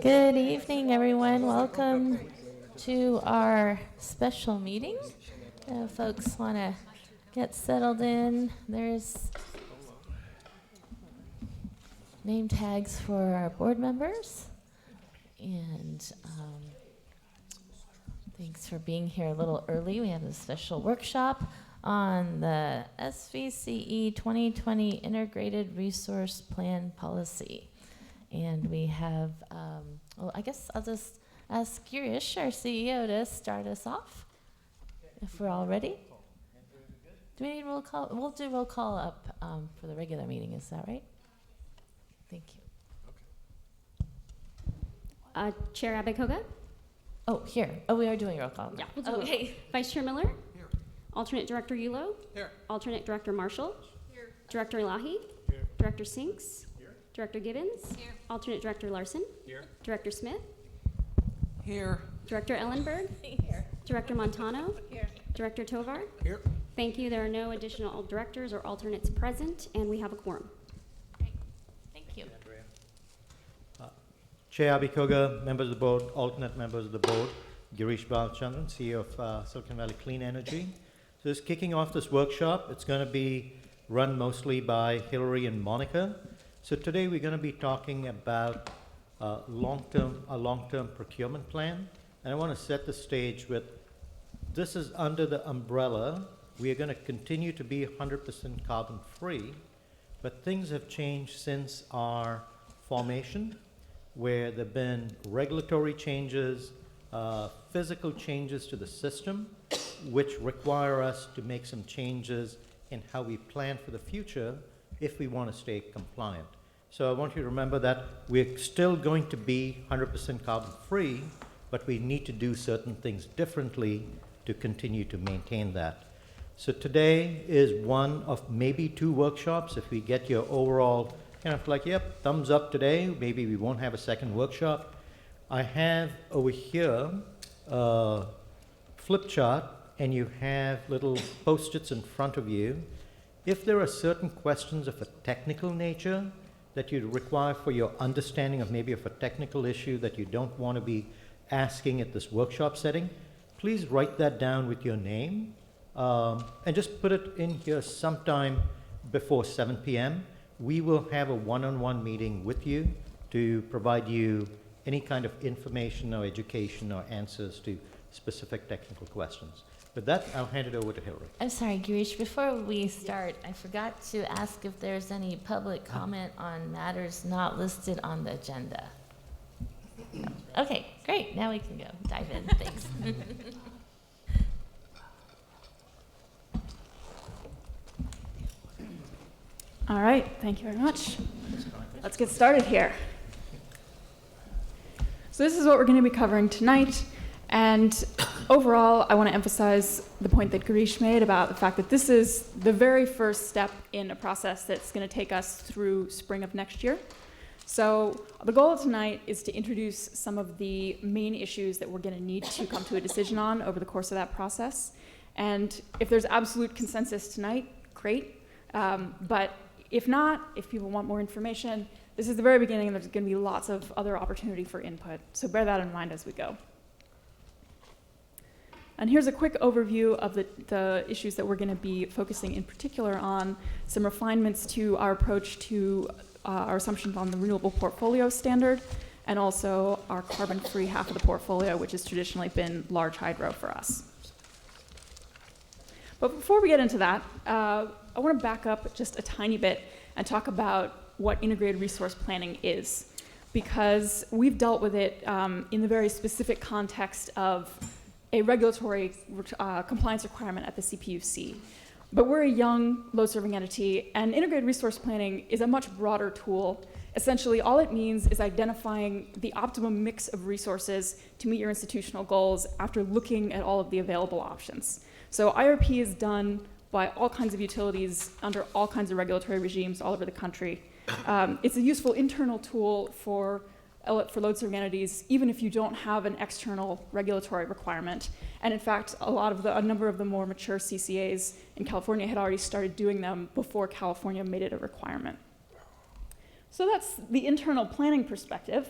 Good evening, everyone. Welcome to our special meeting. Folks want to get settled in. There's name tags for our board members. And thanks for being here a little early. We have a special workshop on the SVCE 2020 Integrated Resource Plan Policy. And we have, well, I guess I'll just ask Girish, our CEO, to start us off, if we're all ready. Do we need roll call? We'll do roll call up for the regular meeting, is that right? Thank you. Chair Abekoga? Oh, here. Oh, we are doing roll call. Yeah, we'll do okay. Vice Chair Miller? Here. Alternate Director Yulo? Here. Alternate Director Marshall? Here. Director Elahi? Here. Director Sinks? Here. Director Gibbons? Here. Alternate Director Larson? Here. Director Smith? Here. Director Ellenberg? Here. Director Montano? Here. Director Tovar? Here. Thank you. There are no additional directors or alternates present, and we have a quorum. Great. Thank you. Chair Abekoga, members of the board, alternate members of the board, Girish Balachandran, CEO of Silicon Valley Clean Energy. So just kicking off this workshop, it's going to be run mostly by Hillary and Monica. So today we're going to be talking about a long-term procurement plan. And I want to set the stage with, this is under the umbrella. We are going to continue to be 100% carbon free, but things have changed since our formation, where there have been regulatory changes, physical changes to the system, which require us to make some changes in how we plan for the future if we want to stay compliant. So I want you to remember that we're still going to be 100% carbon free, but we need to do certain things differently to continue to maintain that. So today is one of maybe two workshops. If we get your overall kind of like, yep, thumbs up today, maybe we won't have a second workshop. I have over here a flip chart, and you have little post-its in front of you. If there are certain questions of a technical nature that you require for your understanding of maybe of a technical issue that you don't want to be asking at this workshop setting, please write that down with your name and just put it in here sometime before 7 p.m. We will have a one-on-one meeting with you to provide you any kind of information or education or answers to specific technical questions. With that, I'll hand it over to Hillary. I'm sorry, Girish, before we start, I forgot to ask if there's any public comment on matters not listed on the agenda. Okay, great. Now we can go dive in. Thanks. All right, thank you very much. Let's get started here. So this is what we're going to be covering tonight. And overall, I want to emphasize the point that Girish made about the fact that this is the very first step in a process that's going to take us through spring of next year. So the goal of tonight is to introduce some of the main issues that we're going to need to come to a decision on over the course of that process. And if there's absolute consensus tonight, great. But if not, if people want more information, this is the very beginning, and there's going to be lots of other opportunity for input. So bear that in mind as we go. And here's a quick overview of the issues that we're going to be focusing in particular on, some refinements to our approach to our assumptions on the renewable portfolio standard, and also our carbon-free half of the portfolio, which has traditionally been large hydro for us. But before we get into that, I want to back up just a tiny bit and talk about what integrated resource planning is, because we've dealt with it in the very specific context of a regulatory compliance requirement at the CPUC. But we're a young, load-serving entity, and integrated resource planning is a much broader tool. Essentially, all it means is identifying the optimum mix of resources to meet your institutional goals after looking at all of the available options. So IRP is done by all kinds of utilities under all kinds of regulatory regimes all over the country. It's a useful internal tool for load-serving entities, even if you don't have an external regulatory requirement. And in fact, a number of the more mature CCAs in California had already started doing them before California made it a requirement. So that's the internal planning perspective.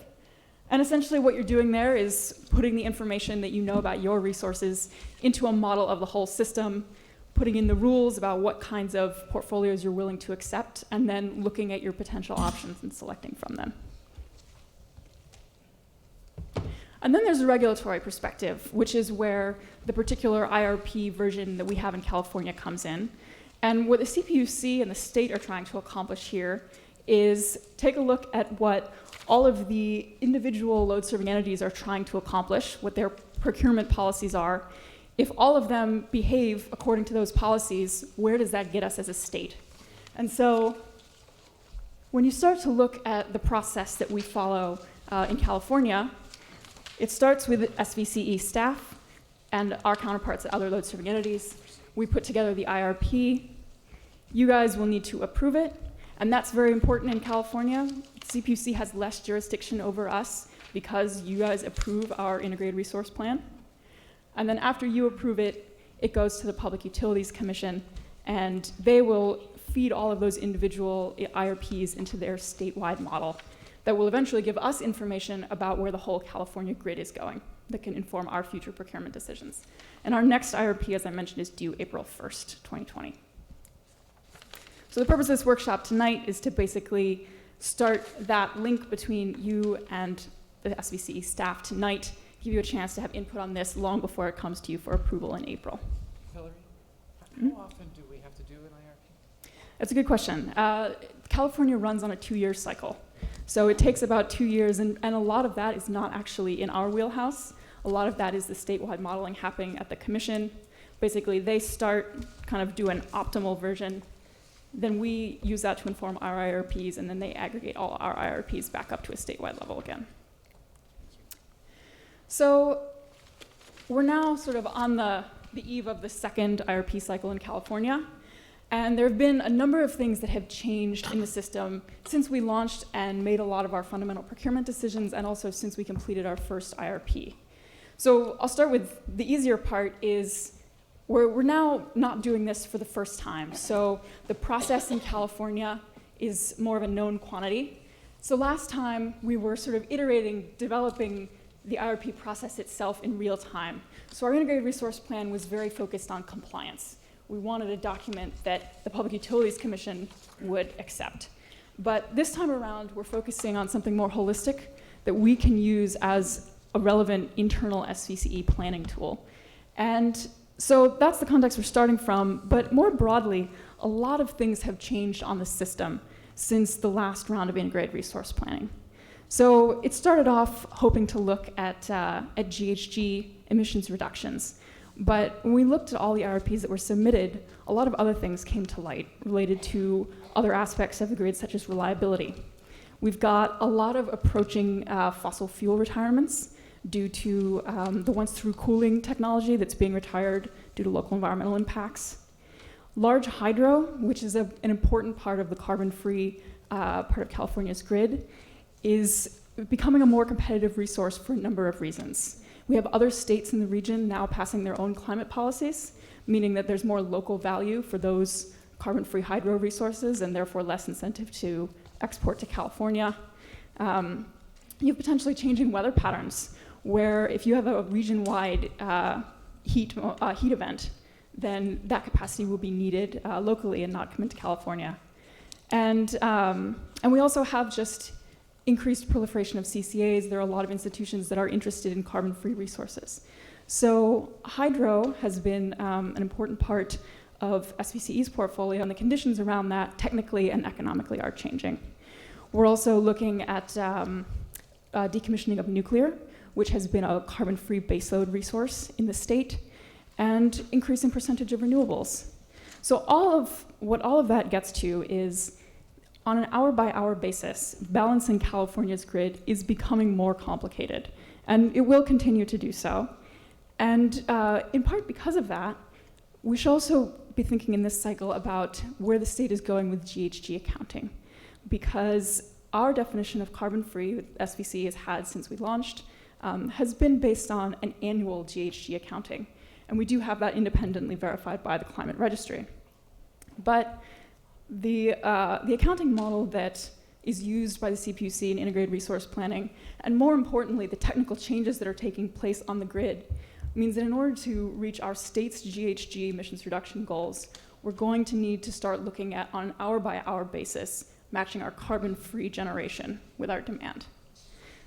And essentially what you're doing there is putting the information that you know about your resources into a model of the whole system, putting in the rules about what kinds of portfolios you're willing to accept, and then looking at your potential options and selecting from them. And then there's a regulatory perspective, which is where the particular IRP version that we have in California comes in. And what the CPUC and the state are trying to accomplish here is take a look at what all of the individual load-serving entities are trying to accomplish, what their procurement policies are. If all of them behave according to those policies, where does that get us as a state? And so when you start to look at the process that we follow in California, it starts with SVCE staff and our counterparts at other load-serving entities. We put together the IRP. You guys will need to approve it, and that's very important in California. CPUC has less jurisdiction over us because you guys approve our integrated resource plan. And then after you approve it, it goes to the Public Utilities Commission, and they will feed all of those individual IRPs into their statewide model that will eventually give us information about where the whole California grid is going that can inform our future procurement decisions. And our next IRP, as I mentioned, is due April 1st, 2020. So the purpose of this workshop tonight is to basically start that link between you and the SVCE staff tonight, give you a chance to have input on this long before it comes to you for approval in April. Hillary, how often do we have to do an IRP? That's a good question. California runs on a 2-year cycle. So it takes about 2 years, and a lot of that is not actually in our wheelhouse. A lot of that is the statewide modeling happening at the commission. Basically, they start, kind of do an optimal version, then we use that to inform our IRPs, and then they aggregate all our IRPs back up to a statewide level again. So we're now sort of on the eve of the second IRP cycle in California. And there have been a number of things that have changed in the system since we launched and made a lot of our fundamental procurement decisions, and also since we completed our first IRP. So I'll start with the easier part is we're now not doing this for the first time. So the process in California is more of a known quantity. So last time we were sort of iterating, developing the IRP process itself in real time. So our integrated resource plan was very focused on compliance. We wanted a document that the Public Utilities Commission would accept. But this time around, we're focusing on something more holistic that we can use as a relevant internal SVCE planning tool. And so that's the context we're starting from, but more broadly, a lot of things have changed on the system since the last round of integrated resource planning. So it started off hoping to look at GHG emissions reductions. But when we looked at all the IRPs that were submitted, a lot of other things came to light related to other aspects of the grid, such as reliability. We've got a lot of approaching fossil fuel retirements due to the once-through cooling technology that's being retired due to local environmental impacts. Large hydro, which is an important part of the carbon-free part of California's grid, is becoming a more competitive resource for a number of reasons. We have other states in the region now passing their own climate policies, meaning that there's more local value for those carbon-free hydro resources and therefore less incentive to export to California. You have potentially changing weather patterns, where if you have a region-wide heat event, then that capacity will be needed locally and not come into California. And we also have just increased proliferation of CCAs. There are a lot of institutions that are interested in carbon-free resources. So hydro has been an important part of SVCE's portfolio, and the conditions around that technically and economically are changing. We're also looking at decommissioning of nuclear, which has been a carbon-free baseload resource in the state, and increasing percentage of renewables. So what all of that gets to is, on an hour-by-hour basis, balancing California's grid is becoming more complicated, and it will continue to do so. And in part because of that, we should also be thinking in this cycle about where the state is going with GHG accounting, because our definition of carbon-free that SVC has had since we launched has been based on an annual GHG accounting, and we do have that independently verified by the Climate Registry. But the accounting model that is used by the CPUC in integrated resource planning, and more importantly, the technical changes that are taking place on the grid means that in order to reach our state's GHG emissions reduction goals, we're going to need to start looking at, on an hour-by-hour basis, matching our carbon-free generation with our demand.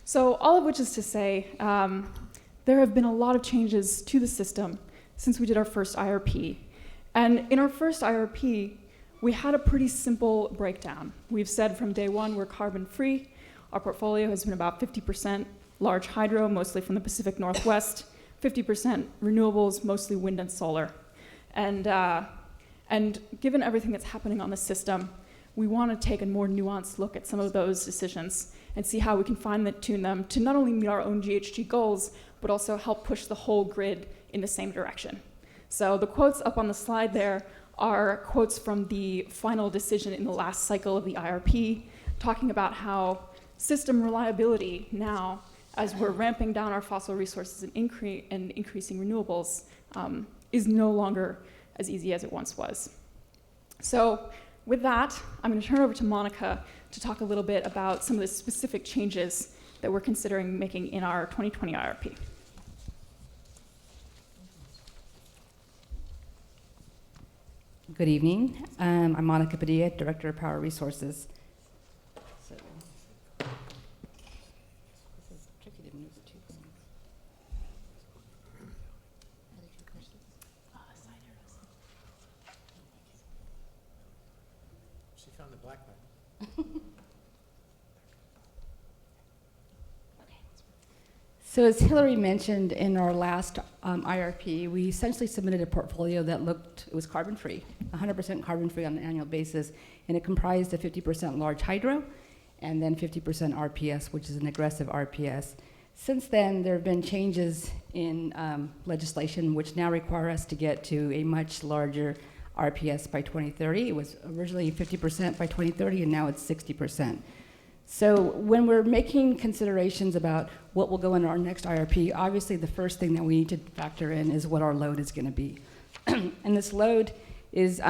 So all of which is to say, there have been a lot of changes to the system since we did our first IRP. And in our first IRP, we had a pretty simple breakdown. We've said from day one we're carbon-free. Our portfolio has been about 50% large hydro, mostly from the Pacific Northwest, 50% renewables, mostly wind and solar. And given everything that's happening on the system, we want to take a more nuanced look at some of those decisions and see how we can fine-tune them to not only meet our own GHG goals, but also help push the whole grid in the same direction. So the quotes up on the slide there are quotes from the final decision in the last cycle of the IRP, talking about how system reliability now, as we're ramping down our fossil resources and increasing renewables, is no longer as easy as it once was. So with that, I'm going to turn it over to Monica to talk a little bit about some of the specific changes that we're considering making in our 2020 IRP. Good evening. I'm Monica Padilla, Director of Power Resources. So, this is tricky to move the 2 points. She found the black one. So as Hillary mentioned in our last IRP, we essentially submitted a portfolio that it was carbon-free, 100% carbon-free on an annual basis, and it comprised of 50% large hydro and then 50% RPS, which is an aggressive RPS. Since then, there have been changes in legislation which now require us to get to a much larger RPS by 2030. It was originally 50% by 2030, and now it's 60%. So when we're making considerations about what will go in our next IRP, obviously the first thing that we need to factor in is what our load is going to be. And this load is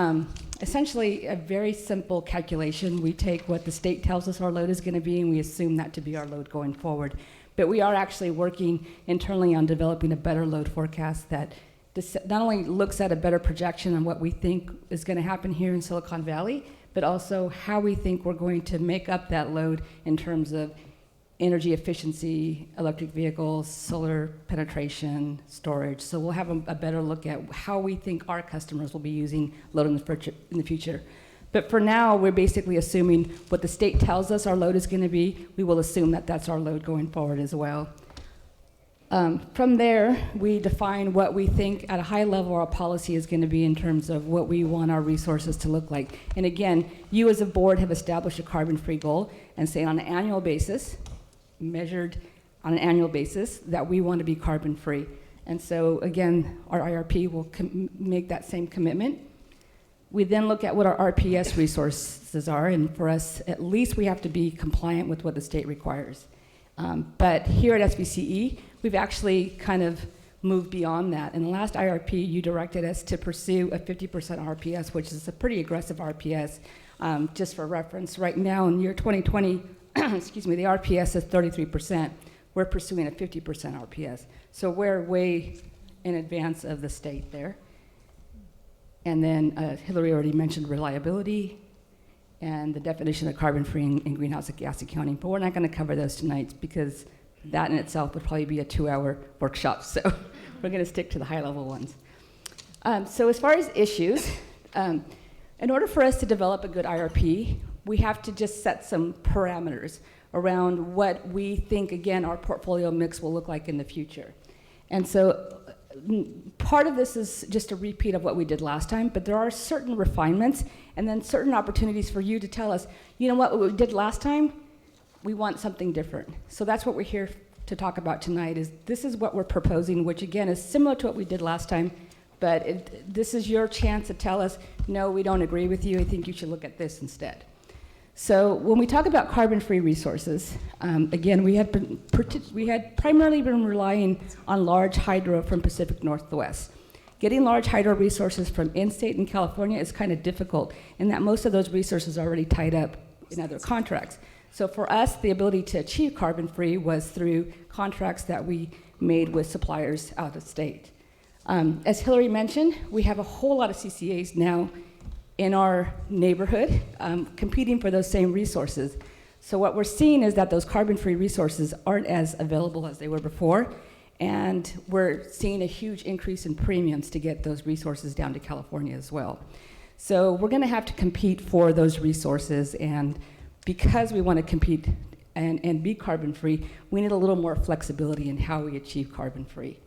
essentially a very simple calculation. We take what the state tells us our load is going to be, and we assume that to be our load going forward. But we are actually working internally on developing a better load forecast that not only looks at a better projection on what we think is going to happen here in Silicon Valley, but also how we think we're going to make up that load in terms of energy efficiency, electric vehicles, solar penetration, storage. So we'll have a better look at how we think our customers will be using load in the future. But for now, we're basically assuming what the state tells us our load is going to be. We will assume that that's our load going forward as well. From there, we define what we think at a high level our policy is going to be in terms of what we want our resources to look like. And again, you as a board have established a carbon-free goal and say on an annual basis, measured on an annual basis, that we want to be carbon-free. And so again, our IRP will make that same commitment. We then look at what our RPS resources are, and for us, at least we have to be compliant with what the state requires. But here at SVCE, we've actually kind of moved beyond that. In the last IRP, you directed us to pursue a 50% RPS, which is a pretty aggressive RPS. Just for reference, right now in year 2020, excuse me, the RPS is 33%. We're pursuing a 50% RPS. So we're way in advance of the state there. And then Hillary already mentioned reliability and the definition of carbon-free and greenhouse gas accounting. But we're not going to cover those tonight because that in itself would probably be a 2-hour workshop. So we're going to stick to the high-level ones. So as far as issues, in order for us to develop a good IRP, we have to just set some parameters around what we think, again, our portfolio mix will look like in the future. And so part of this is just a repeat of what we did last time, but there are certain refinements and then certain opportunities for you to tell us, you know what we did last time, we want something different. So that's what we're here to talk about tonight, is this is what we're proposing, which again is similar to what we did last time, but this is your chance to tell us, no, we don't agree with you, I think you should look at this instead. So when we talk about carbon-free resources, again, we had primarily been relying on large hydro from Pacific Northwest. Getting large hydro resources from in-state in California is kind of difficult in that most of those resources are already tied up in other contracts. So for us, the ability to achieve carbon-free was through contracts that we made with suppliers out of state. As Hillary mentioned, we have a whole lot of CCAs now in our neighborhood competing for those same resources. So what we're seeing is that those carbon-free resources aren't as available as they were before, and we're seeing a huge increase in premiums to get those resources down to California as well. So we're gonna have to compete for those resources, and because we wanna compete and be carbon-free, we need a little more flexibility in how we achieve carbon-free.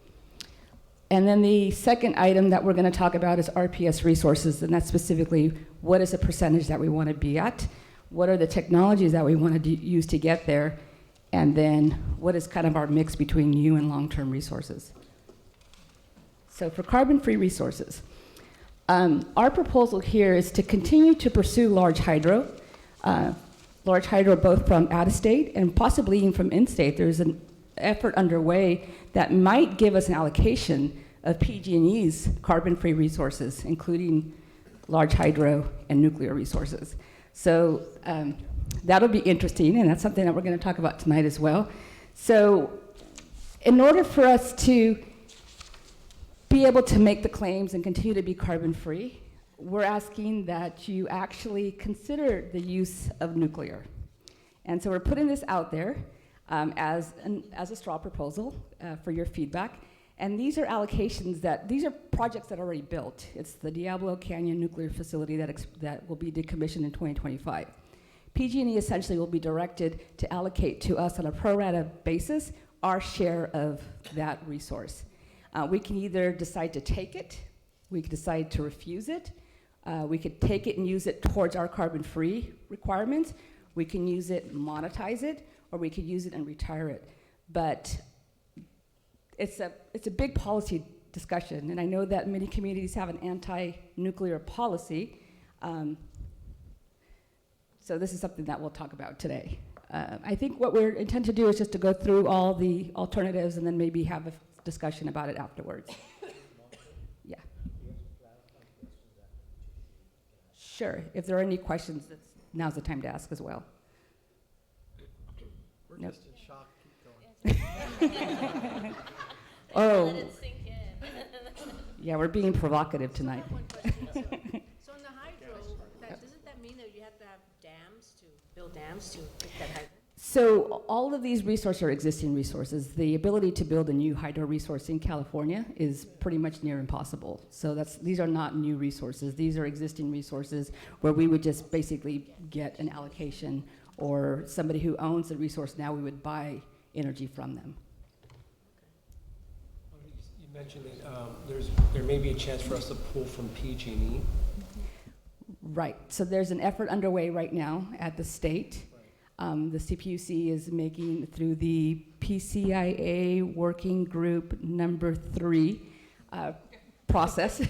And then the second item that we're gonna talk about is RPS resources, and that's specifically what is the percentage that we wanna be at, what are the technologies that we wanna use to get there, and then what is kind of our mix between new and long-term resources. So for carbon-free resources, our proposal here is to continue to pursue large hydro both from out-of-state and possibly even from in-state. There's an effort underway that might give us an allocation of PG&E's carbon-free resources, including large hydro and nuclear resources. So that'll be interesting, and that's something that we're going to talk about tonight as well. So in order for us to be able to make the claims and continue to be carbon-free, we're asking that you actually consider the use of nuclear. And so we're putting this out there as a straw proposal for your feedback. And these are allocations these are projects that are already built. It's the Diablo Canyon nuclear facility that will be decommissioned in 2025. PG&E essentially will be directed to allocate to us on a pro rata basis our share of that resource. We can either decide to take it, we could decide to refuse it, we could take it and use it towards our carbon-free requirements, we can use it, monetize it, or we could use it and retire it. But it's a big policy discussion, and I know that many communities have an anti-nuclear policy, so this is something that we'll talk about today. I think what we intend to do is just to go through all the alternatives and then maybe have a discussion about it afterwards. Yeah. Sure, if there are any questions, now's the time to ask as well. We're Nope. just in shock. Keep going. Oh, Let it sink in. yeah, we're being provocative tonight. One question. So in the hydro, doesn't that mean that you have to have dams to build dams to get that hydro? So all of these resources are existing resources. The ability to build a new hydro resource in California is pretty much near impossible. So these are not new resources. These are existing resources where we would just basically get an allocation, or somebody who owns the resource now, we would buy energy from them. You mentioned that there may be a chance for us to pull from PG&E. Right. So there's an effort underway right now at the state. The CPUC is making, through the PCIA working group number 3 process.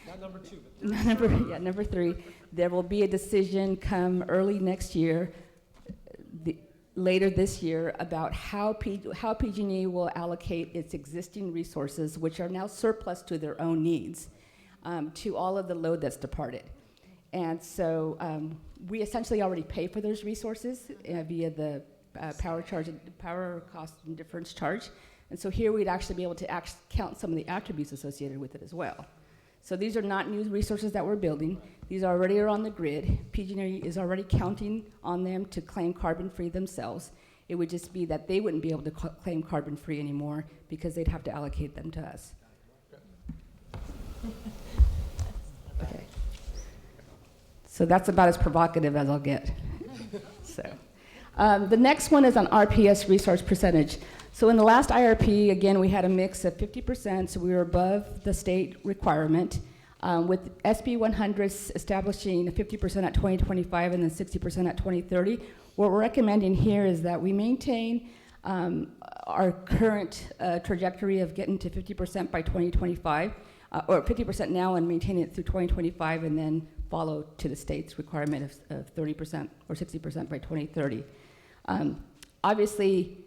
Not number 2, but number 3. There will be a decision come early next year, later this year, about how PG&E will allocate its existing resources, which are now surplus to their own needs, to all of the load that's departed. And so we essentially already pay for those resources via the power cost and difference charge. And so here we'd actually be able to count some of the attributes associated with it as well. So these are not new resources that we're building. These already are on the grid. PG&E is already counting on them to claim carbon-free themselves. It would just be that they wouldn't be able to claim carbon-free anymore because they'd have to allocate them to us. Okay. So that's about as provocative as I'll get. So, the next one is on RPS resource percentage. So in the last IRP, again, we had a mix of 50%, so we were above the state requirement. With SB 100 establishing 50% at 2025 and then 60% at 2030, what we're recommending here is that we maintain our current trajectory of getting to 50% by 2025, or 50% now and maintaining it through 2025, and then follow to the state's requirement of 30% or 60% by 2030. Obviously,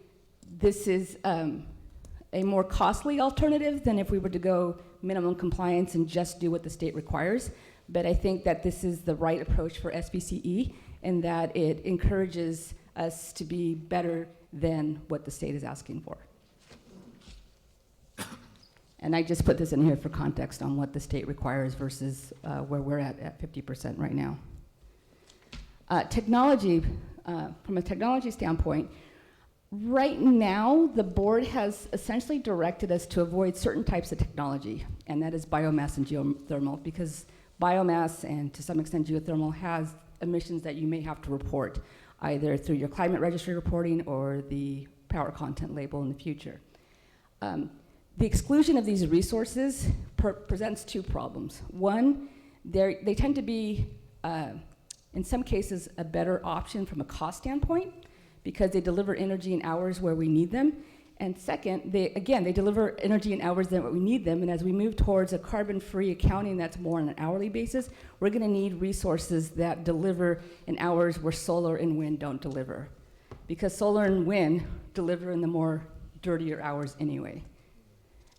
this is a more costly alternative than if we were to go minimum compliance and just do what the state requires. But I think that this is the right approach for SVCE in that it encourages us to be better than what the state is asking for. And I just put this in here for context on what the state requires versus where we're at 50% right now. Technology, from a technology standpoint, right now the board has essentially directed us to avoid certain types of technology, and that is biomass and geothermal, because biomass and to some extent geothermal has emissions that you may have to report, either through your climate registry reporting or the power content label in the future. The exclusion of these resources presents two problems. One, they tend to be, in some cases, a better option from a cost standpoint because they deliver energy in hours where we need them. And second, they deliver energy in hours than what we need them. And as we move towards a carbon-free accounting that's more on an hourly basis, we're gonna need resources that deliver in hours where solar and wind don't deliver. Because solar and wind deliver in the more dirtier hours anyway.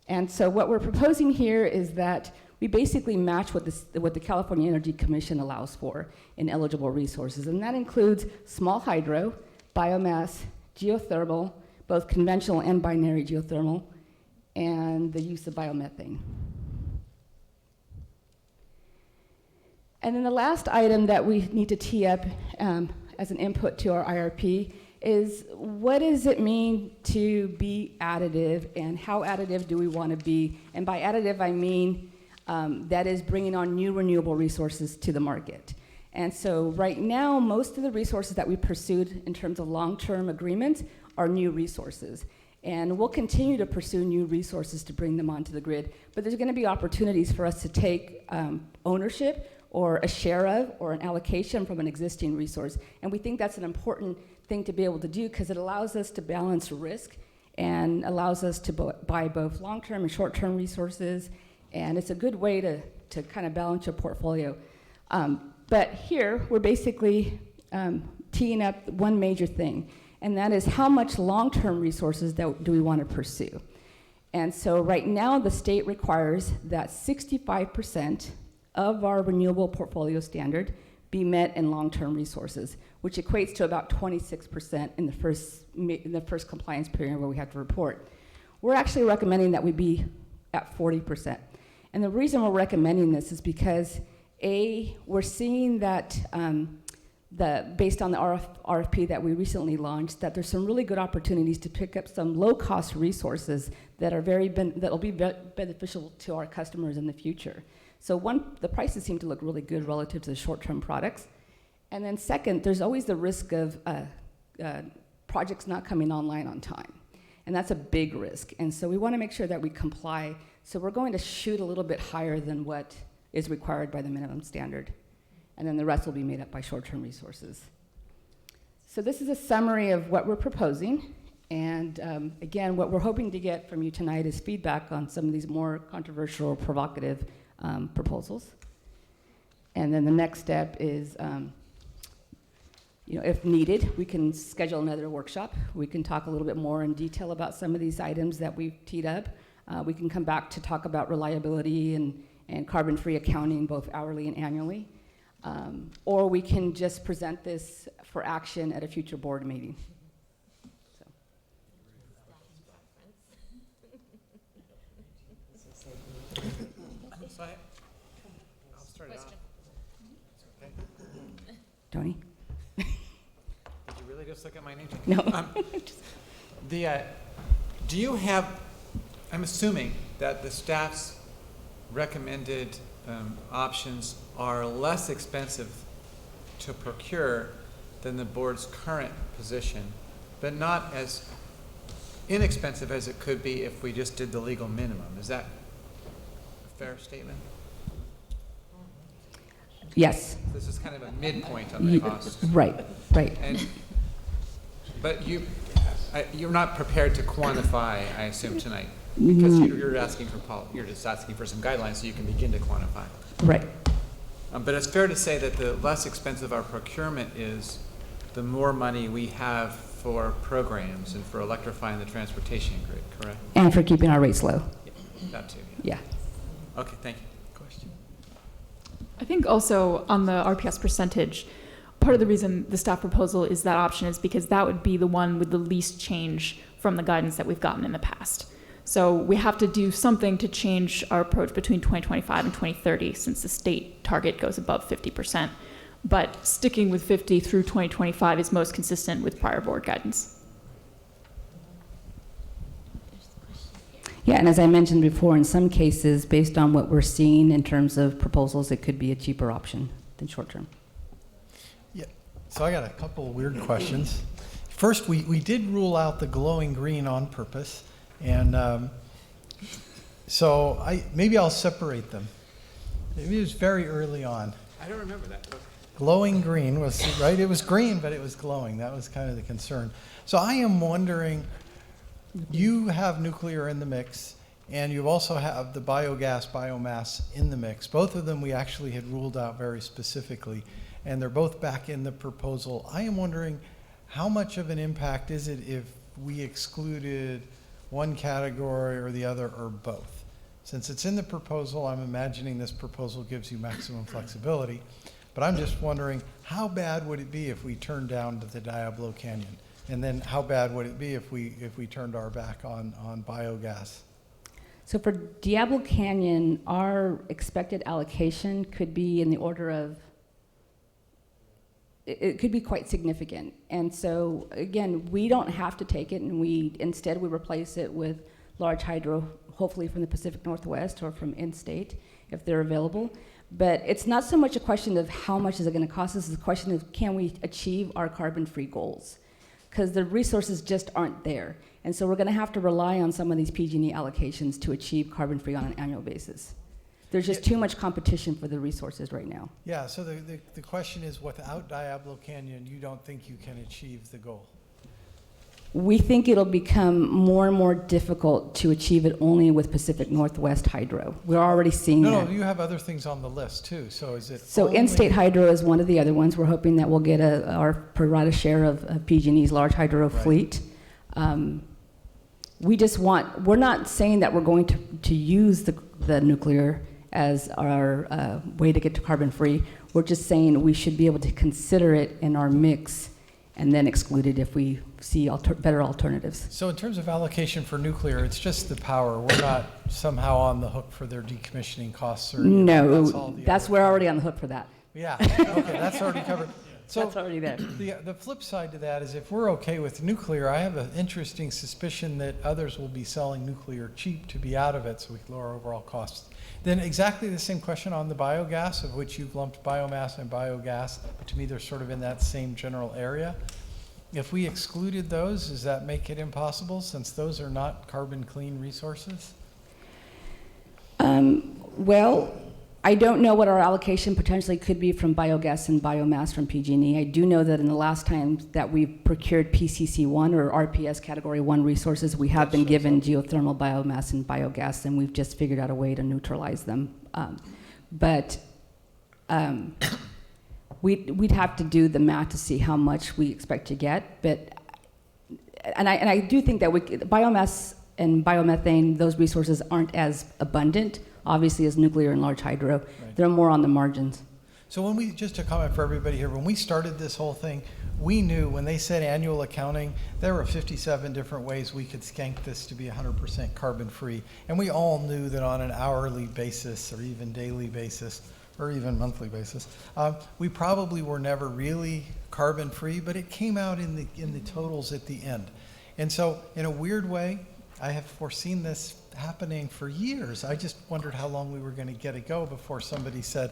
And so what we're proposing here is that we basically match what the California Energy Commission allows for in eligible resources. And that includes small hydro, biomass, geothermal, both conventional and binary geothermal, and the use of biomethane. And then the last item that we need to tee up as an input to our IRP is what does it mean to be additive and how additive do we want to be? And by additive, I mean that is bringing on new renewable resources to the market. And so right now, most of the resources that we pursued in terms of long-term agreements are new resources. And we'll continue to pursue new resources to bring them onto the grid, but there's gonna be opportunities for us to take ownership or a share of or an allocation from an existing resource. And we think that's an important thing to be able to do because it allows us to balance risk and allows us to buy both long-term and short-term resources. And it's a good way to kind of balance your portfolio. But here, we're basically teeing up one major thing, and that is how much long-term resources do we want to pursue. And so right now, the state requires that 65% of our renewable portfolio standard be met in long-term resources, which equates to about 26% in the first compliance period where we have to report. We're actually recommending that we be at 40%. And the reason we're recommending this is because we're seeing that based on the RFP that we recently launched, that there's some really good opportunities to pick up some low-cost resources that are that'll be beneficial to our customers in the future. So one, the prices seem to look really good relative to the short-term products. And then second, there's always the risk of projects not coming online on time. And that's a big risk. And so we want to make sure that we comply. So we're going to shoot a little bit higher than what is required by the minimum standard. And then the rest will be made up by short-term resources. So this is a summary of what we're proposing. And again, what we're hoping to get from you tonight is feedback on some of these more controversial or provocative proposals. And then the next step is, if needed, we can schedule another workshop. We can talk a little bit more in detail about some of these items that we've teed up. We can come back to talk about reliability and carbon-free accounting, both hourly and annually. Or we can just present this for action at a future board meeting. So I'll start it off. Okay. Tony? Did you really just look at my name? No. Do you have, I'm assuming that the staff's recommended options are less expensive to procure than the board's current position, but not as inexpensive as it could be if we just did the legal minimum. Is that a fair statement? Yes. This is kind of a midpoint on the cost. Right. But you're not prepared to quantify, I assume, tonight, because you're just asking for some guidelines so you can begin to quantify. Right. But it's fair to say that the less expensive our procurement is, the more money we have for programs and for electrifying the transportation grid, correct? And for keeping our rates low. Yeah, that too. Yeah. Okay, thank you. Question. I think also on the RPS percentage, part of the reason the staff proposal is that option is because that would be the one with the least change from the guidance that we've gotten in the past. So we have to do something to change our approach between 2025 and 2030 since the state target goes above 50%. But sticking with 50 through 2025 is most consistent with prior board guidance. Yeah, and as I mentioned before, in some cases, based on what we're seeing in terms of proposals, it could be a cheaper option than short-term. Yeah, so I got a couple of weird questions. First, we did rule out the glowing green on purpose, and so maybe I'll separate them. Maybe it was very early on. I don't remember that. Glowing green was, right, it was green, but it was glowing. That was kind of the concern. So I am wondering, you have nuclear in the mix, and you also have the biogas, biomass in the mix. Both of them we actually had ruled out very specifically, and they're both back in the proposal. I am wondering, how much of an impact is it if we excluded one category or the other or both? Since it's in the proposal, I'm imagining this proposal gives you maximum flexibility, but I'm just wondering, how bad would it be if we turned down to the Diablo Canyon? And then how bad would it be if we turned our back on biogas? So for Diablo Canyon, our expected allocation could be in the order of, it could be quite significant. And so again, we don't have to take it, and instead we replace it with large hydro, hopefully from the Pacific Northwest or from in-state if they're available. But it's not so much a question of how much is it going to cost us, it's a question of can we achieve our carbon-free goals? Because the resources just aren't there. And so we're going to have to rely on some of these PG&E allocations to achieve carbon-free on an annual basis. There's just too much competition for the resources right now. Yeah, so the question is, without Diablo Canyon, you don't think you can achieve the goal? We think it'll become more and more difficult to achieve it only with Pacific Northwest hydro. We're already seeing that. No, you have other things on the list too. So is it So only in-state hydro is one of the other ones. We're hoping that we'll get our pro rata share of PG&E's large hydro fleet. We're not saying that we're going to use the nuclear as our way to get to carbon free. We're just saying we should be able to consider it in our mix and then exclude it if we see better alternatives. So in terms of allocation for nuclear, it's just the power. We're not somehow on the hook for their decommissioning costs or No, we're already on the hook for that. Yeah, okay, that's already covered. So That's already there. The flip side to that is if we're okay with nuclear, I have an interesting suspicion that others will be selling nuclear cheap to be out of it so we can lower overall costs. Then exactly the same question on the biogas, of which you've lumped biomass and biogas, but to me they're sort of in that same general area. If we excluded those, does that make it impossible since those are not carbon clean resources? Well, I don't know what our allocation potentially could be from biogas and biomass from PG&E. I do know that in the last time that we've procured PCC1 or RPS Category 1 resources, we have been given geothermal biomass and biogas, and we've just figured out a way to neutralize them. We'd have to do the math to see how much we expect to get. And I do think that biomass and biomethane, those resources aren't as abundant, obviously, as nuclear and large hydro. Right. They're more on the margins. So just to comment for everybody here, when we started this whole thing, we knew when they said annual accounting, there were 57 different ways we could skank this to be 100% carbon free. And we all knew that on an hourly basis or even daily basis or even monthly basis, we probably were never really carbon free, but it came out in the totals at the end. And so in a weird way, I have foreseen this happening for years. I just wondered how long we were going to get it go before somebody said,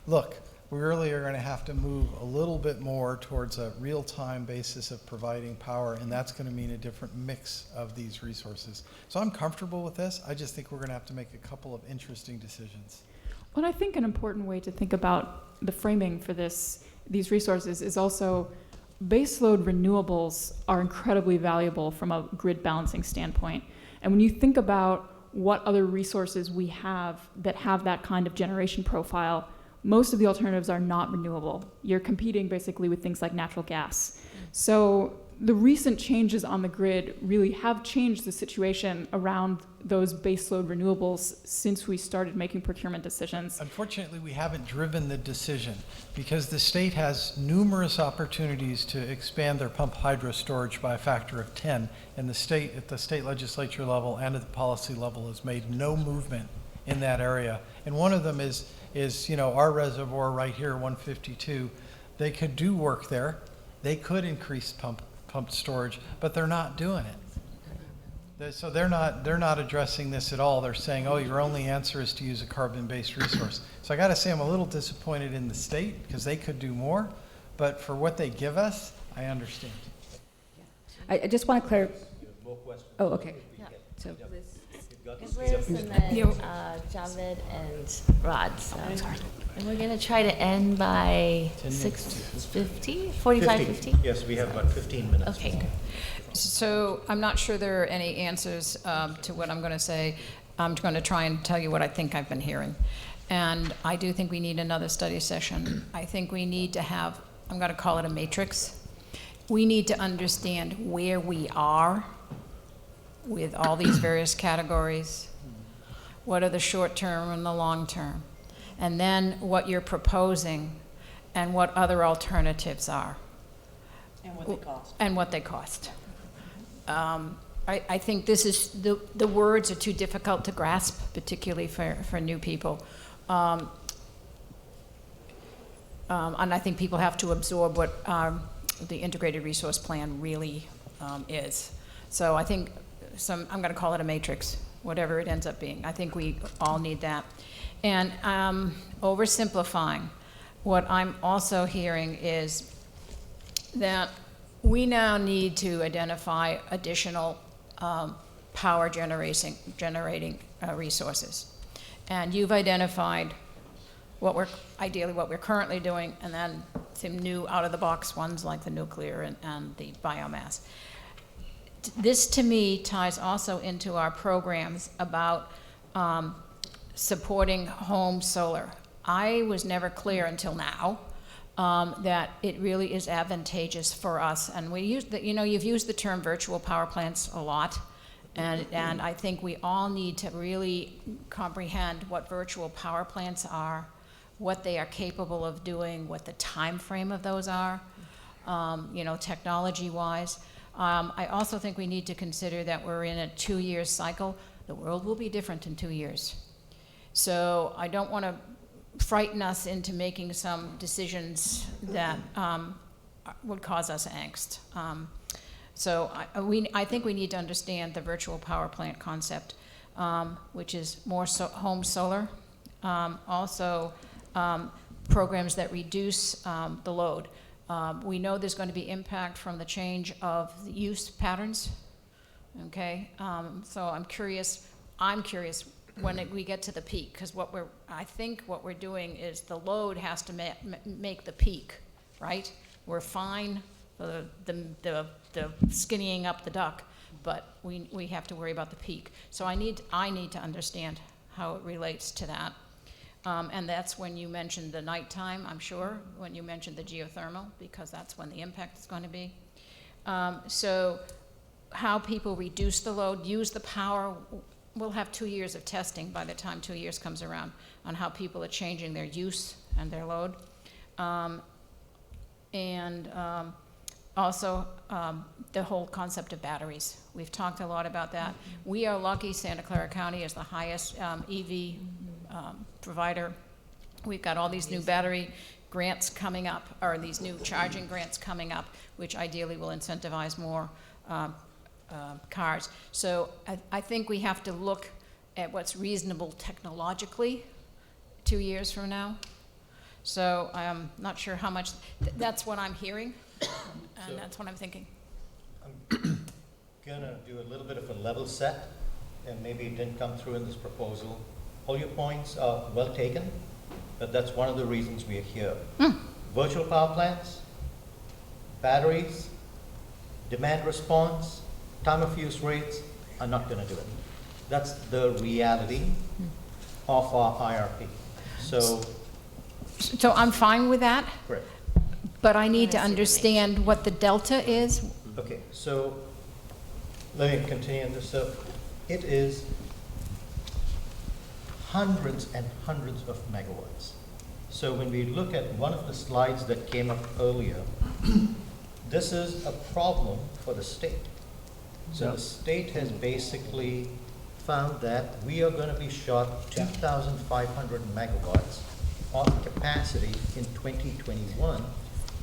look, we really are going to have to move a little bit more towards a real-time basis of providing power, and that's going to mean a different mix of these resources. So I'm comfortable with this. I just think we're going to have to make a couple of interesting decisions. Well, I think an important way to think about the framing for these resources is also baseload renewables are incredibly valuable from a grid balancing standpoint. And when you think about what other resources we have that kind of generation profile, most of the alternatives are not renewable. You're competing basically with things like natural gas. So the recent changes on the grid really have changed the situation around those baseload renewables since we started making procurement decisions. Unfortunately, we haven't driven the decision because the state has numerous opportunities to expand their pump hydro storage by a factor of 10, and the state, at the state legislature level and at the policy level, has made no movement in that area. And one of them is our reservoir right here, 152. They could do work there. They could increase pumped storage, but they're not doing it. So they're not addressing this at all. They're saying, oh, your only answer is to use a carbon-based resource. So I got to say I'm a little disappointed in the state because they could do more, but for what they give us, I understand. I just want to clarify. More questions? Oh, okay. Yeah. So Liz and then Javed and Rod. So. And we're going to try to end by 6:50, 45:50? Yes, we have about 15 minutes. Okay. So I'm not sure there are any answers to what I'm going to say. I'm going to try and tell you what I think I've been hearing. And I do think we need another study session. I think we need to have, I'm going to call it a matrix. We need to understand where we are with all these various categories. What are the short term and the long term? And then what you're proposing and what other alternatives are. And what they cost. And what they cost. I think this is, the words are too difficult to grasp, particularly for new people. And I think people have to absorb what the integrated resource plan really is. So I think I'm going to call it a matrix, whatever it ends up being. I think we all need that. And oversimplifying, what I'm also hearing is that we now need to identify additional power generating resources. And you've identified ideally what we're currently doing, and then some new out-of-the-box ones like the nuclear and the biomass. This, to me, ties also into our programs about supporting home solar. I was never clear until now that it really is advantageous for us. And we use you've used the term virtual power plants a lot, and I think we all need to really comprehend what virtual power plants are, what they are capable of doing, what the time frame of those are, technology-wise. I also think we need to consider that we're in a 2-year cycle. The world will be different in 2 years. So I don't want to frighten us into making some decisions that would cause us angst. So I think we need to understand the virtual power plant concept, which is more home solar. Also, programs that reduce the load. We know there's going to be impact from the change of the use patterns. Okay, so I'm curious when we get to the peak, because I think what we're doing is the load has to make the peak, right? We're fine for the skinnying up the duck, but we have to worry about the peak. So I need to understand how it relates to that. And that's when you mentioned the nighttime, I'm sure, when you mentioned the geothermal, because that's when the impact is going to be. So how people reduce the load, use the power. We'll have 2 years of testing by the time 2 years comes around on how people are changing their use and their load. Also, the whole concept of batteries. We've talked a lot about that. We are lucky Santa Clara County is the highest EV provider. We've got all these new battery grants coming up, or these new charging grants coming up, which ideally will incentivize more cars. So I think we have to look at what's reasonable technologically 2 years from now. So I'm not sure how much, that's what I'm hearing, and that's what I'm thinking. I'm gonna do a little bit of a level set, and maybe it didn't come through in this proposal. All your points are well taken, but that's one of the reasons we are here. Virtual power plants, batteries, demand response, time of use rates are not going to do it. That's the reality of our IRP. So I'm fine with that. Correct. But I need to understand what the delta is Okay, so let me continue on this. So it is hundreds and hundreds of megawatts. So when we look at one of the slides that came up earlier, this is a problem for the state. So the state has basically found that we are going to be short 2,500 megawatts of capacity in 2021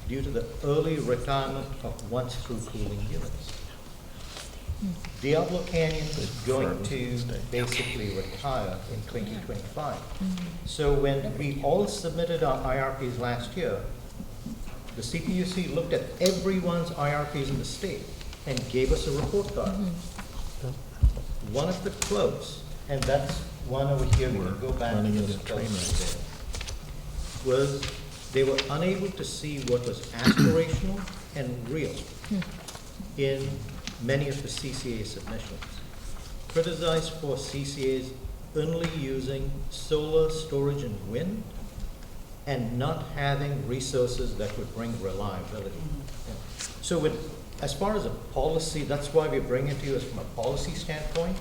due to the early retirement of once-through cooling units. Diablo Canyon is going to basically retire in 2025. So when we all submitted our IRPs last year, the CPUC looked at everyone's IRPs in the state and gave us a report card. One of the quotes, and that's one over here, we can go back to this quote right there, was they were unable to see what was aspirational and real in many of the CCA submissions. Criticized for CCAs only using solar, storage, and wind, and not having resources that would bring reliability. So as far as a policy, that's why we bring it to you as from a policy standpoint.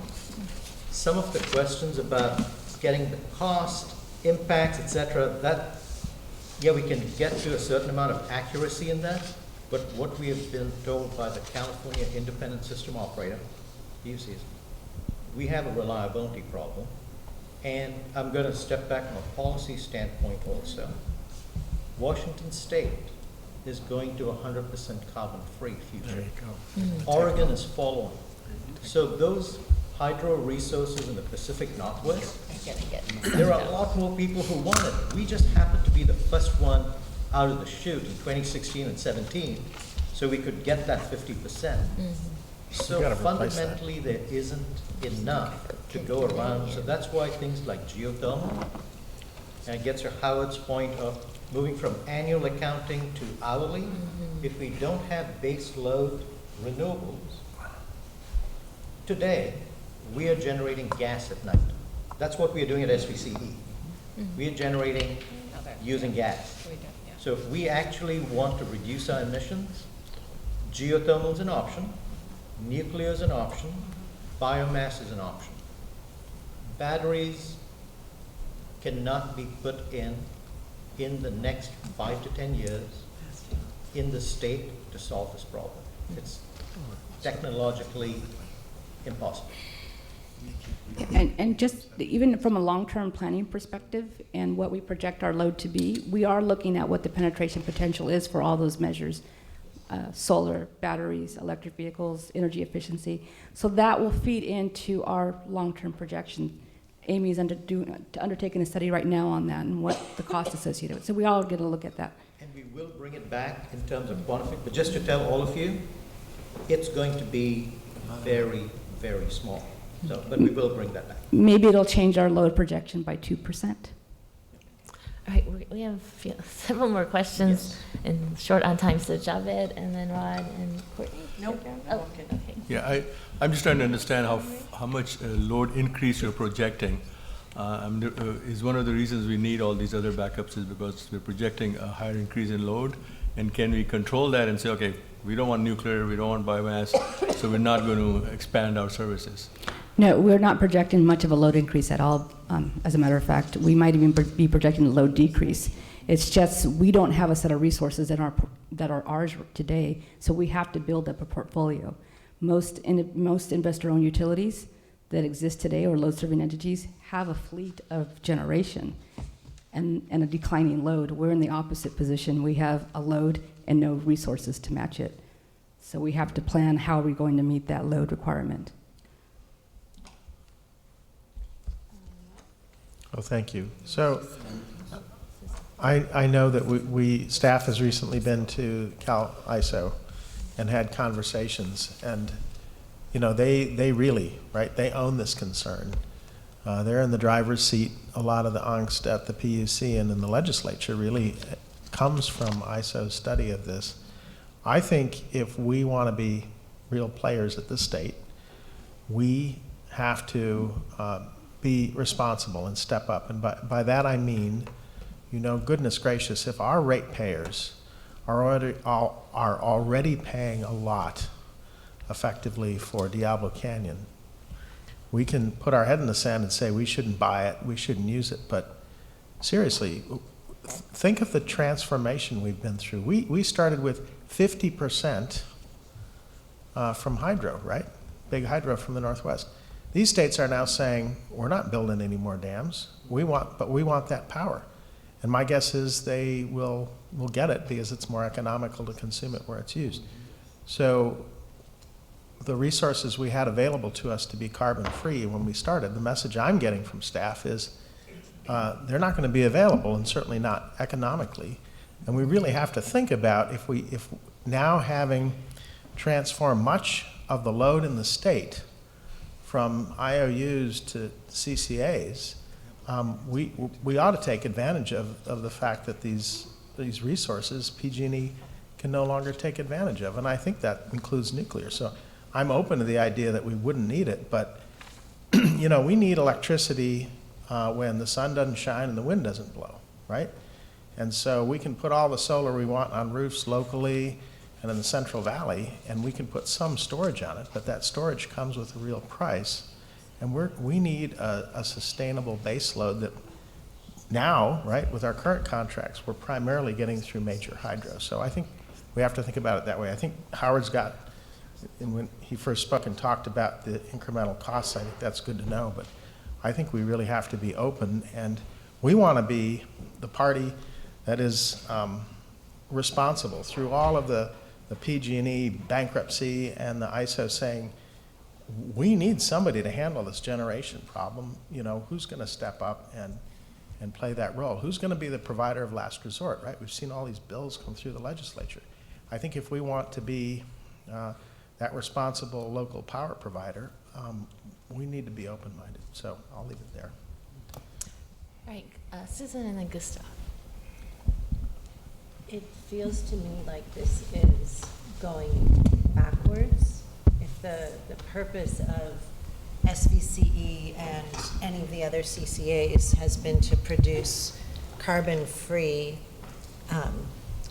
Some of the questions about getting the cost, impacts, et cetera, that, yeah, we can get to a certain amount of accuracy in that, but what we have been told by the California Independent System Operator, PUCs, we have a reliability problem. And I'm going to step back from a policy standpoint also. Washington State is going to 100% carbon-free future. There you go. Oregon is following. So those hydro resources in the Pacific Northwest, there are a lot more people who want it. We just happen to be the first one out of the chute in 2016 and 17, so we could get that 50%. So fundamentally, there isn't enough to go around. So that's why things like geothermal, and it gets to Howard's point of moving from annual accounting to hourly. If we don't have base load renewables, today we are generating gas at night. That's what we are doing at SVCE. We are generating using gas. So if we actually want to reduce our emissions, geothermal is an option, nuclear is an option, biomass is an option. Batteries cannot be put in the next 5 to 10 years in the state to solve this problem. It's technologically impossible. And just even from a long-term planning perspective and what we project our load to be, we are looking at what the penetration potential is for all those measures. Solar, batteries, electric vehicles, energy efficiency. So that will feed into our long-term projection. Amy is undertaking a study right now on that and what the cost associated with. So we all get a look at that. And we will bring it back in terms of quantification, but just to tell all of you, it's going to be very, very small. So, but we will bring that back. Maybe it'll change our load projection by 2%. All right, we have several more questions and short on time. So Javed and then Rod and Courtney. Nope. Oh, okay. Yeah, I'm just trying to understand how much load increase you're projecting. Is one of the reasons we need all these other backups is because we're projecting a higher increase in load, and can we control that and say, okay, we don't want nuclear, we don't want biomass, so we're not going to expand our services? No, we're not projecting much of a load increase at all. As a matter of fact, we might even be projecting a load decrease. It's just we don't have a set of resources that are ours today, so we have to build up a portfolio. Most investor-owned utilities that exist today or load-serving entities have a fleet of generation and a declining load. We're in the opposite position. We have a load and no resources to match it. So we have to plan how we're going to meet that load requirement. Oh, thank you. So I know that staff has recently been to Cal ISO and had conversations, and they really, right, they own this concern. They're in the driver's seat. A lot of the angst at the PUC and in the legislature really comes from ISO's study of this. I think if we want to be real players at the state, we have to be responsible and step up. And by that I mean, goodness gracious, if our ratepayers are already paying a lot effectively for Diablo Canyon. We can put our head in the sand and say we shouldn't buy it, we shouldn't use it, but seriously, think of the transformation we've been through. We started with 50% from hydro, right? Big hydro from the Northwest. These states are now saying, we're not building any more dams, but we want that power. And my guess is they will get it because it's more economical to consume it where it's used. So the resources we had available to us to be carbon-free when we started, the message I'm getting from staff is they're not going to be available, and certainly not economically. And we really have to think about if now having transformed much of the load in the state from IOUs to CCAs, we ought to take advantage of the fact that these resources PG&E can no longer take advantage of, and I think that includes nuclear. So I'm open to the idea that we wouldn't need it, but you know, we need electricity when the sun doesn't shine and the wind doesn't blow, right? And so we can put all the solar we want on roofs locally and in the Central Valley, and we can put some storage on it, but that storage comes with a real price. And we need a sustainable base load that now, right, with our current contracts, we're primarily getting through major hydro. So I think we have to think about it that way. I think Howard's got, and when he first spoke and talked about the incremental costs, I think that's good to know, but I think we really have to be open, and we want to be the party that is responsible through all of the PG&E bankruptcy and the ISO saying, we need somebody to handle this generation problem. You know, who's going to step up and play that role? Who's going to be the provider of last resort, right? We've seen all these bills come through the legislature. I think if we want to be that responsible local power provider, we need to be open-minded. So I'll leave it there. All right, Susan and then Gustav. It feels to me like this is going backwards. If the purpose of SVCE and any of the other CCAs has been to produce carbon-free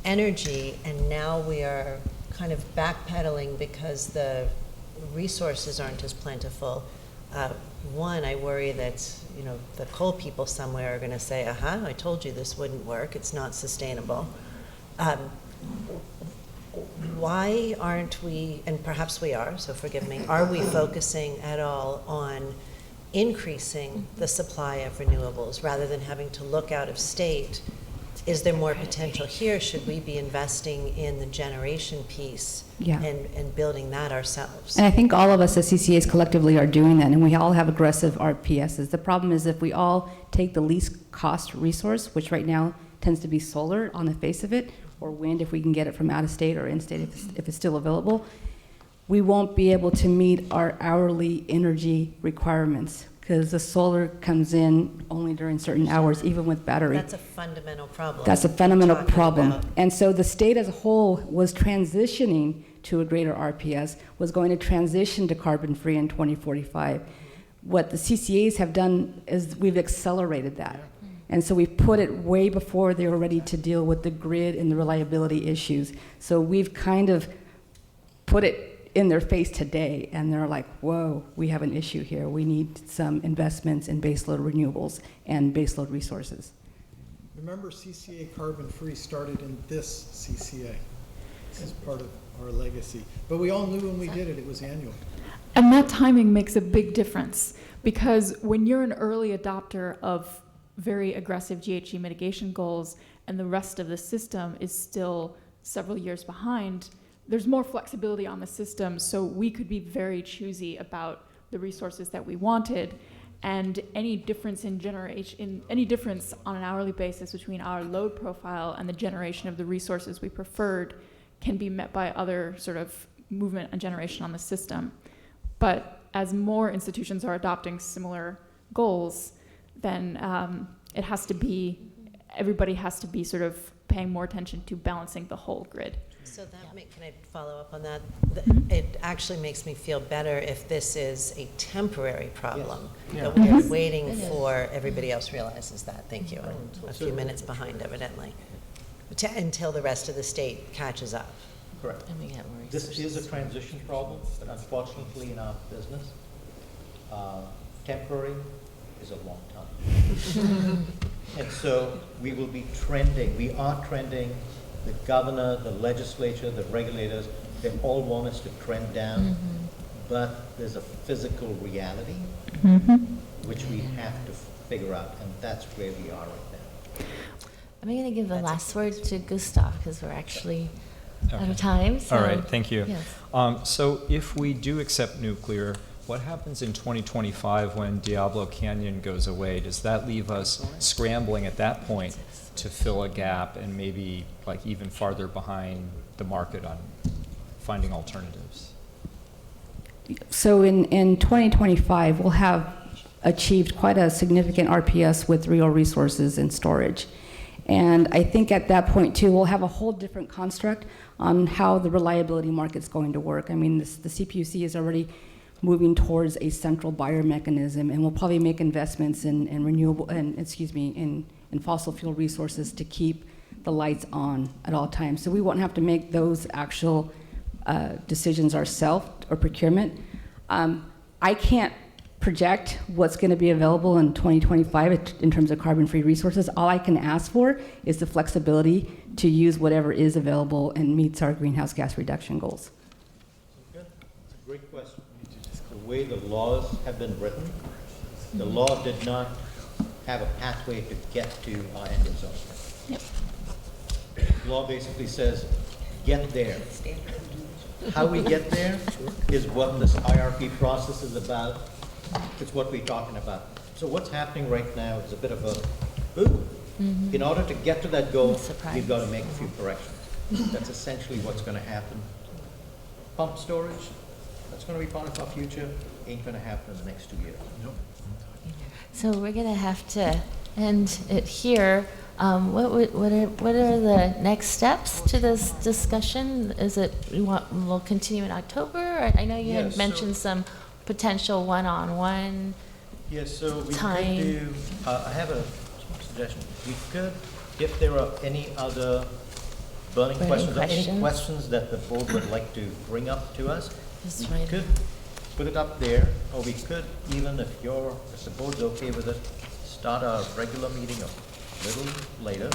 energy, and now we are kind of backpedaling because the resources aren't as plentiful. One, I worry that, you know, the coal people somewhere are going to say, aha, I told you this wouldn't work, it's not sustainable. Why aren't we, and perhaps we are, so forgive me, are we focusing at all on increasing the supply of renewables rather than having to look out of state? Is there more potential here? Should we be investing in the generation piece and building that ourselves? And I think all of us as CCAs collectively are doing that, and we all have aggressive RPSs. The problem is if we all take the least cost resource, which right now tends to be solar on the face of it, or wind if we can get it from out of state or in state if it's still available, we won't be able to meet our hourly energy requirements because the solar comes in only during certain hours, even with battery. That's a fundamental problem. That's a fundamental problem. And so the state as a whole was transitioning to a greater RPS, was going to transition to carbon-free in 2045. What the CCAs have done is we've accelerated that. And so we've put it way before they were ready to deal with the grid and the reliability issues. So we've kind of put it in their face today, and they're like, whoa, we have an issue here. We need some investments in baseload renewables and baseload resources. Remember, CCA carbon-free started in this CCA. This is part of our legacy. But we all knew when we did it, it was annual. And that timing makes a big difference, because when you're an early adopter of very aggressive GHG mitigation goals and the rest of the system is still several years behind, there's more flexibility on the system, so we could be very choosy about the resources that we wanted, and any difference in generation, any difference on an hourly basis between our load profile and the generation of the resources we preferred can be met by other sort of movement and generation on the system. But as more institutions are adopting similar goals, then it has to be, everybody has to be sort of paying more attention to balancing the whole grid. So that can I follow up on that? It actually makes me feel better if this is a temporary problem. That we're waiting for everybody else realizes that. Thank you. I'm a few minutes behind evidently. Until the rest of the state catches up. Correct. And we get more This resources. is a transition problem, but unfortunately in our business, temporary is a long time. And so we will be trending, we are trending, the governor, the legislature, the regulators, they all want us to trend down, but there's a physical reality which we have to figure out, and that's where we are right now. I'm going to give the last word to Gustav because we're actually out Okay. of time. So. All right, thank you. Yes. So if we do accept nuclear, what happens in 2025 when Diablo Canyon goes away? Does that leave us scrambling at that point to fill a gap and maybe like even farther behind the market on finding alternatives? So in 2025, we'll have achieved quite a significant RPS with real resources and storage. And I think at that point, too, we'll have a whole different construct on how the reliability market's going to work. I mean, the CPUC is already moving towards a central buyer mechanism, and we'll probably make investments in renewable, in fossil fuel resources to keep the lights on at all times. So we won't have to make those actual decisions ourselves or procurement. I can't project what's going to be available in 2025 in terms of carbon-free resources. All I can ask for is the flexibility to use whatever is available and meets our greenhouse gas reduction goals. Good. It's a great question. The way the laws have been written, the law did not have a pathway to get to our end result. Yep. The law basically says, get there. How we get there is what this IRP process is about. It's what we're talking about. So what's happening right now is a bit of a, ooh, in order to get to that goal, we've got to make a few corrections. That's essentially what's going to happen. Pump storage, that's going to be part of our future, ain't going to happen in the next 2 years. Nope. So we're going to have to end it here. What are the next steps to this discussion? Is it we'll continue in October? I know you had mentioned some potential one-on-one. Yes, so we time. could do. I have a suggestion. We could, if there are any other burning questions, or any questions that the board would like to bring up to us, we could put it up there, or we could even, if the board's okay with it, start our regular meeting a little later,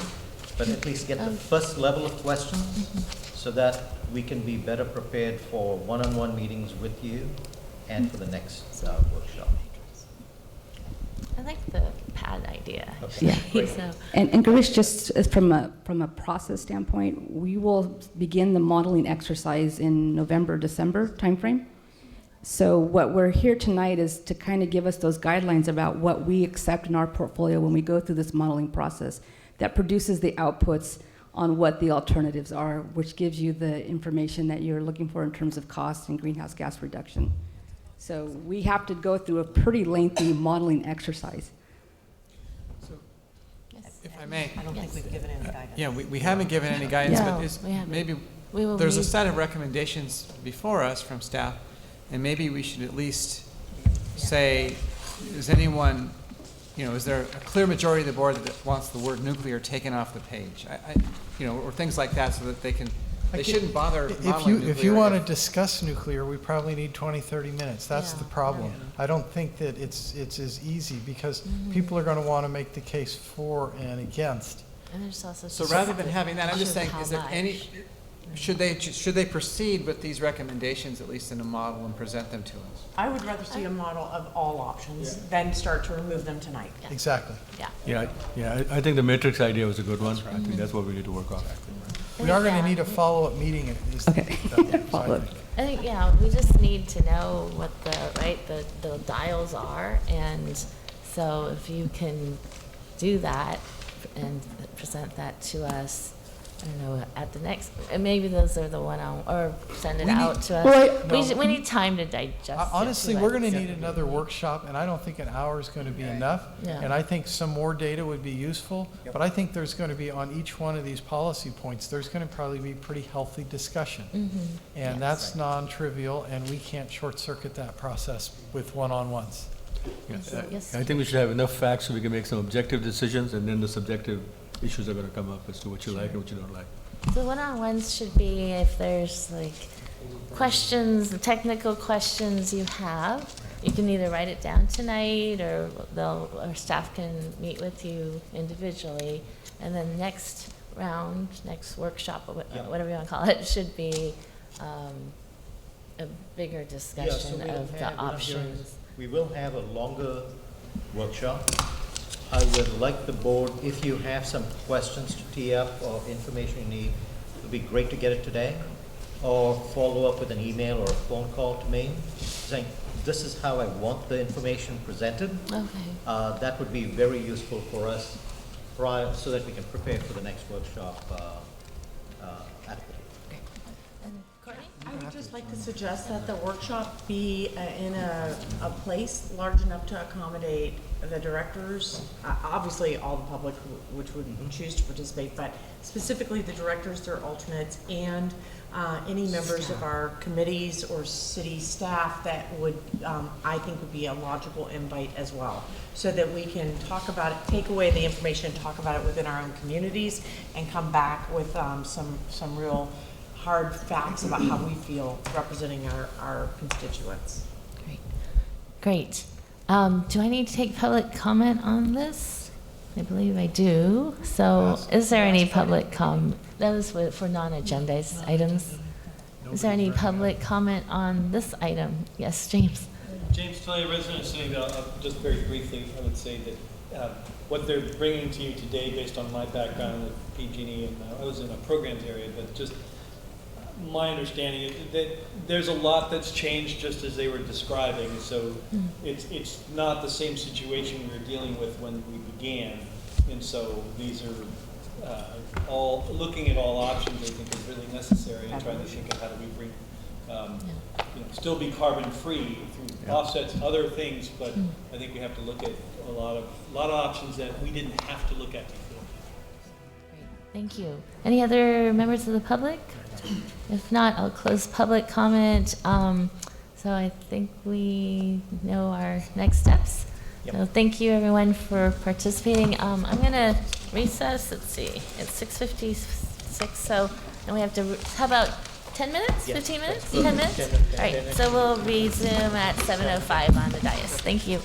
but at least get the first level of questions so that we can be better prepared for one-on-one meetings with you and for the next workshop. I like the pad idea. Okay. Yeah. So, And Garish, just from a process standpoint, we will begin the modeling exercise in November, December timeframe. So what we're here tonight is to kind of give us those guidelines about what we accept in our portfolio when we go through this modeling process that produces the outputs on what the alternatives are, which gives you the information that you're looking for in terms of cost and greenhouse gas reduction. So we have to go through a pretty lengthy modeling exercise. So, if I may. I don't think we've given any guidance. Yeah, we haven't given any guidance, No, but we haven't. maybe we will there's a meet- set of recommendations before us from staff, and maybe we should at least say, is anyone, is there a clear majority of the board that wants the word nuclear taken off the page? Or things like that, so that they shouldn't bother modeling nuclear. If you want to discuss nuclear, we probably need 20, 30 minutes. That's the problem. I don't think that it's as easy because people are going to want to make the case for and against. And there's also So rather than having that, I'm just saying, is there any, should they proceed with these recommendations, at least in a model, and present them to us? I would rather see a model of all options than start to remove them tonight. Exactly. Yeah. Yeah, I think the matrix idea was a good one. I think that's what we need to work on. We are going to need a follow-up meeting. Okay. Follow-up. I think, we just need to know what the dials are, and so if you can do that and present that to us, I don't know, at the next, and maybe those are the or send it out to us. We need time to digest Honestly, it. we're going to need another workshop, and I don't think an hour is going to be enough. Yeah. And I think some more data would be useful. But I think there's going to be, on each one of these policy points, there's going to probably be pretty healthy discussion. And that's non-trivial, and we can't short-circuit that process with one-on-ones. Yeah, Yes. I think we should have enough facts so we can make some objective decisions, and then the subjective issues are going to come up as to what you like and what you don't like. So one-on-ones should be if there's like questions, technical questions you have, you can either write it down tonight or our staff can meet with you individually. And then next round, next workshop, or whatever you want to call it, should be a bigger discussion of the options. We will have a longer workshop. I would like the board, if you have some questions to tee up or information you need, it would be great to get it today, or follow up with an email or a phone call to me saying, this is how I want the information presented. Okay. That would be very useful for us prior, so that we can prepare for the next workshop adequately. And Courtney? I would just like to suggest that the workshop be in a place large enough to accommodate the directors, obviously all the public which would choose to participate, but specifically the directors, their alternates, and any members of our committees or city staff that would, I think would be a logical invite as well, so that we can talk about it, take away the information, talk about it within our own communities, and come back with some real hard facts about how we feel representing our constituents. Great. Do I need to take public comment on this? I believe I do. So is there any public comment? That was for non-agenda items. Is there any public comment on this item? Yes, James. James Tully, resident of Sunnyvale. Just very briefly, I would say that what they're bringing to you today, based on my background with PG&E, and I was in a programs area, but just my understanding is that there's a lot that's changed just as they were describing. So it's not the same situation we were dealing with when we began. And so these are all looking at all options, I think, is really necessary, and trying to think of how do we bring, still be carbon free through offsets, other things, but I think we have to look at a lot of options that we didn't have to look at before. Great. Thank you. Any other members of the public? If not, I'll close public comment. So I think we know our next steps. Yep. So thank you everyone for participating. I'm going to recess. Let's see. It's 6:56. So and we have to. How about 10 minutes? 15 minutes? 10 minutes? All right. So we'll resume at 7:05 on the dais. Thank you.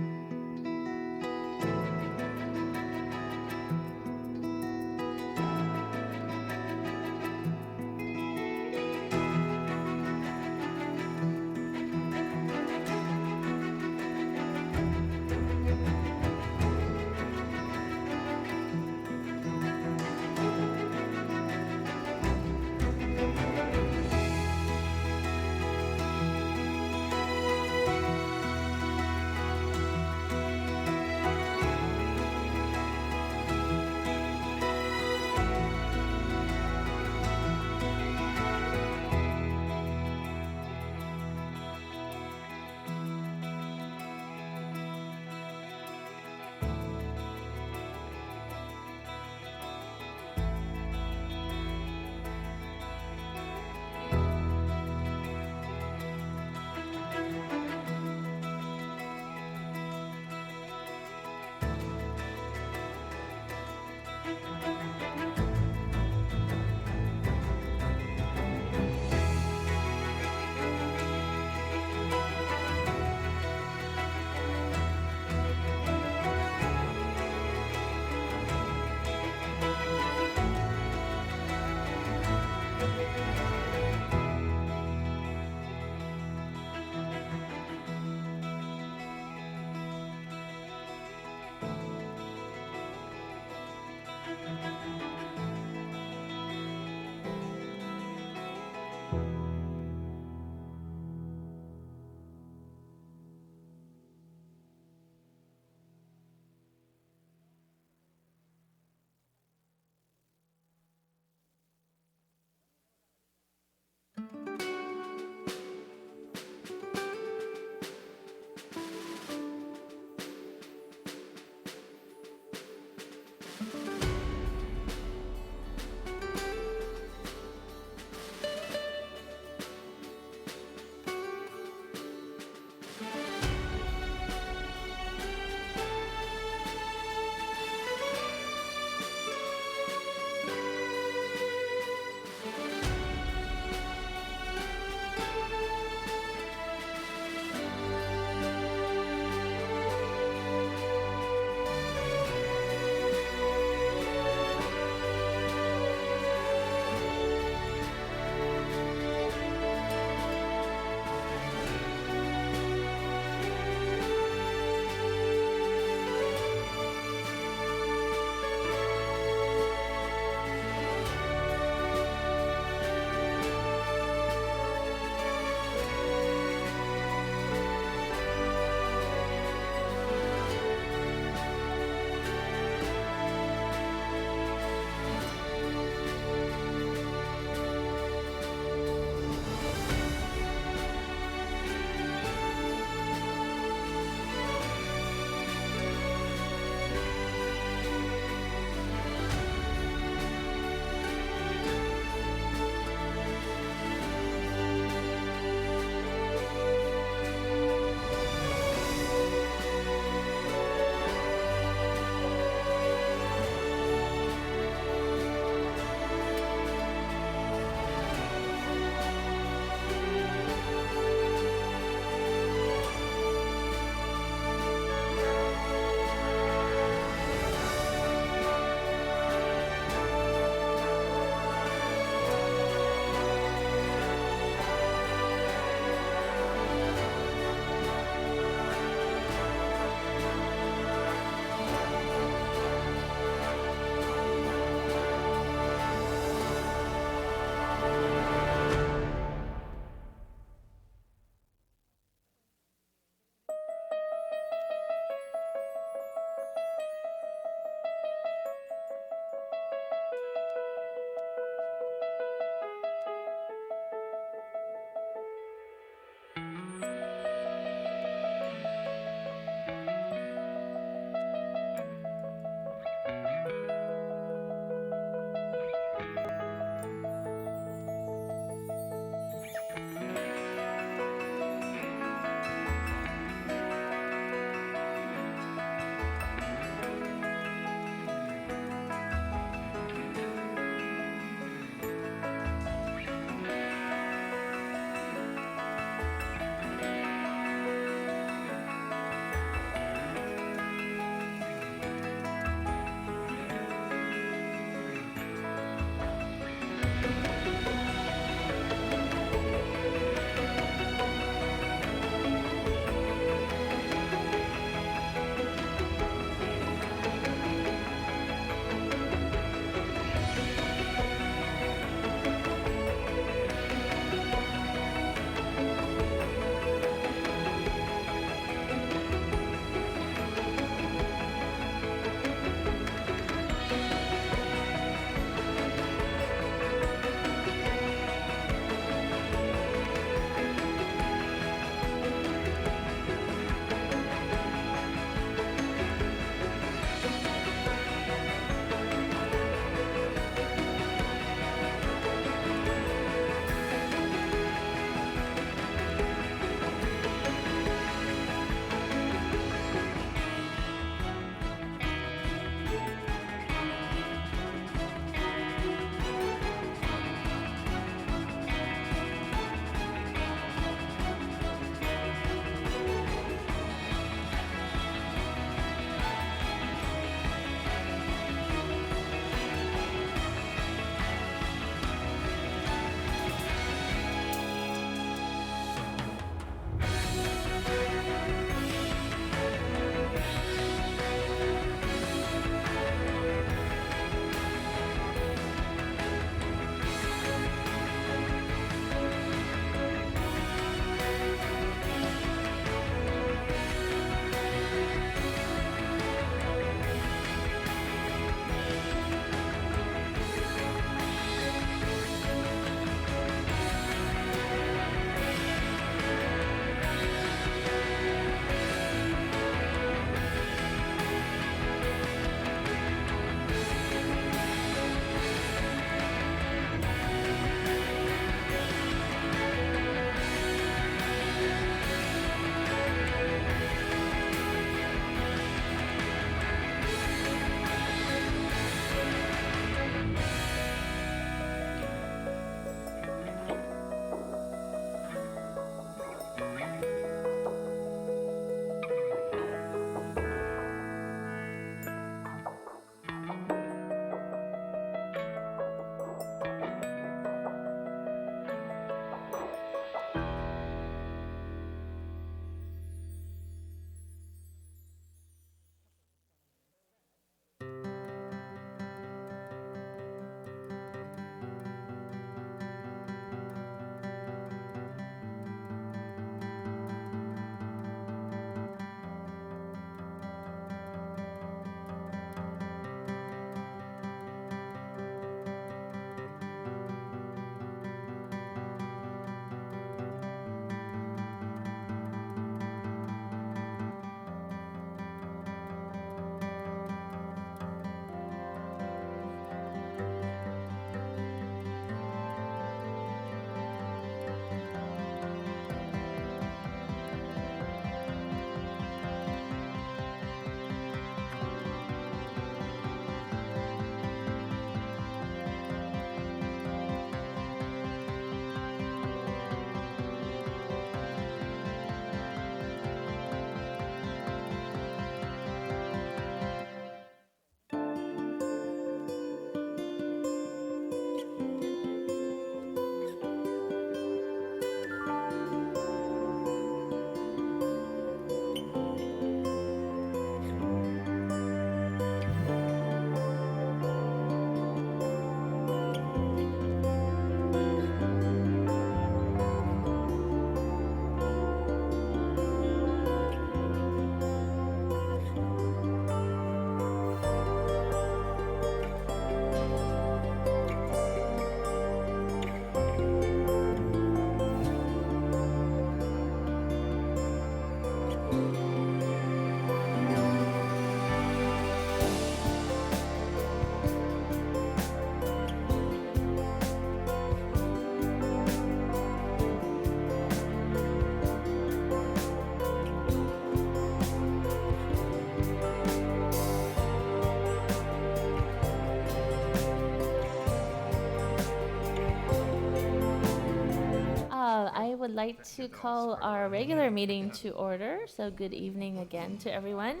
like to call our regular meeting to order. So good evening again to everyone.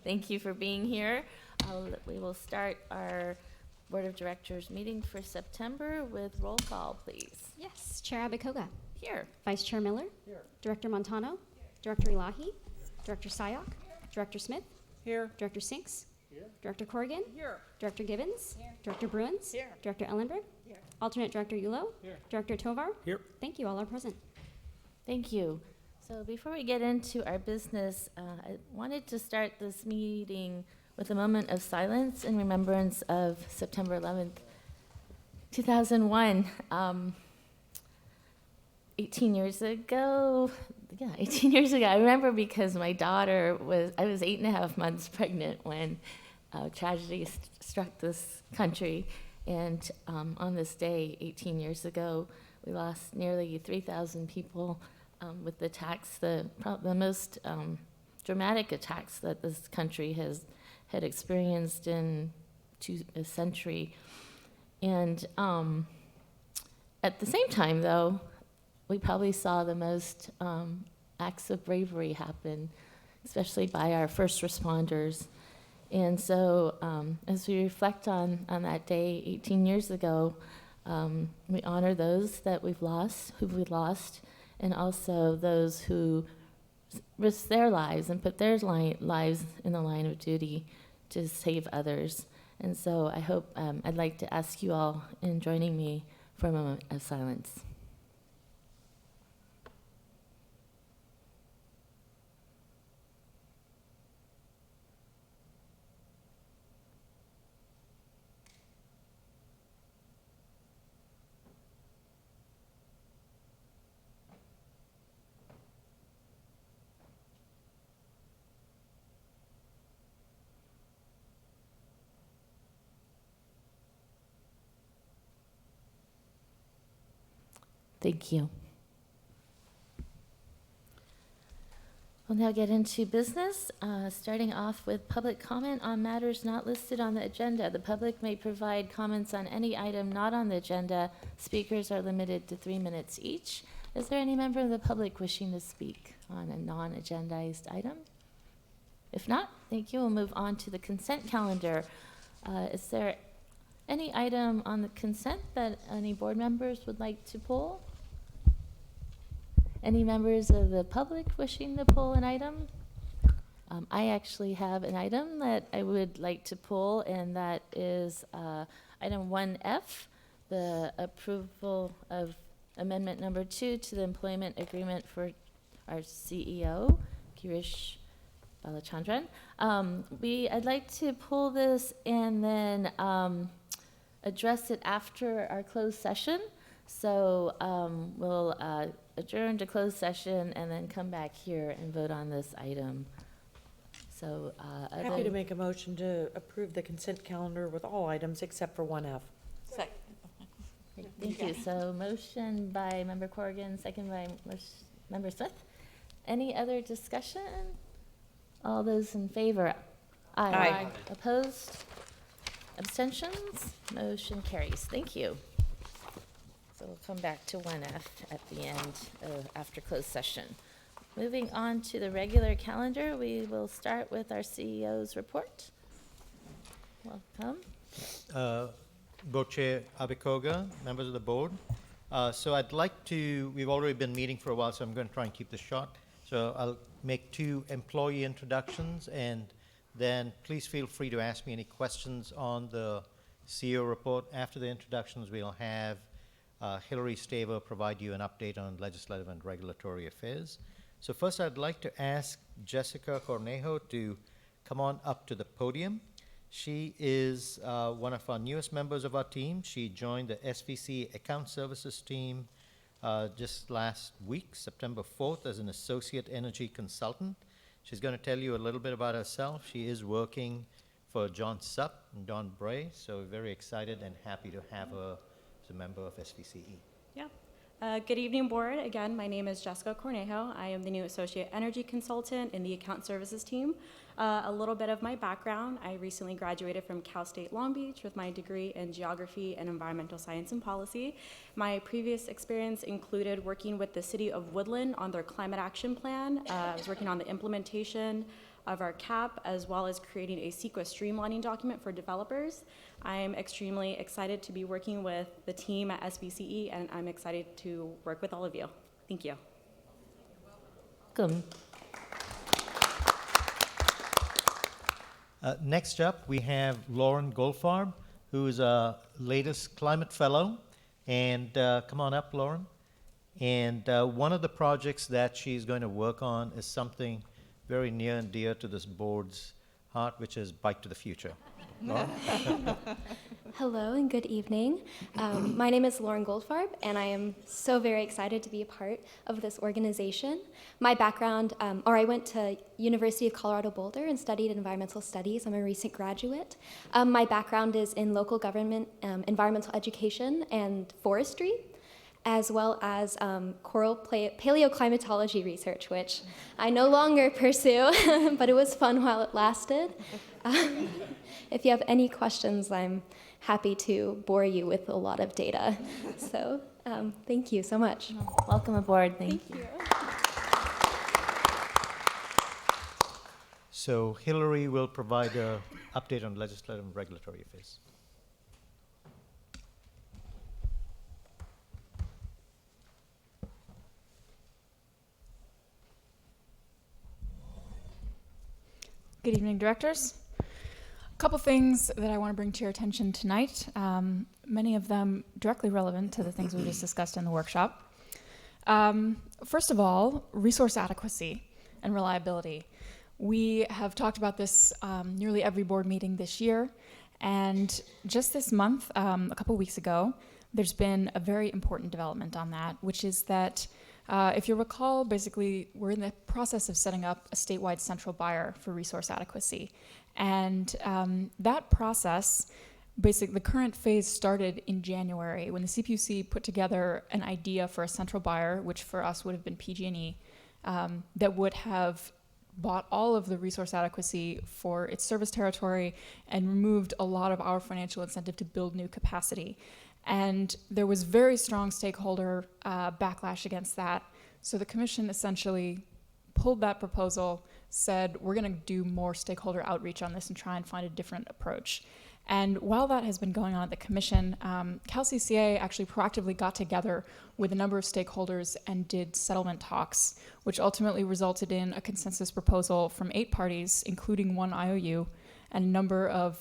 Thank you for being here. We will start our Board of Directors meeting for September with roll call, please. Yes, Chair Abakoga. Here. Vice Chair Miller. Here. Director Montano. Director Elahi. Director Sayak. Director Smith. Here. Director Sinks. Here. Director Corrigan. Here. Director Gibbons. Here. Director Bruins. Here. Director Ellenberg. Here. Alternate Director Yulo. Here. Director Tovar. Here. Thank you. All are present. Thank you. So before we get into our business, I wanted to start this meeting with a moment of silence in remembrance of September 11th, 2001. 18 years ago, I remember because my daughter I was 8.5 months pregnant when tragedy struck this country. And on this day, 18 years ago, we lost nearly 3,000 people with the attacks, the most dramatic attacks that this country had experienced in a century. And at the same time, though, we probably saw the most acts of bravery happen, especially by our first responders. And so as we reflect on that day 18 years ago, we honor those that who we've lost, and also those who risked their lives and put their lives in the line of duty to save others. And so I hope, I'd like to ask you all in joining me for a moment of silence. Thank you. We'll now get into business, starting off with public comment on matters not listed on the agenda. The public may provide comments on any item not on the agenda. Speakers are limited to 3 minutes each. Is there any member of the public wishing to speak on a non-agendized item? If not, thank you. We'll move on to the consent calendar. Is there any item on the consent that any board members would like to pull? Any members of the public wishing to pull an item? I actually have an item that I would like to pull, and that is item 1F, the approval of amendment number 2 to the employment agreement for our CEO, Girish Balachandran. I'd like to pull this and then address it after our closed session. So we'll adjourn to closed session and then come back here and vote on this item. So Happy to make a motion to approve the consent calendar with all items except for 1F. Second. Thank you. So motion by Member Corrigan, second by Member Smith. Any other discussion? All those in favor? Aye. Opposed? Abstentions? Motion carries. Thank you. So we'll come back to 1F at the end after closed session. Moving on to the regular calendar, we will start with our CEO's report. Welcome. Board Chair Abakoga, members of the board. So I'd like to, we've already been meeting for a while, so I'm going to try and keep this short. So I'll make 2 employee introductions, and then please feel free to ask me any questions on the CEO report. After the introductions, we'll have Hillary Staver provide you an update on legislative and regulatory affairs. So first, I'd like to ask Jessica Cornejo to come on up to the podium. She is one of our newest members of our team. She joined the SVCEA Account Services team just last week, September 4th, as an associate energy consultant. She's going to tell you a little bit about herself. She is working for John Supp and Don Bray, so we're very excited and happy to have her as a member of SVCE. Yeah. Good evening, board. Again, my name is Jessica Cornejo. I am the new Associate Energy Consultant in the Account Services team. A little bit of my background. I recently graduated from Cal State Long Beach with my degree in Geography and Environmental Science and Policy. My previous experience included working with the City of Woodland on their Climate Action Plan. I was working on the implementation of our CAP, as well as creating a CEQA streamlining document for developers. I'm extremely excited to be working with the team at SVCE, and I'm excited to work with all of you. Thank you. Welcome. Next up, we have Lauren Goldfarb, who is a latest climate fellow. And come on up, Lauren. And one of the projects that she's going to work on is something very near and dear to this board's heart, which is Bike to the Future. Lauren? Hello and good evening. My name is Lauren Goldfarb, and I am so very excited to be a part of this organization. My background, I went to University of Colorado Boulder and studied environmental studies. I'm a recent graduate. My background is in local government, environmental education, and forestry, as well as coral paleoclimatology research, which I no longer pursue, but it was fun while it lasted. If you have any questions, I'm happy to bore you with a lot of data. So thank you so much. Welcome aboard. Thank you. So Hillary will provide an update on legislative and regulatory affairs. Good evening, directors. A couple things that I want to bring to your attention tonight, many of them directly relevant to the things we just discussed in the workshop. First of all, resource adequacy and reliability. We have talked about this nearly every board meeting this year, and just this month, a couple weeks ago, there's been a very important development on that, which is that if you recall, basically, we're in the process of setting up a statewide central buyer for resource adequacy. And that process, basically, the current phase started in January when the CPUC put together an idea for a central buyer, which for us would have been PG&E, that would have bought all of the resource adequacy for its service territory and removed a lot of our financial incentive to build new capacity. And there was very strong stakeholder backlash against that. So the commission essentially pulled that proposal, said, we're going to do more stakeholder outreach on this and try and find a different approach. And while that has been going on at the commission, SVCEA actually proactively got together with a number of stakeholders and did settlement talks, which ultimately resulted in a consensus proposal from 8 parties, including 1 IOU, and a number of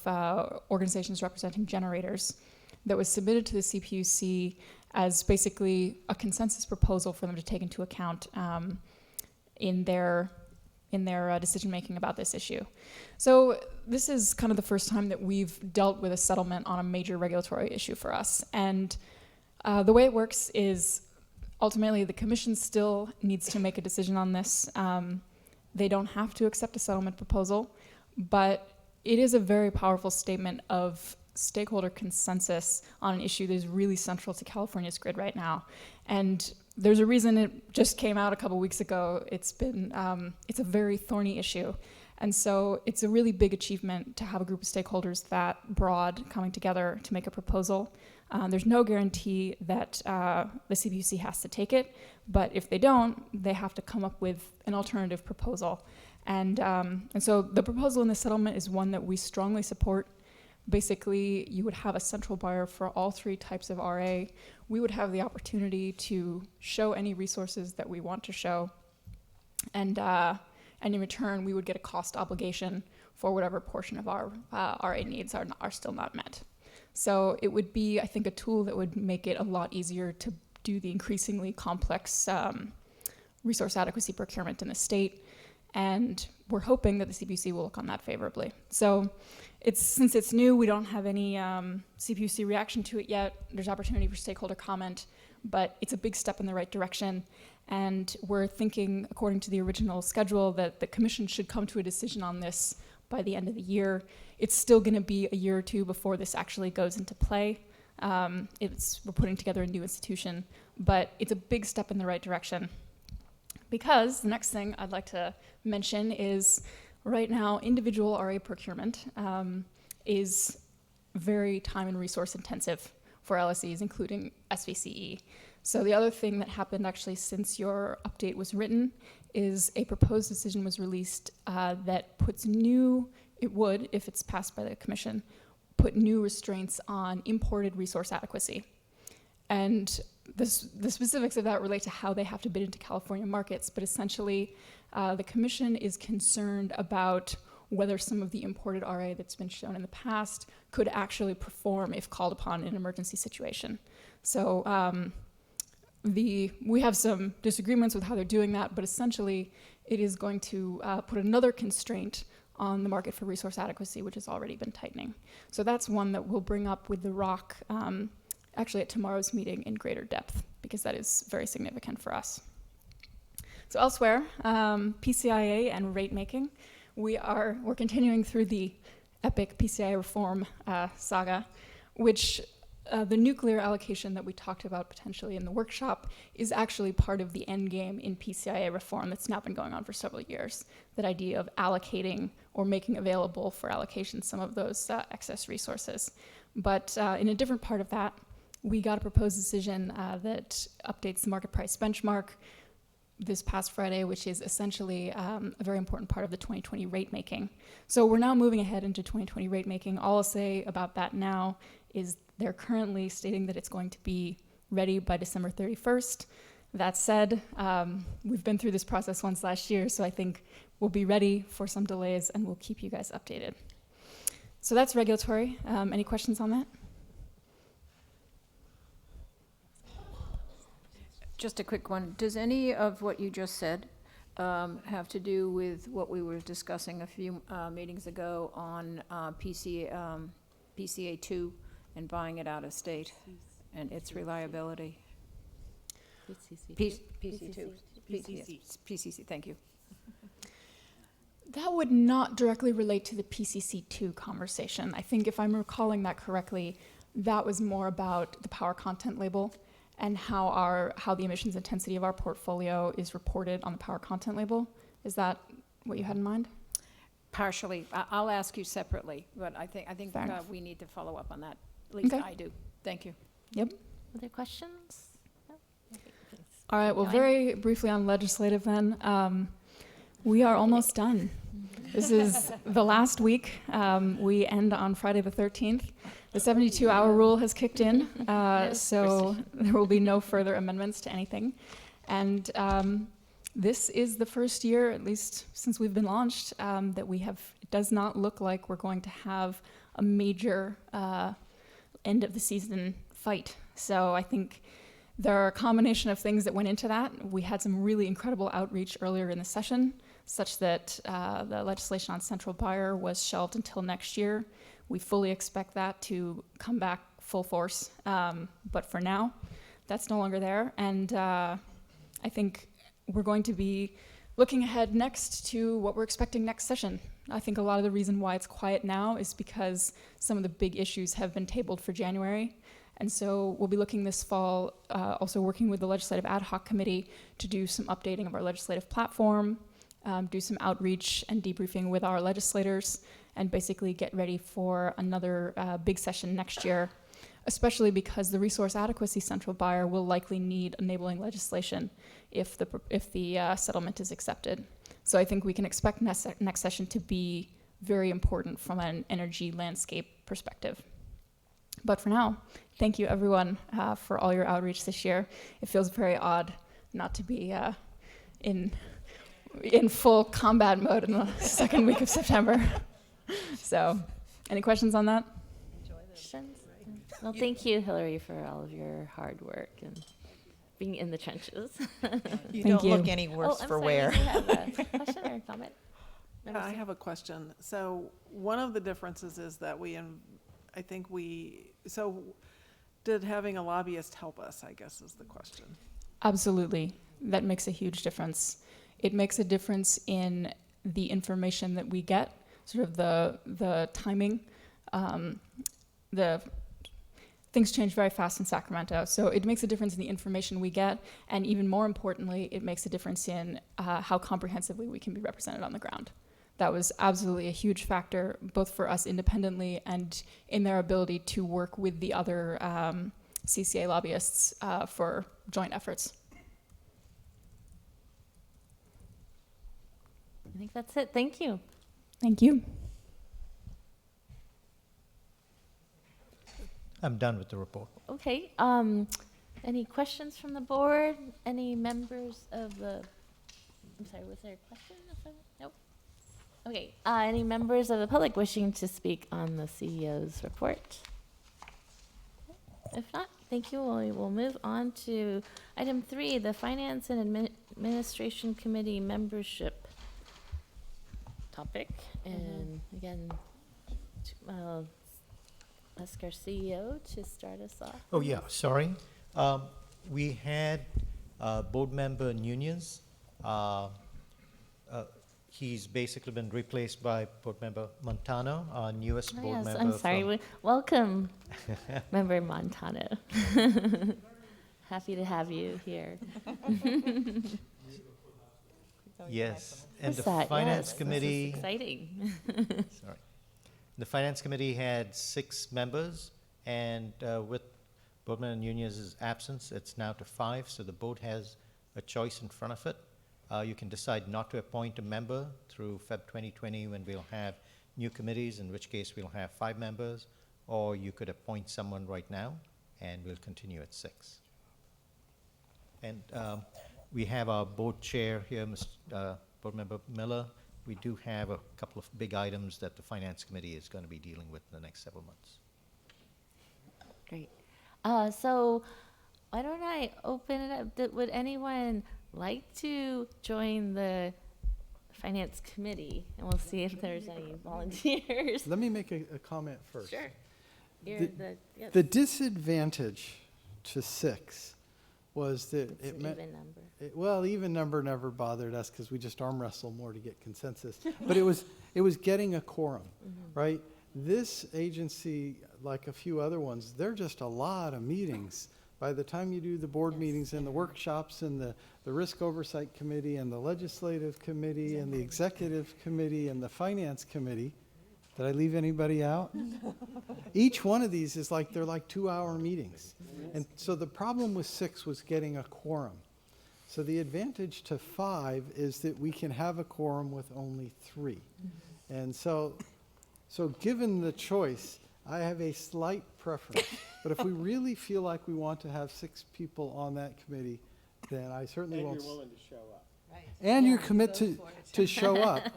organizations representing generators, that was submitted to the CPUC as basically a consensus proposal for them to take into account in their decision making about this issue. So this is kind of the first time that we've dealt with a settlement on a major regulatory issue for us. And the way it works is ultimately the commission still needs to make a decision on this. They don't have to accept a settlement proposal, but it is a very powerful statement of stakeholder consensus on an issue that is really central to California's grid right now. And there's a reason it just came out a couple weeks ago. It's a very thorny issue. And so it's a really big achievement to have a group of stakeholders that broad coming together to make a proposal. There's no guarantee that the CPUC has to take it, but if they don't, they have to come up with an alternative proposal. And so the proposal in the settlement is one that we strongly support. Basically, you would have a central buyer for all 3 types of RA. We would have the opportunity to show any resources that we want to show. And in return, we would get a cost obligation for whatever portion of our RA needs are still not met. So it would be, I think, a tool that would make it a lot easier to do the increasingly complex resource adequacy procurement in the state. And we're hoping that the CPUC will look on that favorably. So since it's new, we don't have any CPUC reaction to it yet. There's opportunity for stakeholder comment, but it's a big step in the right direction. And we're thinking, according to the original schedule, that the commission should come to a decision on this by the end of the year. It's still going to be a year or 2 before this actually goes into play. We're putting together a new institution, but it's a big step in the right direction. Because the next thing I'd like to mention is right now, individual RA procurement is very time and resource intensive for LSEs, including SVCE. So the other thing that happened actually since your update was written is a proposed decision was released that puts it would, if it's passed by the commission, put new restraints on imported resource adequacy. And the specifics of that relate to how they have to bid into California markets, but essentially the commission is concerned about whether some of the imported RA that's been shown in the past could actually perform if called upon in an emergency situation. So we have some disagreements with how they're doing that, but essentially it is going to put another constraint on the market for resource adequacy, which has already been tightening. So that's one that we'll bring up with the ROC actually at tomorrow's meeting in greater depth, because that is very significant for us. So elsewhere, PCIA and rate making. We're continuing through the epic PCIA reform saga, which the nuclear allocation that we talked about potentially in the workshop is actually part of the end game in PCIA reform that's now been going on for several years. That idea of allocating or making available for allocation some of those excess resources. But in a different part of that, we got a proposed decision that updates the market price benchmark this past Friday, which is essentially a very important part of the 2020 rate making. So we're now moving ahead into 2020 rate making. All I'll say about that now is they're currently stating that it's going to be ready by December 31st. That said, we've been through this process once last year, so I think we'll be ready for some delays and we'll keep you guys updated. So that's regulatory. Any questions on that? Just a quick one. Does any of what you just said have to do with what we were discussing a few meetings ago on PCA2 and buying it out of state and its reliability? PC2. PCC, thank you. That would not directly relate to the PCC2 conversation. I think if I'm recalling that correctly, that was more about the power content label and how the emissions intensity of our portfolio is reported on the power content label. Is that what you had in mind? Partially. I'll ask you separately, but I think we need to follow up on that. At least I do. Thank you. Yep. Other questions? No? All right, well, very briefly on legislative then. We are almost done. This is the last week. We end on Friday the 13th. The 72-hour rule has kicked in, so there will be no further amendments to anything. And this is the first year, at least since we've been launched, that it does not look like we're going to have a major end of the season fight. So I think there are a combination of things that went into that. We had some really incredible outreach earlier in the session, such that the legislation on central buyer was shelved until next year. We fully expect that to come back full force, but for now, that's no longer there. And I think we're going to be looking ahead next to what we're expecting next session. I think a lot of the reason why it's quiet now is because some of the big issues have been tabled for January. And so we'll be looking this fall, also working with the Legislative Ad Hoc Committee to do some updating of our legislative platform, do some outreach and debriefing with our legislators, and basically get ready for another big session next year, especially because the resource adequacy central buyer will likely need enabling legislation if the settlement is accepted. So I think we can expect next session to be very important from an energy landscape perspective. But for now, thank you everyone for all your outreach this year. It feels very odd not to be in full combat mode in the second week of September. So, any questions on that? Questions? Well, thank you, Hillary, for all of your hard work and being in the trenches. You don't look any worse for wear. Do you have a question or a comment? Yeah, I have a question. So one of the differences is that did having a lobbyist help us, I guess is the question. Absolutely. That makes a huge difference. It makes a difference in the information that we get, sort of the timing. The things change very fast in Sacramento. So it makes a difference in the information we get, and even more importantly, it makes a difference in how comprehensively we can be represented on the ground. That was absolutely a huge factor, both for us independently and in their ability to work with the other CCA lobbyists for joint efforts. I think that's it. Thank you. Thank you. I'm done with the report. Okay. Any questions from the board? Any members of the? I'm sorry. Was there a question? Nope. Okay. Any members of the public wishing to speak on the CEO's report? If not, thank you. We will move on to item 3, the Finance and Administration Committee membership topic. And again, ask our CEO to start us off. Oh, yeah, sorry. We had board member Nunez. He's basically been replaced by board member Montano, our newest board member. I'm sorry. Welcome, member Montano. Happy to have you here. Yes, and the Finance Committee. This is exciting. Sorry. The Finance Committee had 6 members, and with board member Nunez's absence, it's now to 5, so the board has a choice in front of it. You can decide not to appoint a member through Feb 2020 when we'll have new committees, in which case we'll have 5 members, or you could appoint someone right now, and we'll continue at 6. And we have our board chair here, Board Member Miller. We do have a couple of big items that the Finance Committee is going to be dealing with in the next several months. Great. So why don't I open it up? Would anyone like to join the Finance Committee? And we'll see if there's any volunteers. Let me make a comment first. Sure. Yes. The disadvantage to 6 was that It's it an meant, even number. well, even number never bothered us because we just arm wrestle more to get consensus. But it was getting a quorum, right? This agency, like a few other ones, they're just a lot of meetings. By the time you do the board meetings and the workshops and the Risk Oversight Committee and the Legislative Committee and the Executive Committee and the Finance Committee, did I leave anybody out? Each one of these is like, they're like 2-hour meetings. And so the problem with 6 was getting a quorum. So the advantage to 5 is that we can have a quorum with only 3. And so given the choice, I have a slight preference. But if we really feel like we want to have 6 people on that committee, then I certainly won't. And you're willing to show up. And you commit to show up.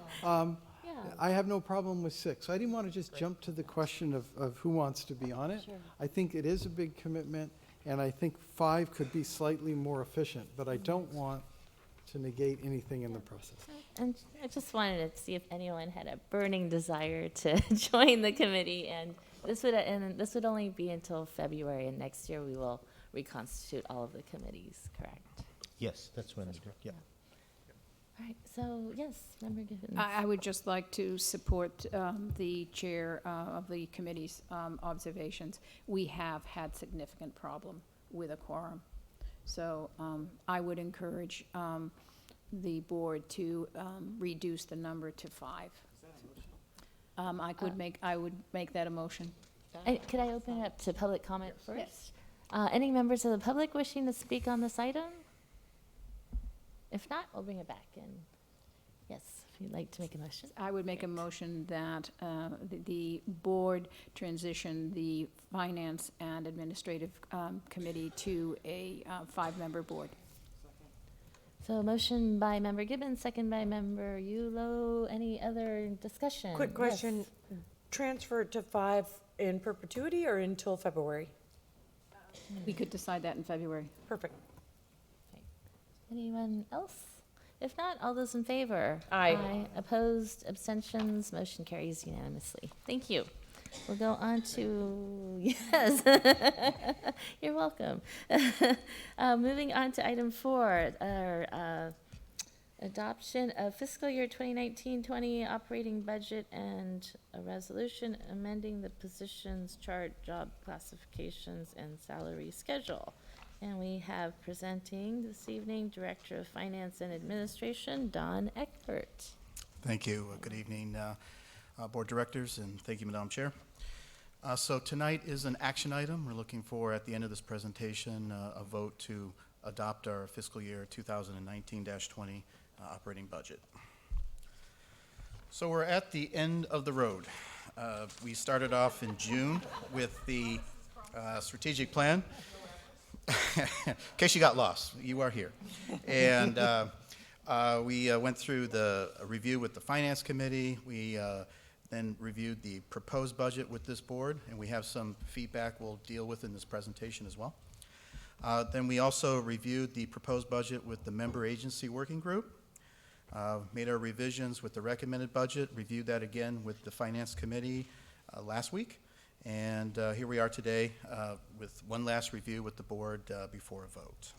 I have no problem with 6. So I didn't want to just jump to the question of who wants to be on it. Sure. I think it is a big commitment, and I think 5 could be slightly more efficient, but I don't want to negate anything in the process. And I just wanted to see if anyone had a burning desire to join the committee, and this would only be until February, and next year we will reconstitute all of the committees, correct? Yes, that's when we do, yeah. All right, so yes, Member Gibbons. I would just like to support the chair of the committee's observations. We have had significant problem with a quorum. So I would encourage the board to reduce the number to 5. I would make that a motion. Could I open it up to public comment first? Any members of the public wishing to speak on this item? If not, we'll bring it back in. Yes, if you'd like to make a motion. I would make a motion that the board transition the Finance and Administrative Committee to a 5-member board. So a motion by Member Gibbons, second by Member Yulo. Any other discussion? Quick question, Yes. transfer to 5 in perpetuity or until February? We could decide that in February. Perfect. Anyone else? If not, all those in favor? Aye. Opposed, abstentions, motion carries unanimously. Thank you. We'll go on to, yes, you're welcome. Moving on to item 4, our Adoption of fiscal year 2019-20 operating budget and a resolution amending the positions, chart, job classifications, and salary schedule. And we have presenting this evening Director of Finance and Administration, Don Eckert. Thank you. Good evening, Board Directors, and thank you, Madam Chair. So tonight is an action item. We're looking for, at the end of this presentation, a vote to adopt our fiscal year 2019-20 operating budget. So we're at the end of the road. We started off in June with the strategic plan. In case you got lost, you are here. And we went through the review with the Finance Committee. We then reviewed the proposed budget with this board, and we have some feedback we'll deal with in this presentation as well. Then we also reviewed the proposed budget with the member agency working group, made our revisions with the recommended budget, reviewed that again with the Finance Committee last week, and here we are today with one last review with the board before a vote.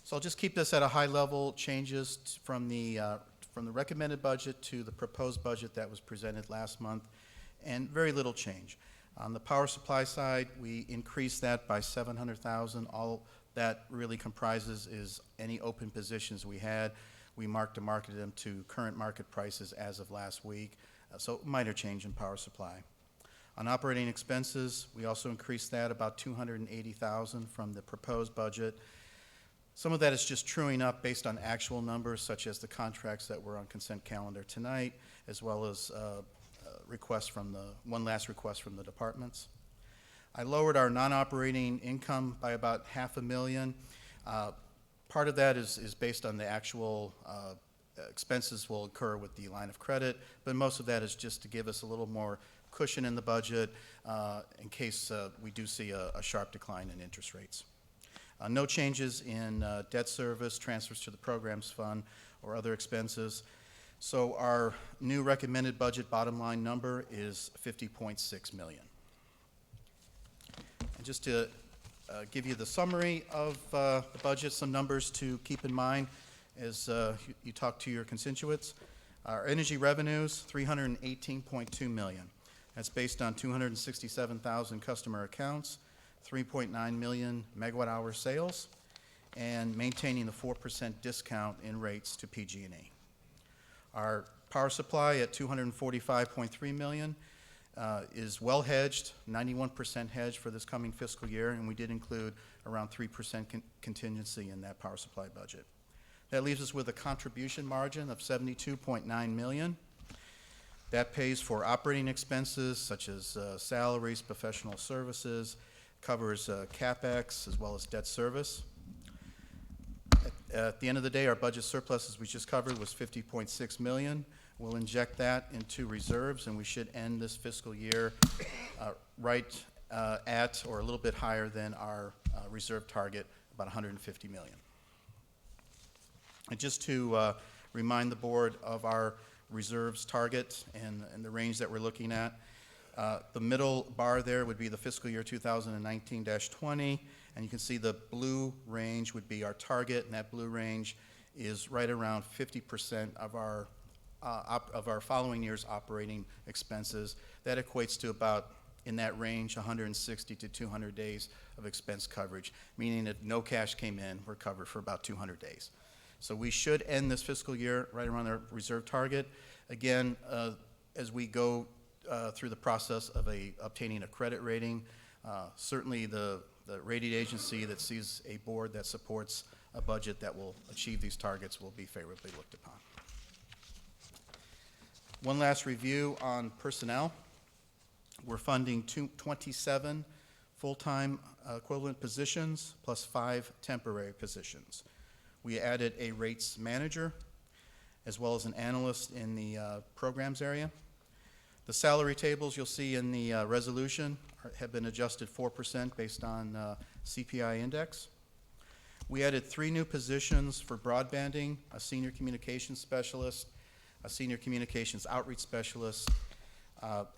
So I'll just keep this at a high level, changes from the recommended budget to the proposed budget that was presented last month, and very little change. On the power supply side, we increased that by $700,000. All that really comprises is any open positions we had. We marked to market them to current market prices as of last week, so minor change in power supply. On operating expenses, we also increased that about $280,000 from the proposed budget. Some of that is just truing up based on actual numbers, such as the contracts that were on consent calendar tonight, as well as one last request from the departments. I lowered our non-operating income by about $500,000. Part of that is based on the actual expenses will occur with the line of credit, but most of that is just to give us a little more cushion in the budget in case we do see a sharp decline in interest rates. No changes in debt service, transfers to the programs fund, or other expenses. So our new recommended budget bottom line number is $50.6 million. And just to give you the summary of the budget, some numbers to keep in mind as you talk to your constituents. Our energy revenues, $318.2 million. That's based on 267,000 customer accounts, 3.9 million megawatt hour sales, and maintaining the 4% discount in rates to PG&E. Our power supply at $245.3 million is well hedged, 91% hedged for this coming fiscal year, and we did include around 3% contingency in that power supply budget. That leaves us with a contribution margin of $72.9 million. That pays for operating expenses such as salaries, professional services, covers CapEx as well as debt service. At the end of the day, our budget surplus, as we just covered, was $50.6 million. We'll inject that into reserves, and we should end this fiscal year right at or a little bit higher than our reserve target, about $150 million. And just to remind the board of our reserves target and the range that we're looking at, the middle bar there would be the fiscal year 2019-20, and you can see the blue range would be our target, and that blue range is right around 50% of our following year's operating expenses. That equates to about, in that range, 160 to 200 days of expense coverage, meaning if no cash came in, we're covered for about 200 days. So we should end this fiscal year right around our reserve target. Again, as we go through the process of obtaining a credit rating, certainly the rating agency that sees a board that supports a budget that will achieve these targets will be favorably looked upon. One last review on personnel. We're funding 27 full-time equivalent positions plus 5 temporary positions. We added a rates manager as well as an analyst in the programs area. The salary tables you'll see in the resolution have been adjusted 4% based on CPI index. We added 3 new positions for broadbanding, a senior communications specialist, a senior communications outreach specialist,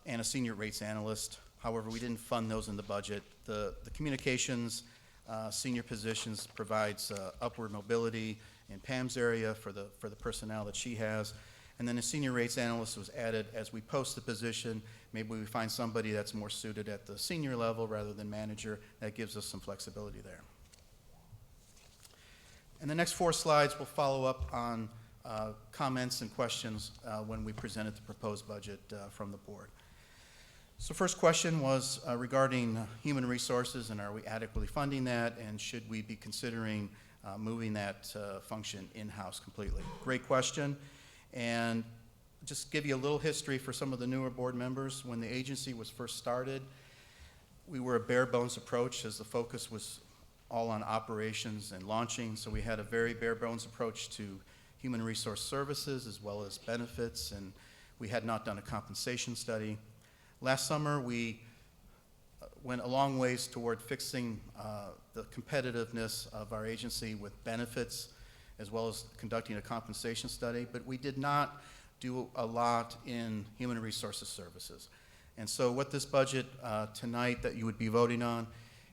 and a senior rates analyst. However, we didn't fund those in the budget. The communications senior positions provides upward mobility in Pam's area for the personnel that she has. And then a senior rates analyst was added as we post the position. Maybe we find somebody that's more suited at the senior level rather than manager. That gives us some flexibility there. And the next 4 slides will follow up on comments and questions when we presented the proposed budget from the board. So first question was regarding human resources, and are we adequately funding that, and should we be considering moving that function in-house completely? Great question. And just give you a little history for some of the newer board members. When the agency was first started, we were a bare bones approach as the focus was all on operations and launching. So we had a very bare bones approach to human resource services as well as benefits, and we had not done a compensation study. Last summer, we went a long ways toward fixing the competitiveness of our agency with benefits as well as conducting a compensation study, but we did not do a lot in human resources services. And so what this budget tonight that you would be voting on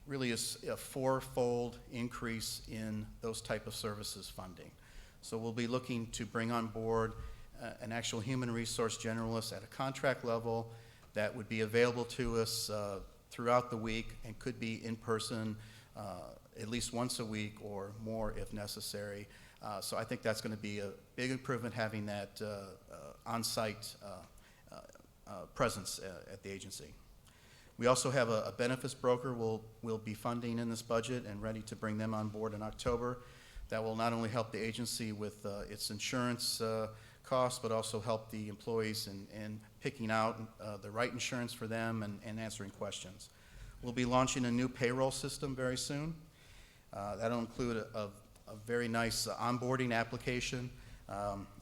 really is a 4-fold increase in those type of services funding. So we'll be looking to bring on board an actual human resource generalist at a contract level that would be available to us throughout the week and could be in person at least once a week or more if necessary. So I think that's going to be a big improvement, having that on-site presence at the agency. We also have a benefits broker we'll be funding in this budget and ready to bring them on board in October. That will not only help the agency with its insurance costs, but also help the employees in picking out the right insurance for them and answering questions. We'll be launching a new payroll system very soon. That'll include a very nice onboarding application,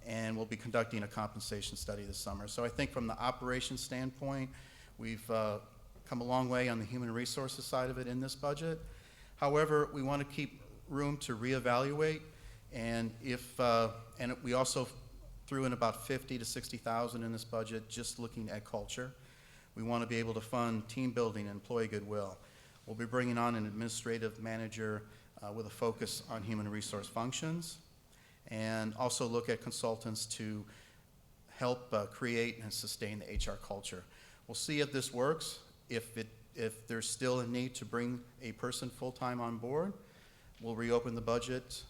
and we'll be conducting a compensation study this summer. So I think from the operations standpoint, we've come a long way on the human resources side of it in this budget. However, we want to keep room to reevaluate, and and we also threw in about $50,000 to $60,000 in this budget just looking at culture. We want to be able to fund team building and employee goodwill. We'll be bringing on an administrative manager with a focus on human resource functions, and also look at consultants to help create and sustain the HR culture. We'll see if this works. If there's still a need to bring a person full-time on board, we'll reopen the budget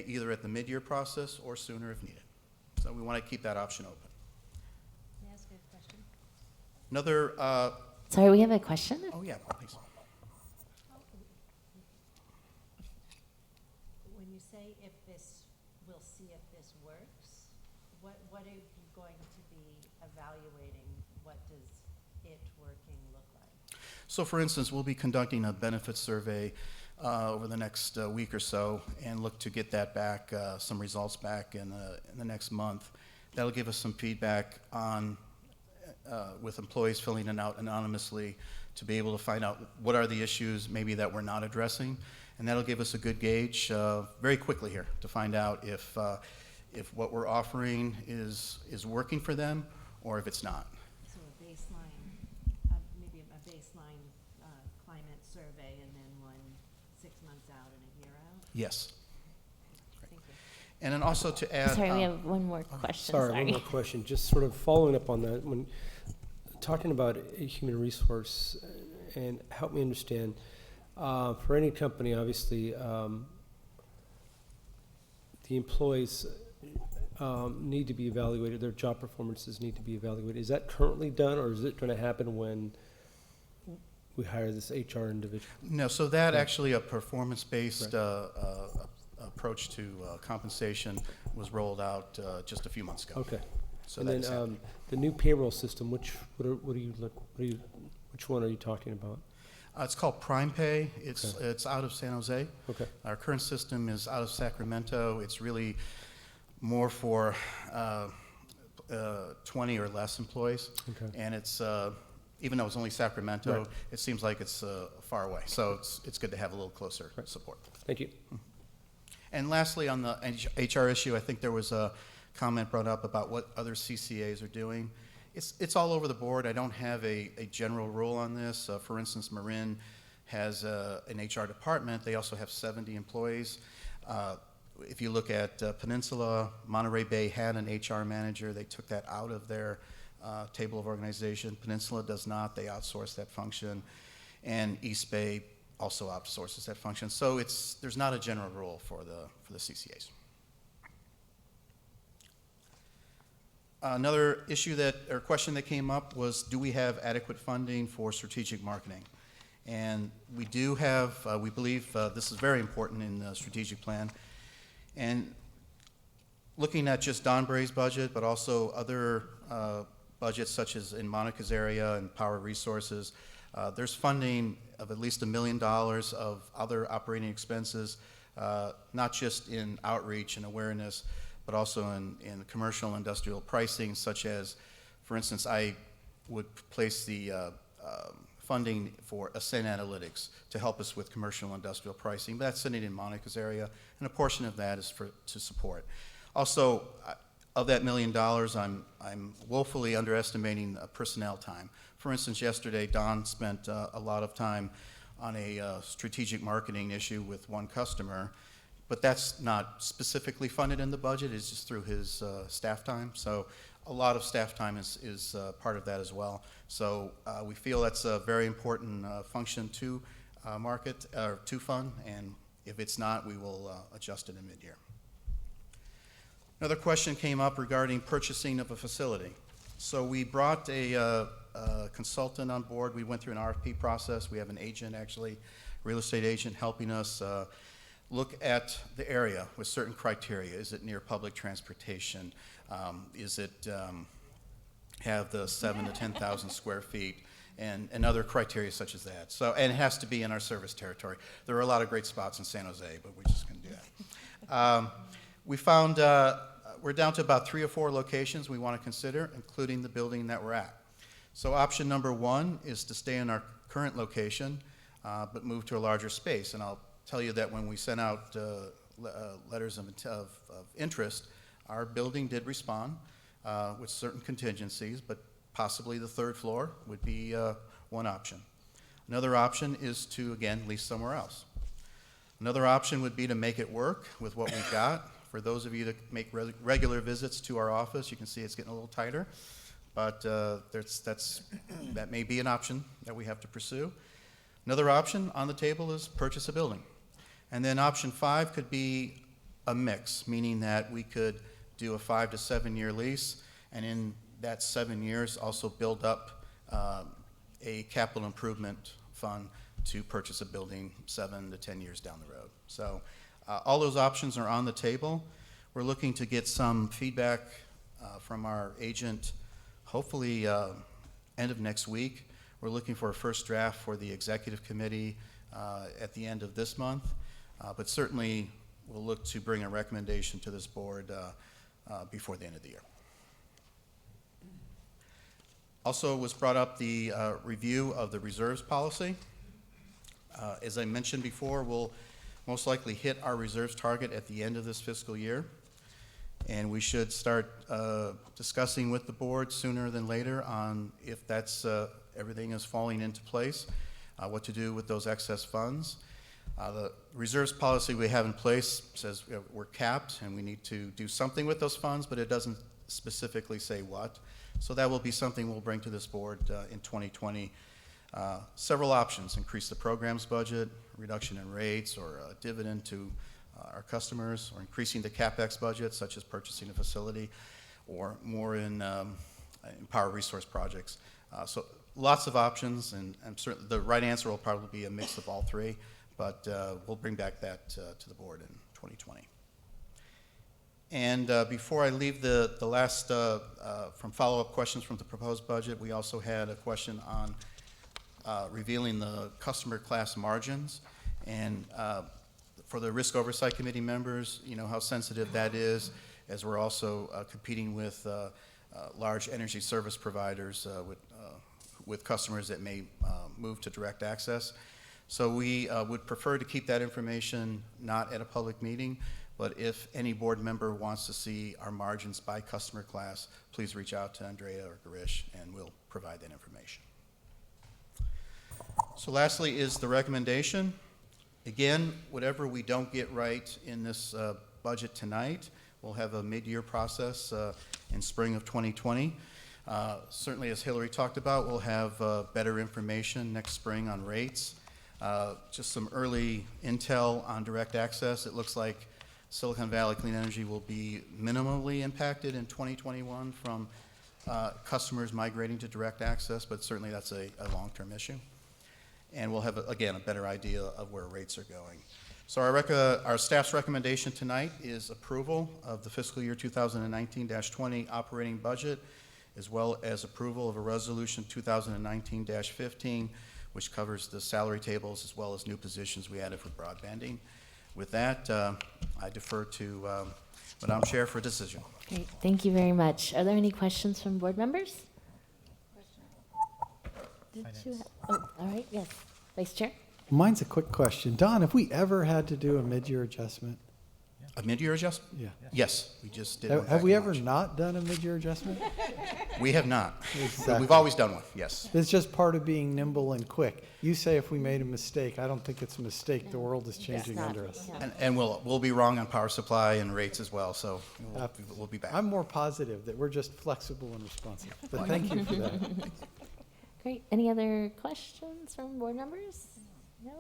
either at the mid-year process or sooner if needed. So we want to keep that option open. May I ask you a question? Another. Sorry, we have a question. Oh yeah, please. When you say we'll see if this works, what are you going to be evaluating? What does it working look like? So for instance, we'll be conducting a benefits survey over the next week or so and look to get that back, some results back in the next month. That'll give us some feedback on, with employees filling it out anonymously, to be able to find out what are the issues maybe that we're not addressing. And that'll give us a good gauge very quickly here to find out if what we're offering is working for them or if it's not. So a baseline, maybe a baseline climate survey, and then one 6 months out and a year out? Yes. Thank you. And then also to add. Sorry, we have one more question. Sorry, one more question. Just sort of following up on that, when talking about a human resource, and help me understand, for any company, obviously, the employees need to be evaluated, their job performances need to be evaluated. Is that currently done, or is it going to happen when we hire this HR individual? No, so that actually a performance-based approach to compensation was rolled out just a few months ago. Okay. So and that is then happening. the new payroll system, which one are you talking about? It's called Prime Pay. It's out of San Jose. Okay. Our current system is out of Sacramento. It's really more for 20 or less employees. Okay. And it's even though it's only Sacramento, Right. it seems like it's far away. So it's good to have a little closer support. Thank you. And lastly, on the HR issue, I think there was a comment brought up about what other CCAs are doing. It's all over the board. I don't have a general rule on this. For instance, Marin has an HR department. They also have 70 employees. if you look at Peninsula, Monterey Bay had an HR manager. They took that out of their table of organization. Peninsula does not. They outsource that function. And East Bay also outsources that function. So there's not a general rule for the CCAs. Another issue or question that came up was, do we have adequate funding for strategic marketing? And we do have, we believe this is very important in the strategic plan. And looking at just Don Bray's budget, but also other budgets such as in Monica's area and Power Resources, there's funding of at least $1 million of other operating expenses, not just in outreach and awareness, but also in commercial industrial pricing, such as, for instance, I would place the funding for Ascend Analytics to help us with commercial industrial pricing. But that's sitting in Monica's area, and a portion of that is to support. Also, of that $1 million, I'm woefully underestimating personnel time. For instance, yesterday, Don spent a lot of time on a strategic marketing issue with one customer, but that's not specifically funded in the budget. It's just through his staff time. So a lot of staff time is part of that as well. So we feel that's a very important function to market or to fund, and if it's not, we will adjust it in mid-year. Another question came up regarding purchasing of a facility. So we brought a consultant on board. We went through an RFP process. We have an agent, actually, real estate agent, helping us look at the area with certain criteria. Is it near public transportation? Is it have the 7,000 to 10,000 square feet? And other criteria such as that. So, and it has to be in our service territory. There are a lot of great spots in San Jose, but we're just going to do that. We found we're down to about 3 or 4 locations we want to consider, including the building that we're at. So option number 1 is to stay in our current location, but move to a larger space. And I'll tell you that when we sent out letters of interest, our building did respond with certain contingencies, but possibly the 3rd floor would be one option. Another option is to, again, lease somewhere else. Another option would be to make it work with what we've got. For those of you that make regular visits to our office, you can see it's getting a little tighter, but that may be an option that we have to pursue. Another option on the table is purchase a building. And then option 5 could be a mix, meaning that we could do a 5 to 7 year lease, and in that 7 years also build up a capital improvement fund to purchase a building 7 to 10 years down the road. So all those options are on the table. We're looking to get some feedback from our agent, hopefully end of next week. We're looking for a first draft for the executive committee at the end of this month, but certainly we'll look to bring a recommendation to this board before the end of the year. Also was brought up the review of the reserves policy. As I mentioned before, we'll most likely hit our reserves target at the end of this fiscal year, and we should start discussing with the board sooner than later on if that's everything is falling into place, what to do with those excess funds. The reserves policy we have in place says we're capped and we need to do something with those funds, but it doesn't specifically say what. So that will be something we'll bring to this board in 2020. Several options: increase the program's budget, reduction in rates, or a dividend to our customers, or increasing the CapEx budget, such as purchasing a facility, or more in power resource projects. So lots of options, and certainly the right answer will probably be a mix of all 3, but we'll bring back that to the board in 2020. And before I leave the last, from follow-up questions from the proposed budget, we also had a question on revealing the customer class margins. And for the Risk Oversight Committee members, you know how sensitive that is, as we're also competing with large energy service providers with customers that may move to direct access. So we would prefer to keep that information not at a public meeting, but if any board member wants to see our margins by customer class, please reach out to Andrea or Garish, and we'll provide that information. So lastly is the recommendation. Again, whatever we don't get right in this budget tonight. We'll have a mid-year process in spring of 2020. Certainly, as Hillary talked about, we'll have better information next spring on rates. Just some early intel on direct access. It looks like Silicon Valley Clean Energy will be minimally impacted in 2021 from customers migrating to direct access, but certainly that's a long-term issue. And we'll have, again, a better idea of where rates are going. So our staff's recommendation tonight is approval of the fiscal year 2019-20 operating budget, as well as approval of a resolution 2019-15, which covers the salary tables as well as new positions we added for broadbanding. With that, I defer to Madam Chair for a decision. Great, thank you very much. Are there any questions from board members? Did you have, oh, all right, yes. Vice Chair? Mine's a quick question. Don, have we ever had to do a mid-year adjustment? A mid-year adjustment? Yeah. Yes, we just did one Have back we in ever March. not done a mid-year adjustment? We have not. Exactly. We've always done one, yes. It's just part of being nimble and quick. You say if we made a mistake. I don't think it's a mistake. The world is changing under us. And we'll be wrong on power supply and rates as well, so we'll be back. I'm more positive that we're just flexible and responsive. But thank you for that. Great. Any other questions from board members? No?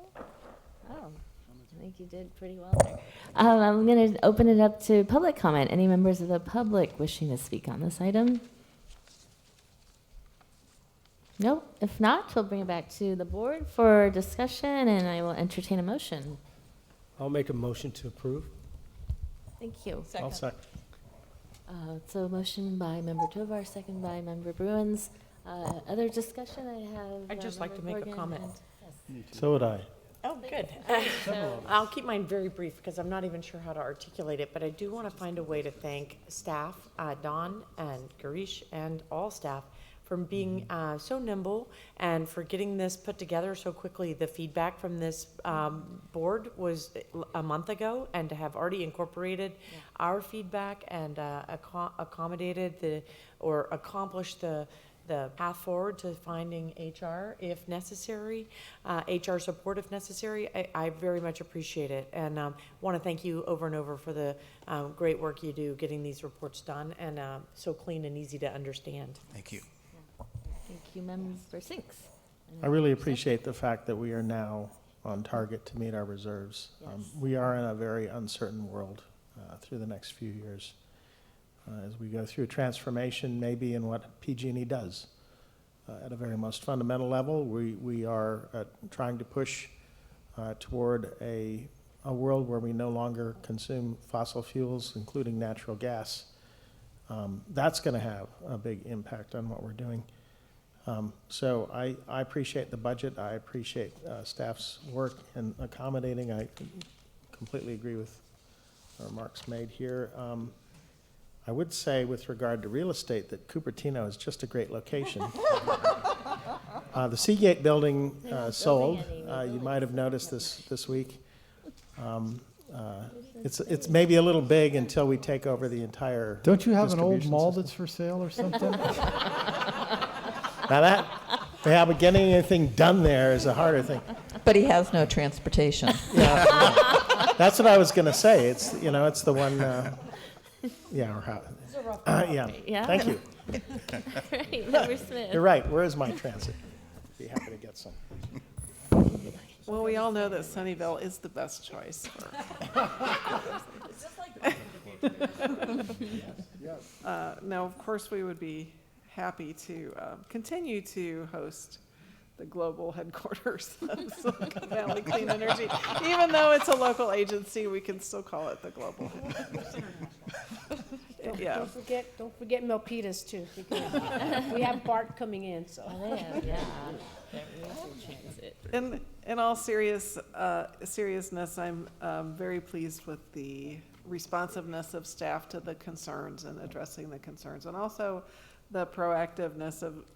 Oh, I think you did pretty well there. I'm going to open it up to public comment. Any members of the public wishing to speak on this item? No? If not, we'll bring it back to the board for discussion, and I will entertain a motion. I'll make a motion to approve. Thank you. I'll second. So motion by Member Tovar, second by Member Bruins. Other discussion I have. I'd just like to Member make a Corrigan comment. and- yes. So would I. Oh, good. I'll keep mine very brief because I'm not even sure how to articulate it, but I do want to find a way to thank staff, Don and Garish and all staff for being so nimble and for getting this put together so quickly. The feedback from this board was a month ago, and to have already incorporated our feedback and accommodated or accomplished the path forward to finding HR if necessary, HR support if necessary. I very much appreciate it, and want to thank you over and over for the great work you do getting these reports done and so clean and easy to understand. Thank you. Thank you, Member Sinks. I really appreciate the fact that we are now on target to meet our reserves. Yes. We are in a very uncertain world through the next few years. As we go through transformation, maybe in what PG&E does. At a very most fundamental level, we are trying to push toward a world where we no longer consume fossil fuels, including natural gas. That's going to have a big impact on what we're doing. So I appreciate the budget. I appreciate staff's work in accommodating. I completely agree with the remarks made here. I would say with regard to real estate that Cupertino is just a great location. The Seagate building sold. You might have noticed this week. It's maybe a little big until we take over the entire. Don't you have an old distribution mall system. that's for sale or something? Now but getting anything done there is a harder thing. But he has no transportation. Yeah. That's what I was going to say. It's it's the one. Yeah, or how? Yeah. Yeah. Thank you. Right, Member Smith. You're right. Where is my transit? Be happy to get some. Well, we all know that Sunnyvale is the best choice. Now, of course, we would be happy to continue to host the global headquarters of Silicon Valley Clean Energy. Even though it's a local agency, we can still call it the global headquarters. Yeah. Don't forget Milpitas too, because we have BART coming in, so. Oh, they have, yeah. Transit. In all seriousness, I'm very pleased with the responsiveness of staff to the concerns and addressing the concerns, and also the proactiveness of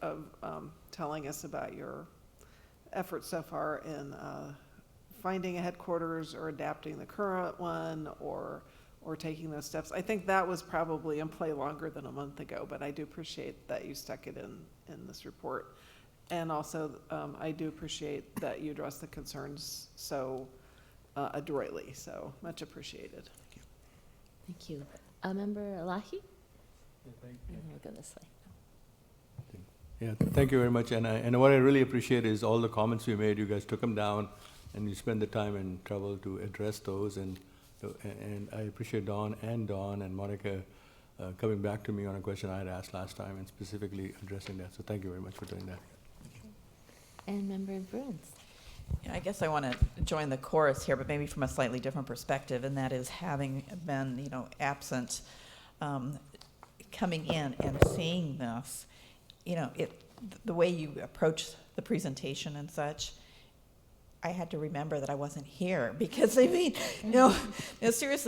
telling us about your efforts so far in finding a headquarters or adapting the current one or taking those steps. I think that was probably in play longer than a month ago, but I do appreciate that you stuck it in this report. And also, I do appreciate that you addressed the concerns so adroitly, so much appreciated. Thank you. Thank you. Member Elahi? And we'll go this way. Yeah, thank you very much. And what I really appreciate is all the comments we made. You guys took them down, and you spent the time and trouble to address those. And I appreciate Dawn and Monica coming back to me on a question I had asked last time and specifically addressing that. So thank you very much for doing that. And Member Bruins? I guess I want to join the chorus here, but maybe from a slightly different perspective, and that is having been, absent, coming in and seeing this, the way you approach the presentation and such, I had to remember that I wasn't here because seriously,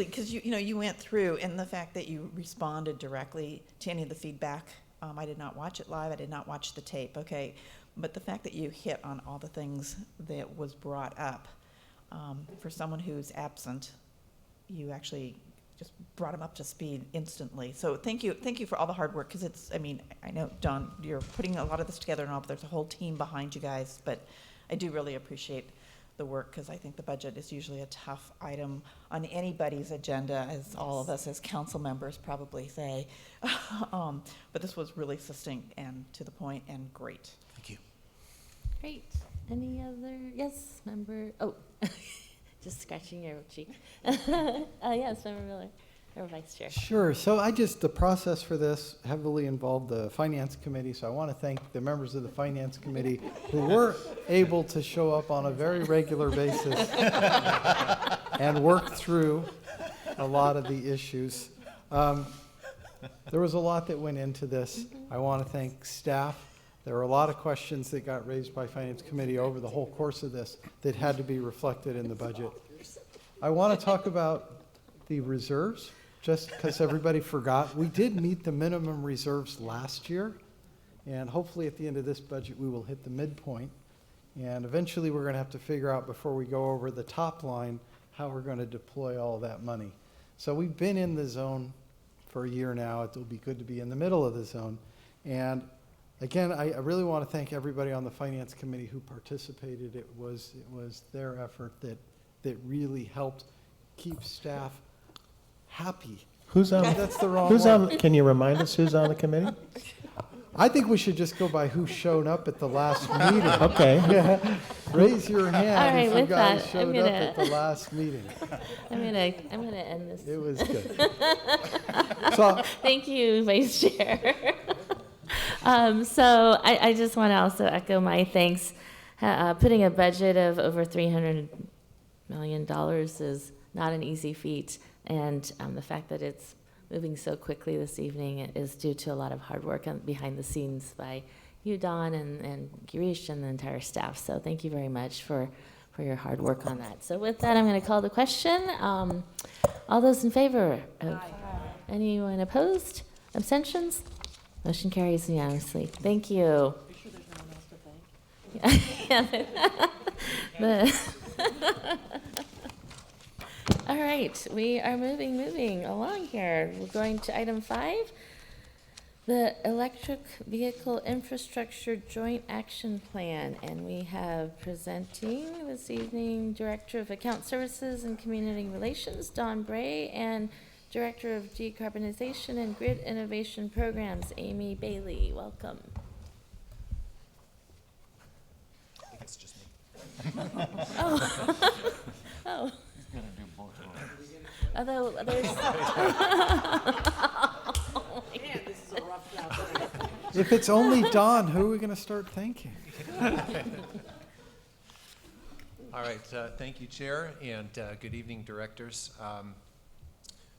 because you went through, and the fact that you responded directly to any of the feedback. I did not watch it live. I did not watch the tape. Okay. But the fact that you hit on all the things that was brought up, for someone who's absent, you actually just brought them up to speed instantly. So thank you for all the hard work, because I know, Dawn, you're putting a lot of this together and all, but there's a whole team behind you guys. But I do really appreciate the work, because I think the budget is usually a tough item on anybody's agenda, as all of us as council members probably say. But this was really succinct and to the point and great. Thank you. Great. Any other? Yes, Member. Oh, just scratching your cheek. Yes, Member Miller, or Vice Chair. Sure. So the process for this heavily involved the Finance Committee. So I want to thank the members of the Finance Committee who were able to show up on a very regular basis and work through a lot of the issues. There was a lot that went into this. I want to thank staff. There were a lot of questions that got raised by Finance Committee over the whole course of this that had to be reflected in the budget. I want to talk about the reserves, just because everybody forgot. We did meet the minimum reserves last year, and hopefully at the end of this budget we will hit the midpoint. And eventually we're going to have to figure out, before we go over the top line, how we're going to deploy all that money. So we've been in the zone for a year now. It will be good to be in the middle of the zone. And again, I really want to thank everybody on the Finance Committee who participated. It was their effort that really helped keep staff happy. Who's on? That's the wrong word. Can you remind us who's on the committee? I think we should just go by who showed up at the last meeting. Okay. Raise your hand All right, if you with guys that, showed up at the last meeting. I'm gonna end this. It was good. So, thank you, Vice Chair. So I just want to also echo my thanks. Putting a budget of over $300 million is not an easy feat, and the fact that it's moving so quickly this evening is due to a lot of hard work behind the scenes by you, Dawn, and Girish, and the entire staff. So thank you very much for your hard work on that. So with that, I'm going to call the question. All those in favor? Anyone opposed? Abstentions? Motion carries unanimously. Thank you. Are you sure there's no one else to thank? All right, we are moving along here. We're going to item 5, the Electric Vehicle Infrastructure Joint Action Plan. And we have presenting this evening Director of Account Services and Community Relations, Dawn Bray, and Director of Decarbonization and Grid Innovation Programs, Amy Bailey. Welcome. I think it's just me. Oh. Oh. He's gonna do both of them. Although there's. Man, this is a rough job. if it's only Dawn, who are we going to start thanking? All right, thank you, Chair, and good evening, directors.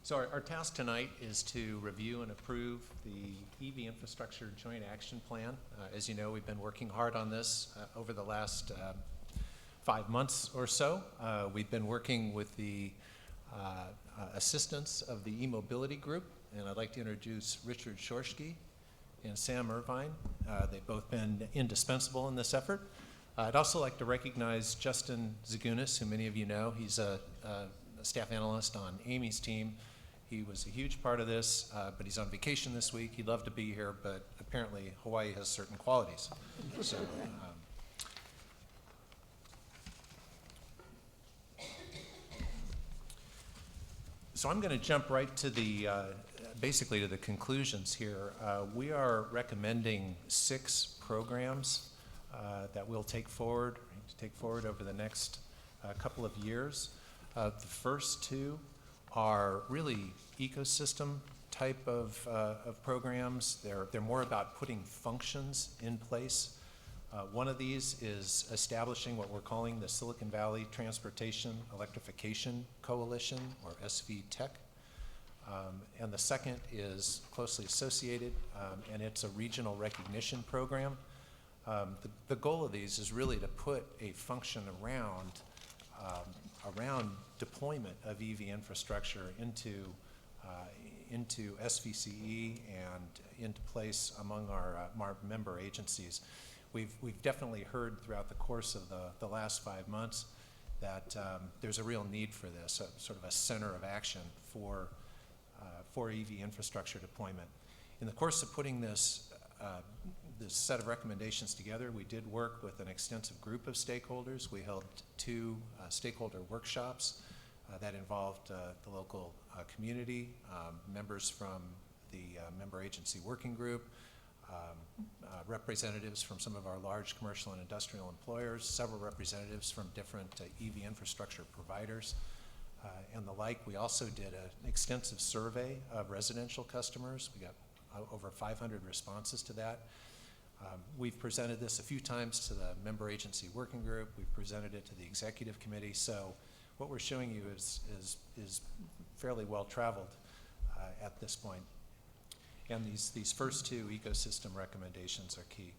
So our task tonight is to review and approve the EV Infrastructure Joint Action Plan. As you know, we've been working hard on this over the last 5 months or so. We've been working with the assistance of the e-mobility group, and I'd like to introduce Richard Shorsky and Sam Irvine. They've both been indispensable in this effort. I'd also like to recognize Justin Zagunis, who many of you know. He's a staff analyst on Amy's team. He was a huge part of this, but he's on vacation this week. He'd love to be here, but apparently Hawaii has certain qualities. So, So I'm going to jump right to the, basically to the conclusions here. We are recommending 6 programs that we'll take forward over the next couple of years. The first 2 are really ecosystem type of programs. They're more about putting functions in place. One of these is establishing what we're calling the Silicon Valley Transportation Electrification Coalition, or SVTEC. And the second is closely associated, and it's a regional recognition program. The goal of these is really to put a function around deployment of EV infrastructure into SVCE and into place among our member agencies. We've definitely heard throughout the course of the last 5 months that there's a real need for this, sort of a center of action for EV infrastructure deployment. In the course of putting this set of recommendations together, we did work with an extensive group of stakeholders. We held 2 stakeholder workshops that involved the local community, members from the member agency working group, representatives from some of our large commercial and industrial employers, several representatives from different EV infrastructure providers, and the like. We also did an extensive survey of residential customers. We got over 500 responses to that. We've presented this a few times to the member agency working group. We've presented it to the executive committee. So what we're showing you is fairly well traveled at this point. And these first 2 ecosystem recommendations are key.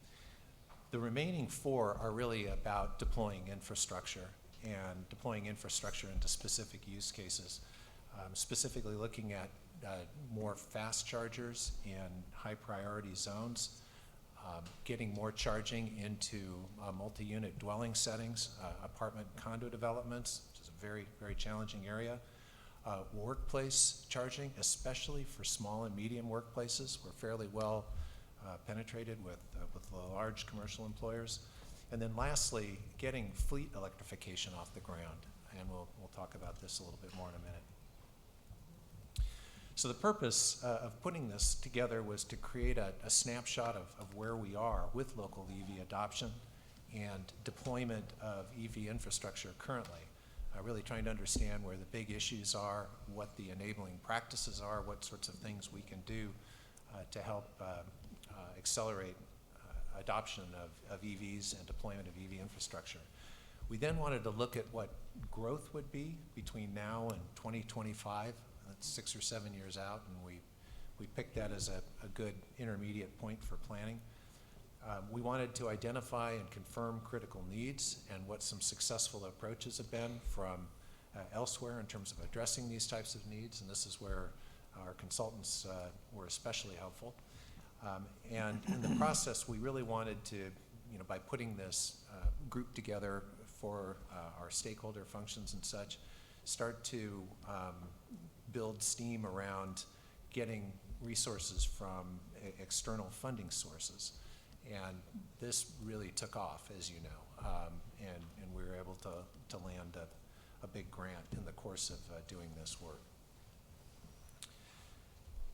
The remaining 4 are really about deploying infrastructure and deploying infrastructure into specific use cases, specifically looking at more fast chargers in high priority zones, getting more charging into multi-unit dwelling settings, apartment condo developments, which is a very, very challenging area. Workplace charging, especially for small and medium workplaces. We're fairly well penetrated with the large commercial employers. And then lastly, getting fleet electrification off the ground. And we'll talk about this a little bit more in a minute. So the purpose of putting this together was to create a snapshot of where we are with local EV adoption and deployment of EV infrastructure currently. Really trying to understand where the big issues are, what the enabling practices are, what sorts of things we can do to help accelerate adoption of EVs and deployment of EV infrastructure. We then wanted to look at what growth would be between now and 2025. That's 6 or 7 years out, and we picked that as a good intermediate point for planning. We wanted to identify and confirm critical needs and what some successful approaches have been from elsewhere in terms of addressing these types of needs, and this is where our consultants were especially helpful. And in the process, we really wanted to, by putting this group together for our stakeholder functions and such, start to build steam around getting resources from external funding sources. And this really took off, as you know, and we were able to land a big grant in the course of doing this work.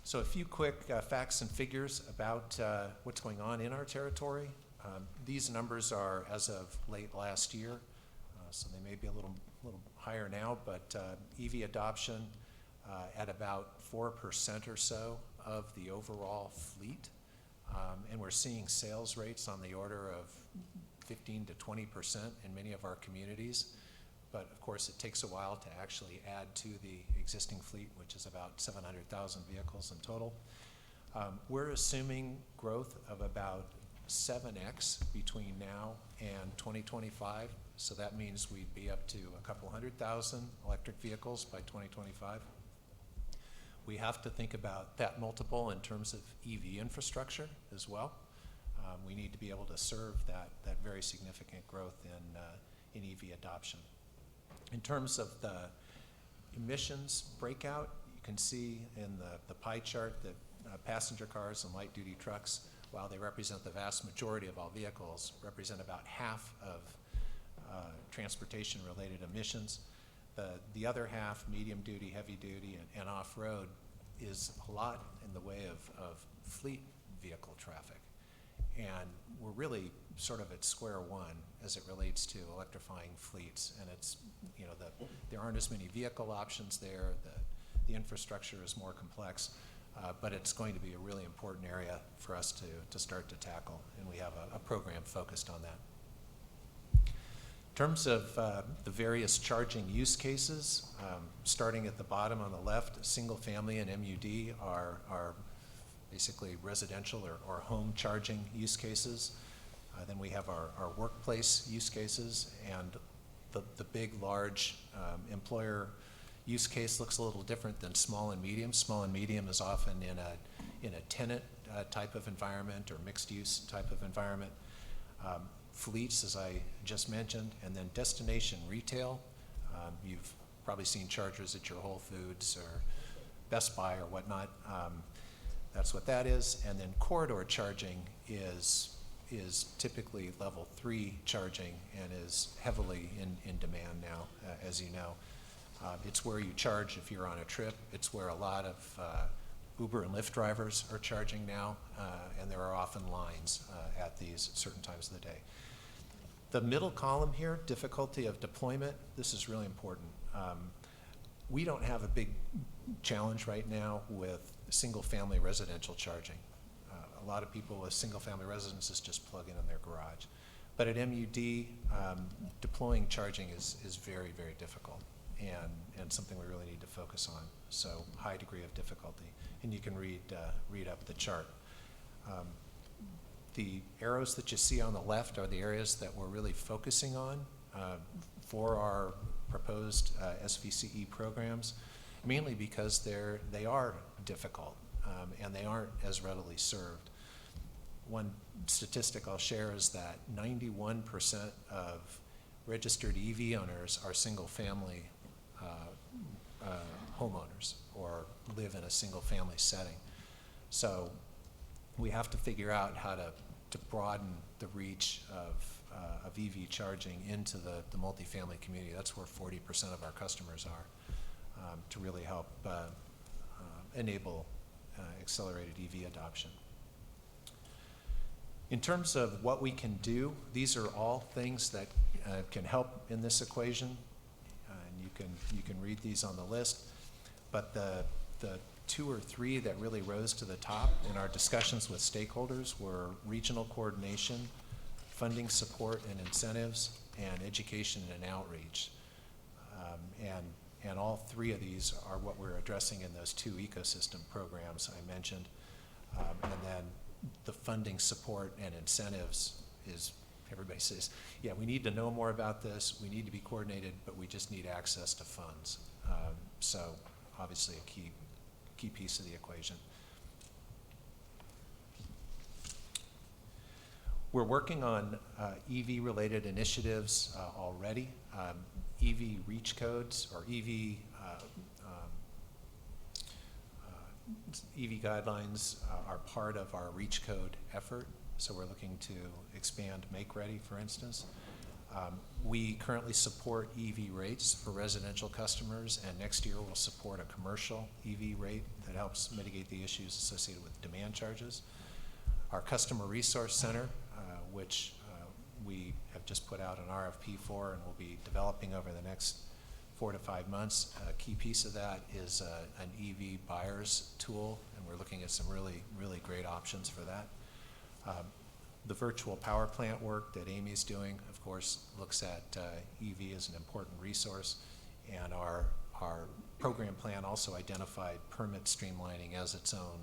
So a few quick facts and figures about what's going on in our territory. These numbers are as of late last year, so they may be a little higher now, but EV adoption at about 4% or so of the overall fleet. And we're seeing sales rates on the order of 15 to 20% in many of our communities. But of course, it takes a while to actually add to the existing fleet, which is about 700,000 vehicles in total. We're assuming growth of about 7x between now and 2025. So that means we'd be up to a couple 100,000 electric vehicles by 2025. We have to think about that multiple in terms of EV infrastructure as well. We need to be able to serve that very significant growth in EV adoption. In terms of the emissions breakout, you can see in the pie chart that passenger cars and light-duty trucks, while they represent the vast majority of all vehicles, represent about half of transportation-related emissions. The other half, medium duty, heavy duty, and off-road, is a lot in the way of fleet vehicle traffic. And we're really sort of at square one as it relates to electrifying fleets. And it's, you know, there aren't as many vehicle options there, the infrastructure is more complex, but it's going to be a really important area for us to start to tackle, and we have a program focused on that. In terms of the various charging use cases, starting at the bottom on the left, single family and MUD are basically residential or home charging use cases. Then we have our workplace use cases, and the big, large employer use case looks a little different than small and medium. Small and medium is often in a tenant type of environment or mixed use type of environment. Fleets, as I just mentioned, and then destination retail. You've probably seen chargers at your Whole Foods or Best Buy or whatnot. That's what that is. And then corridor charging is typically level 3 charging and is heavily in demand now, as you know. It's where you charge if you're on a trip. It's where a lot of Uber and Lyft drivers are charging now, and there are often lines at these certain times of the day. The middle column here, difficulty of deployment, this is really important. We don't have a big challenge right now with single-family residential charging. A lot of people with single-family residences just plug in their garage. But at MUD, deploying charging is very, very difficult, and something we really need to focus on. So high degree of difficulty, and you can read up the chart. The arrows that you see on the left are the areas that we're really focusing on for our proposed SVCE programs, mainly because they are difficult and they aren't as readily served. One statistic I'll share is that 91% of registered EV owners are single-family homeowners or live in a single-family setting. So we have to figure out how to broaden the reach of EV charging into the multifamily community. That's where 40% of our customers are, to really help enable accelerated EV adoption. In terms of what we can do, these are all things that can help in this equation, and you can read these on the list. But the 2 or 3 that really rose to the top in our discussions with stakeholders were regional coordination, funding support and incentives, and education and outreach. And all 3 of these are what we're addressing in those 2 ecosystem programs I mentioned. And then the funding support and incentives is, everybody says, yeah, we need to know more about this, we need to be coordinated, but we just need access to funds. So obviously a key piece of the equation. We're working on EV-related initiatives already. EV reach codes or EV guidelines are part of our reach code effort. So we're looking to expand Make Ready, for instance. We currently support EV rates for residential customers, and next year we'll support a commercial EV rate that helps mitigate the issues associated with demand charges. Our Customer Resource Center, which we have just put out an RFP for and will be developing over the next 4 to 5 months. A key piece of that is an EV buyers tool, and we're looking at some really, really great options for that. The virtual power plant work that Amy's doing, of course, looks at EV as an important resource, and our program plan also identified permit streamlining as its own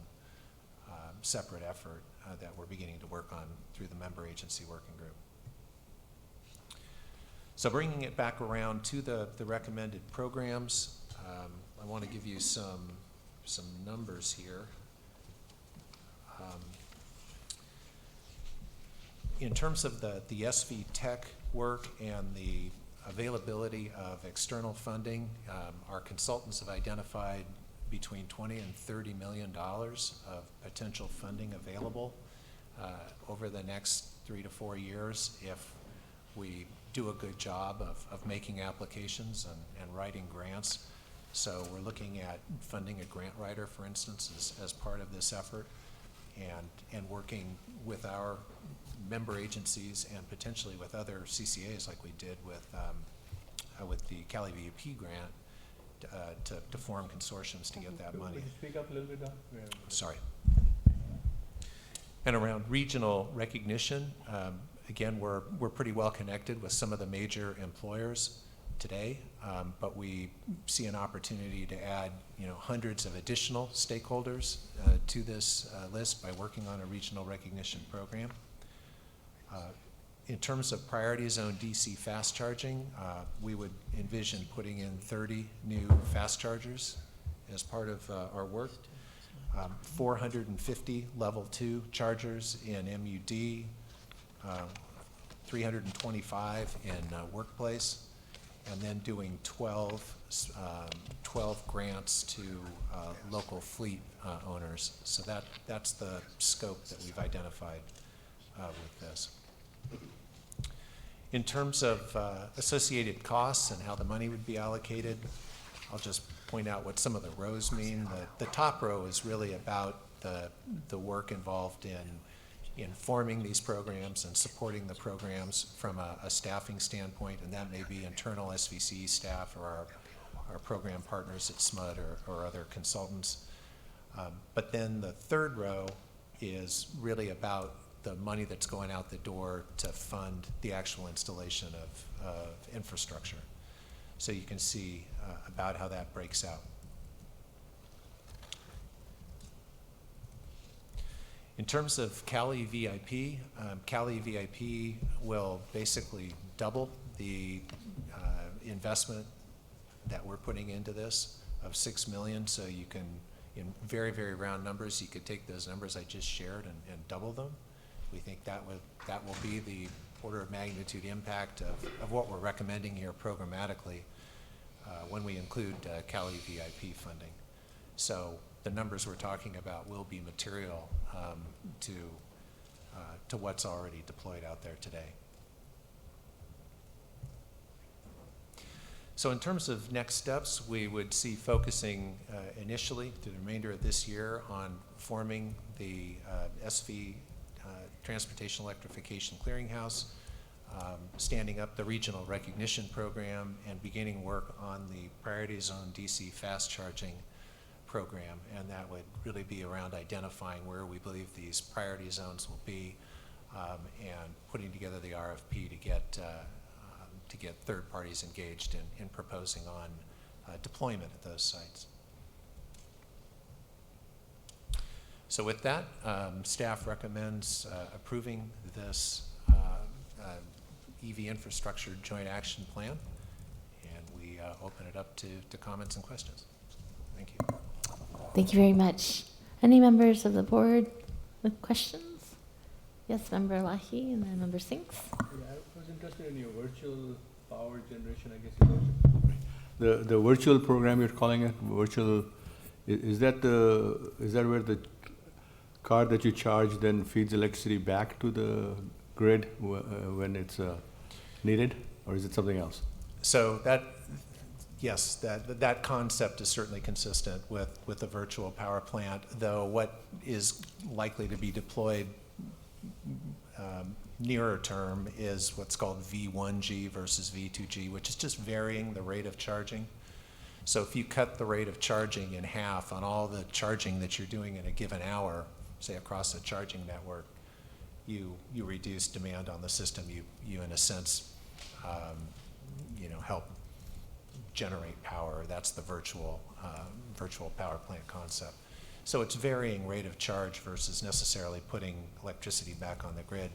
separate effort that we're beginning to work on through the member agency working group. So bringing it back around to the recommended programs, I want to give you some numbers here. In terms of the SV Tech work and the availability of external funding, our consultants have identified between $20 and $30 million of potential funding available over the next 3 to 4 years if we do a good job of making applications and writing grants. So we're looking at funding a grant writer, for instance, as part of this effort, and working with our member agencies and potentially with other CCAs like we did with the Cali VUP grant to form consortiums to get that money. Could you speak up a little bit, Don? Sorry. And around regional recognition, again, we're pretty well connected with some of the major employers today, but we see an opportunity to add, hundreds of additional stakeholders to this list by working on a regional recognition program. In terms of priority zone DC fast charging, we would envision putting in 30 new fast chargers as part of our work. 450 level 2 chargers in MUD, 325 in workplace, and then doing 12 grants to local fleet owners. So that's the scope that we've identified with this. In terms of associated costs and how the money would be allocated, I'll just point out what some of the rows mean. The top row is really about the work involved in forming these programs and supporting the programs from a staffing standpoint, and that may be internal SVCE staff or our program partners at SMUD or other consultants. But then the third row is really about the money that's going out the door to fund the actual installation of infrastructure. So you can see about how that breaks out. In terms of Cali VIP, Cali VIP will basically double the investment that we're putting into this of $6 million. So you can, in very, very round numbers, you could take those numbers I just shared and double them. We think that will be the order of magnitude impact of what we're recommending here programmatically when we include Cali VIP funding. So the numbers we're talking about will be material to what's already deployed out there today. So in terms of next steps, we would see focusing initially through the remainder of this year on forming the SV Transportation Electrification Clearinghouse, standing up the regional recognition program, and beginning work on the priority zone DC fast charging program. And that would really be around identifying where we believe these priority zones will be, and putting together the RFP to get third parties engaged in proposing on deployment at those sites. So with that, staff recommends approving this EV infrastructure joint action plan, and we open it up to comments and questions. Thank you. Thank you very much. Any members of the board with questions? Yes, Member Lahi and then Member Sinks. Yeah, I was interested in your virtual power generation, I guess. The virtual program you're calling it, virtual, is that where the car that you charge then feeds electricity back to the grid when it's needed, or is it something else? So yes, that concept is certainly consistent with the virtual power plant, though what is likely to be deployed nearer term is what's called V1G versus V2G, which is just varying the rate of charging. So if you cut the rate of charging in half on all the charging that you're doing in a given hour, say across a charging network, you reduce demand on the system. You in a sense, help generate power. That's the virtual power plant concept. So it's varying rate of charge versus necessarily putting electricity back on the grid.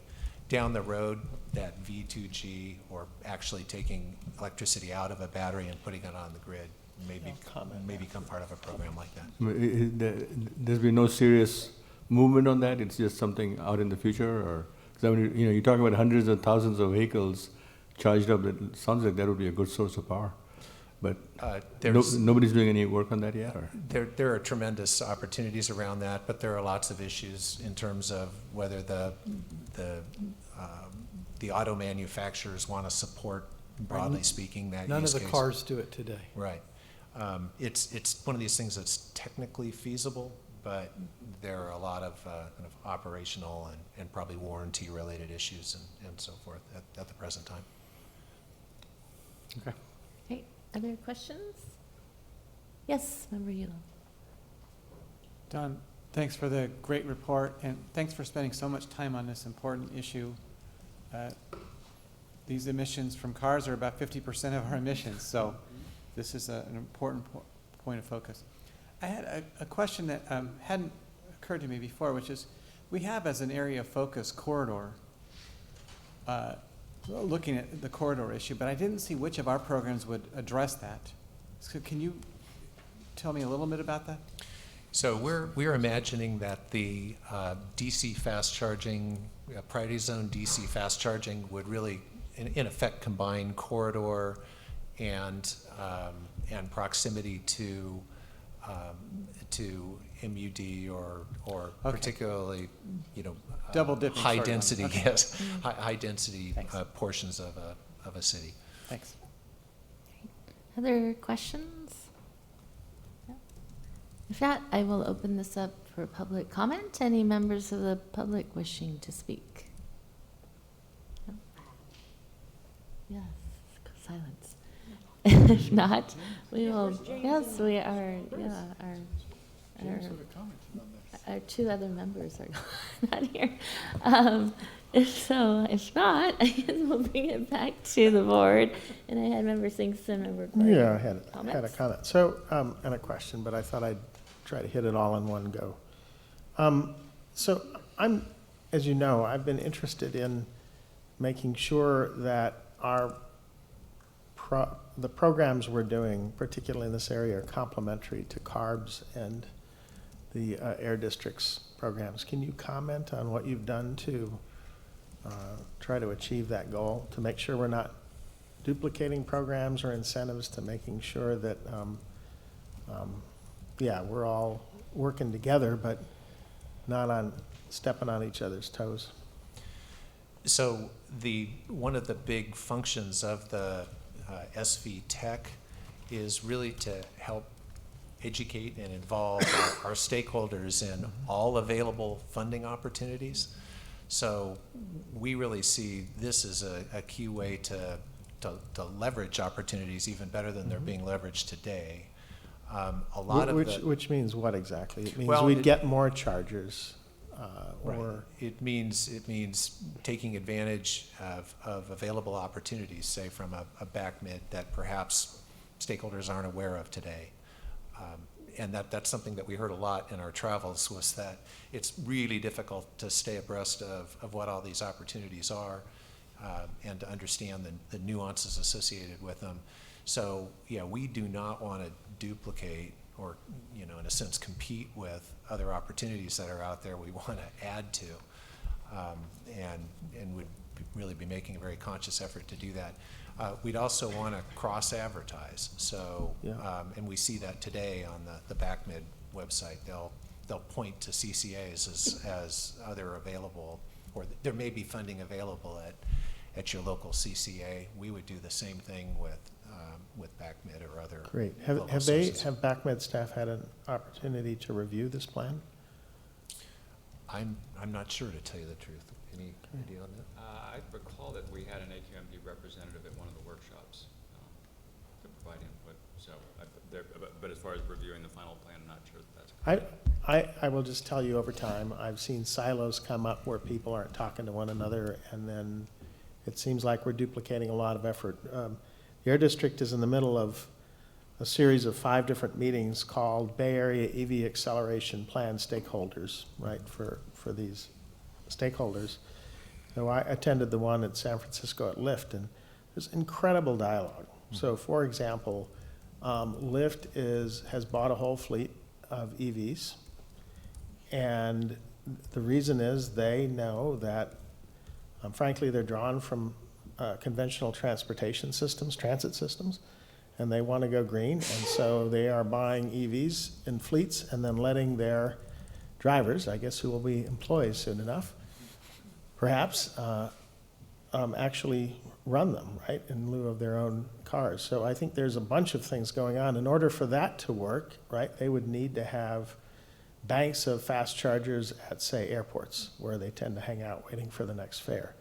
Down the road, that V2G, or actually taking electricity out of a battery and putting it on the grid, may become part of a program like that. There's been no serious movement on that? It's just something out in the future? Or, because I mean, you're talking about hundreds of thousands of vehicles charged up. It sounds like that would be a good source of power. But nobody's doing any work on that yet? Or? There are tremendous opportunities around that, but there are lots of issues in terms of whether the the auto manufacturers want to support, broadly speaking, that None use of the case. cars do it today. Right. It's one of these things that's technically feasible, but there are a lot of kind of operational and probably warranty-related issues and so forth at the present time. Okay. Okay, other questions? Yes, Member Yule. Don, thanks for the great report, and thanks for spending so much time on this important issue. These emissions from cars are about 50% of our emissions, so this is an important point of focus. I had a question that hadn't occurred to me before, which is we have as an area of focus corridor, looking at the corridor issue, but I didn't see which of our programs would address that. So can you tell me a little bit about that? So we're imagining that the DC fast charging, priority zone DC fast charging would really, in effect, combine corridor and proximity to MUD or Okay. particularly, Double dipping, high sort of. density, Okay. yes, high density portions of a city. Thanks. Other questions? No? If not, I will open this up for public comment. Any members of the public wishing to speak? No? Yes, silence. If not, we will, yes, we are, yeah, our two other members are not here. If not, I guess we'll bring it back to the board. And I had Member Singson and Member Gray. Yeah, I had a Comments? comment. So, and a question, but I thought I'd try to hit it all in one go. So I'm, as you know, I've been interested in making sure that the programs we're doing, particularly in this area, are complementary to CARB's and the Air District's programs. Can you comment on what you've done to try to achieve that goal, to make sure we're not duplicating programs or incentives, to making sure that, we're all working together, but not stepping on each other's toes? So one of the big functions of the SV Tech is really to help educate and involve our stakeholders in all available funding opportunities. So we really see this as a key way to leverage opportunities even better than they're being leveraged today. A lot which means what exactly? It means Well, we'd get more chargers, right. or It means taking advantage of available opportunities, say from a back mid that perhaps stakeholders aren't aware of today. And that's something that we heard a lot in our travels, was that it's really difficult to stay abreast of what all these opportunities are and to understand the nuances associated with them. So yeah, we do not want to duplicate or, in a sense, compete with other opportunities that are out there. We want to add to and would really be making a very conscious effort to do that. We'd also want to cross-advertise. So, and we see that today on the BACMID website. They'll point to CCAs as other available, or there may be funding available at your local CCA. We would do the same thing with BACMID or other. Great. local Have sources. BACMED staff had an opportunity to review this plan? I'm not sure, to tell you the truth. Any idea on that? I recall that we had an AQMD representative at one of the workshops to provide input. So, but as far as reviewing the final plan, I'm not sure that that's. I will just tell you, over time, I've seen silos come up where people aren't talking to one another, and then it seems like we're duplicating a lot of effort. The Air District is in the middle of a series of 5 different meetings called Bay Area EV Acceleration Plan Stakeholders, right, for these stakeholders. So I attended the one at San Francisco at Lyft, and there's incredible dialogue. So, for example, Lyft has bought a whole fleet of EVs, and the reason is they know that, frankly, they're drawn from conventional transportation systems, transit systems, and they want to go green, and so they are buying EVs in fleets and then letting their drivers, I guess, who will be employees soon enough, perhaps, actually run them, right, in lieu of their own cars. So I think there's a bunch of things going on. In order for that to work, right, they would need to have banks of fast chargers at, say, airports, where they tend to hang out waiting for the next fare.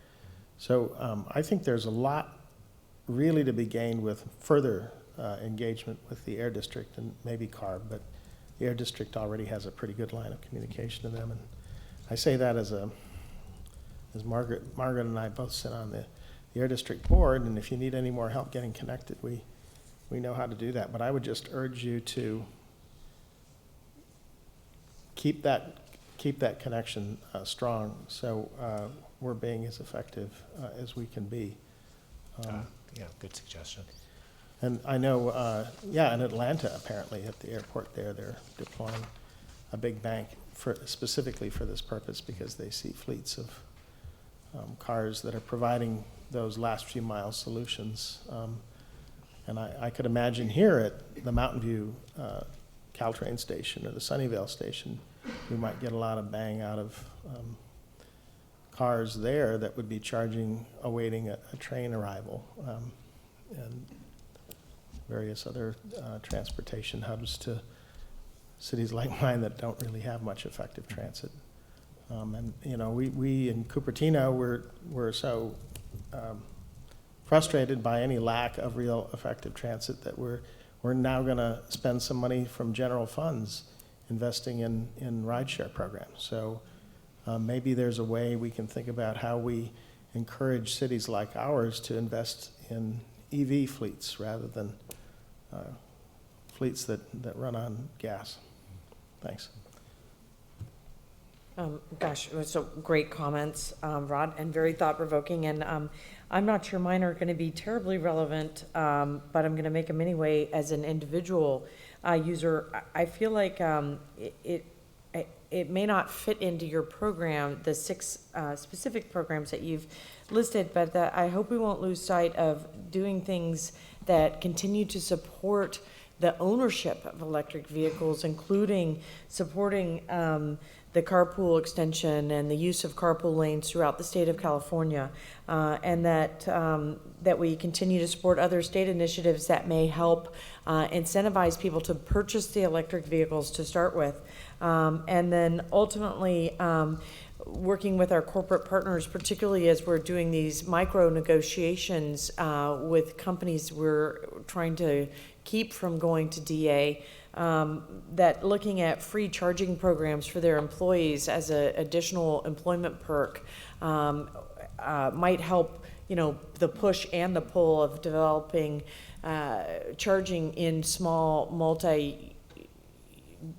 So I think there's a lot really to be gained with further engagement with the Air District and maybe CARB, but the Air District already has a pretty good line of communication to them. And I say that as Margaret and I both sit on the Air District board, and if you need any more help getting connected, we know how to do that. But I would just urge you to keep that connection strong, so we're being as effective as we can be. Yeah, good suggestion. And I know, in Atlanta, apparently, at the airport there, they're deploying a big bank specifically for this purpose, because they see fleets of cars that are providing those last few mile solutions. And I could imagine here at the Mountain View Caltrain station or the Sunnyvale station, we might get a lot of bang out of cars there that would be charging, awaiting a train arrival, and various other transportation hubs to cities like mine that don't really have much effective transit. And you know, we in Cupertino, we're so frustrated by any lack of real effective transit that we're now going to spend some money from general funds investing in rideshare programs. So maybe there's a way we can think about how we encourage cities like ours to invest in EV fleets rather than fleets that run on gas. Thanks. Gosh, so great comments, Rod, and very thought-provoking. And I'm not sure mine are going to be terribly relevant, but I'm going to make them anyway as an individual user. I feel like it may not fit into your program, the 6 specific programs that you've listed, but I hope we won't lose sight of doing things that continue to support the ownership of electric vehicles, including supporting the carpool extension and the use of carpool lanes throughout the state of California, and that we continue to support other state initiatives that may help incentivize people to purchase the electric vehicles to start with, and then ultimately working with our corporate partners, particularly as we're doing these micro negotiations with companies we're trying to keep from going to DA, that looking at free charging programs for their employees as an additional employment perk might help, you know, the push and the pull of developing charging in small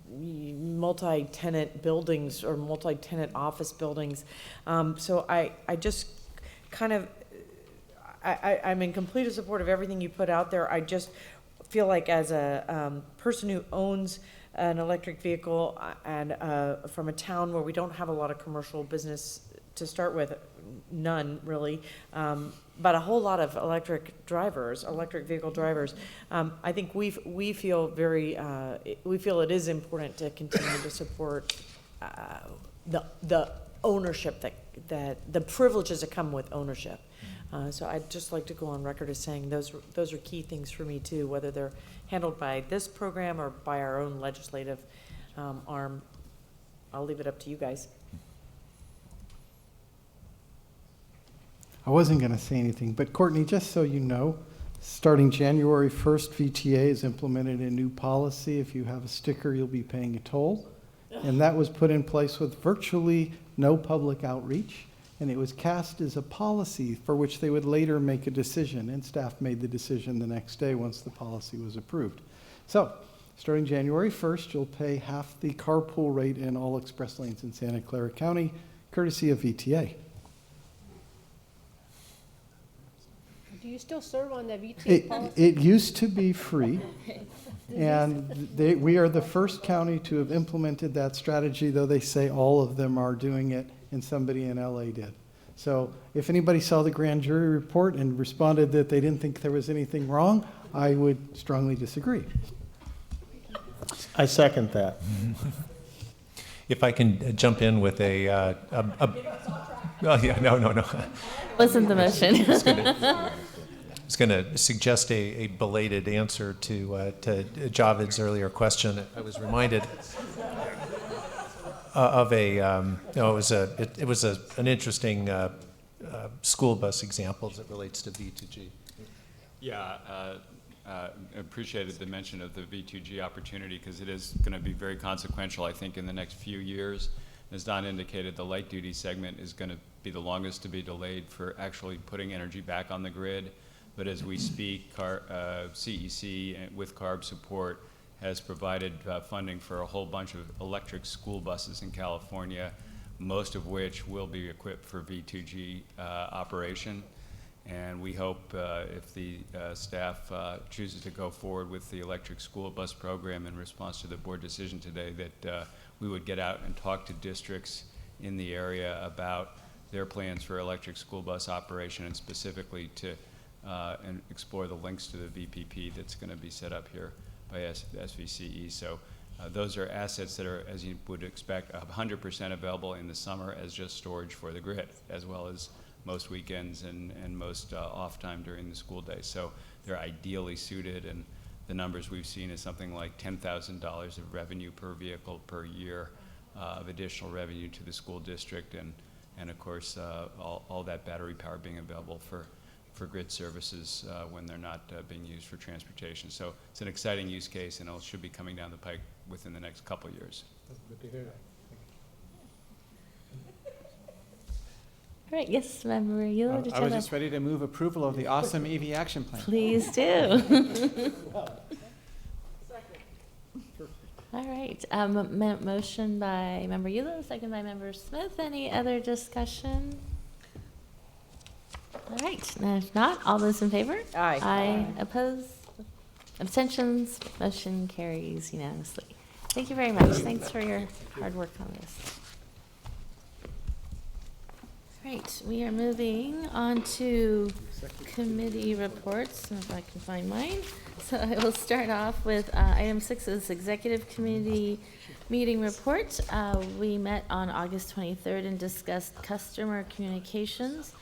multi-tenant buildings or multi-tenant office buildings. So I just kind of, I'm in complete support of everything you put out there. I just feel like as a person who owns an electric vehicle and from a town where we don't have a lot of commercial business to start with, none really, but a whole lot of electric vehicle drivers, I think we feel it is important to continue to support the ownership that the privileges that come with ownership. So I'd just like to go on record as saying those are key things for me too, whether they're handled by this program or by our own legislative arm. I'll leave it up to you guys. I wasn't going to say anything, but Courtney, just so you know, starting January 1st, VTA has implemented a new policy. If you have a sticker, you'll be paying a toll. And that was put in place with virtually no public outreach. And it was cast as a policy for which they would later make a decision. And staff made the decision the next day once the policy was approved. So starting January 1st, you'll pay half the carpool rate in all express lanes in Santa Clara County, courtesy of VTA. Do you still serve on the VTA policy? It used to be free, and we are the first county to have implemented that strategy, though they say all of them are doing it, and somebody in LA did. So if anybody saw the grand jury report and responded that they didn't think there was anything wrong, I would strongly disagree. I second that. If I can jump in with oh, yeah, no. Wasn't the motion. I was going to suggest a belated answer to Javed's earlier question. I was reminded of it was an interesting school bus example as it relates to V2G. Yeah, appreciated the mention of the V2G opportunity because it is going to be very consequential, I think, in the next few years. As Don indicated, the light duty segment is going to be the longest to be delayed for actually putting energy back on the grid. But as we speak, CEC with CARB support has provided funding for a whole bunch of electric school buses in California, most of which will be equipped for V2G operation. And we hope if the staff chooses to go forward with the electric school bus program in response to the board decision today, that we would get out and talk to districts in the area about their plans for electric school bus operation, and specifically to and explore the links to the VPP that's going to be set up here by SVCE. So those are assets that are, as you would expect, 100% available in the summer as just storage for the grid, as well as most weekends and most off time during the school day. So they're ideally suited, and the numbers we've seen is something like $10,000 of revenue per vehicle per year of additional revenue to the school district, and of course all that battery power being available for grid services when they're not being used for transportation. So it's an exciting use case, and it should be coming down the pike within the next couple of years. Good to hear that. All right, yes, Member Euler, did you I was have just ready to move approval of the awesome EV action plan. Please do. All right, motion by Member Euler, second by Member Smith. Any other discussion? All right, and if not, all those in favor? Aye. Aye. Opposed? Abstentions? Motion carries unanimously. Thank you very much. Thanks for your hard work on this. All right, we are moving on to committee reports, if I can find mine. So I will start off with item 6 is executive committee meeting report. We met on August 23rd and discussed customer communications,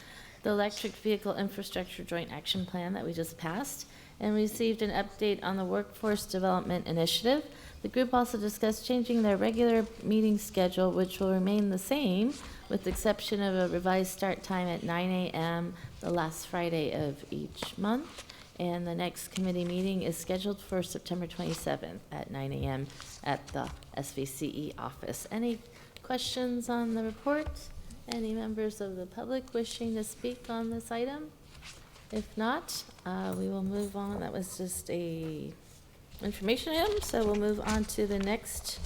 the electric vehicle infrastructure joint action plan that we just passed, and received an update on the workforce development initiative. The group also discussed changing their regular meeting schedule, which will remain the same, with the exception of a revised start time at 9 a.m. the last Friday of each month. And the next committee meeting is scheduled for September 27th at 9 a.m. at the SVCE office. Any questions on the report? Any members of the public wishing to speak on this item? If not, we will move on. That was just a information item, so we'll move on to the next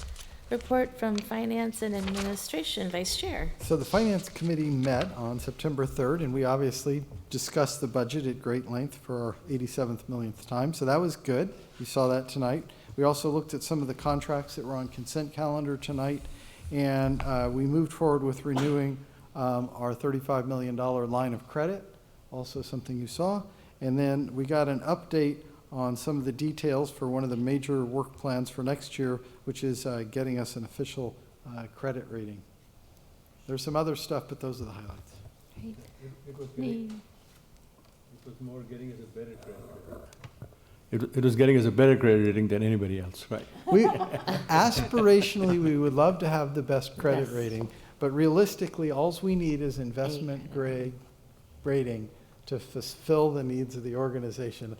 report from Finance and Administration. Vice Chair. So the Finance Committee met on September 3rd, and we obviously discussed the budget at great length for our 87th millionth time, so that was good. You saw that tonight. We also looked at some of the contracts that were on consent calendar tonight, and we moved forward with renewing our $35 million line of credit, also something you saw. And then we got an update on some of the details for one of the major work plans for next year, which is getting us an official credit rating. There's some other stuff, but those are the highlights. Right. It was more getting us a better credit rating. It was getting us a better credit rating than anybody else, right? Aspirationally, we would love to have the best credit rating, but realistically, all we need is investment grade rating to fulfill the needs of the organization.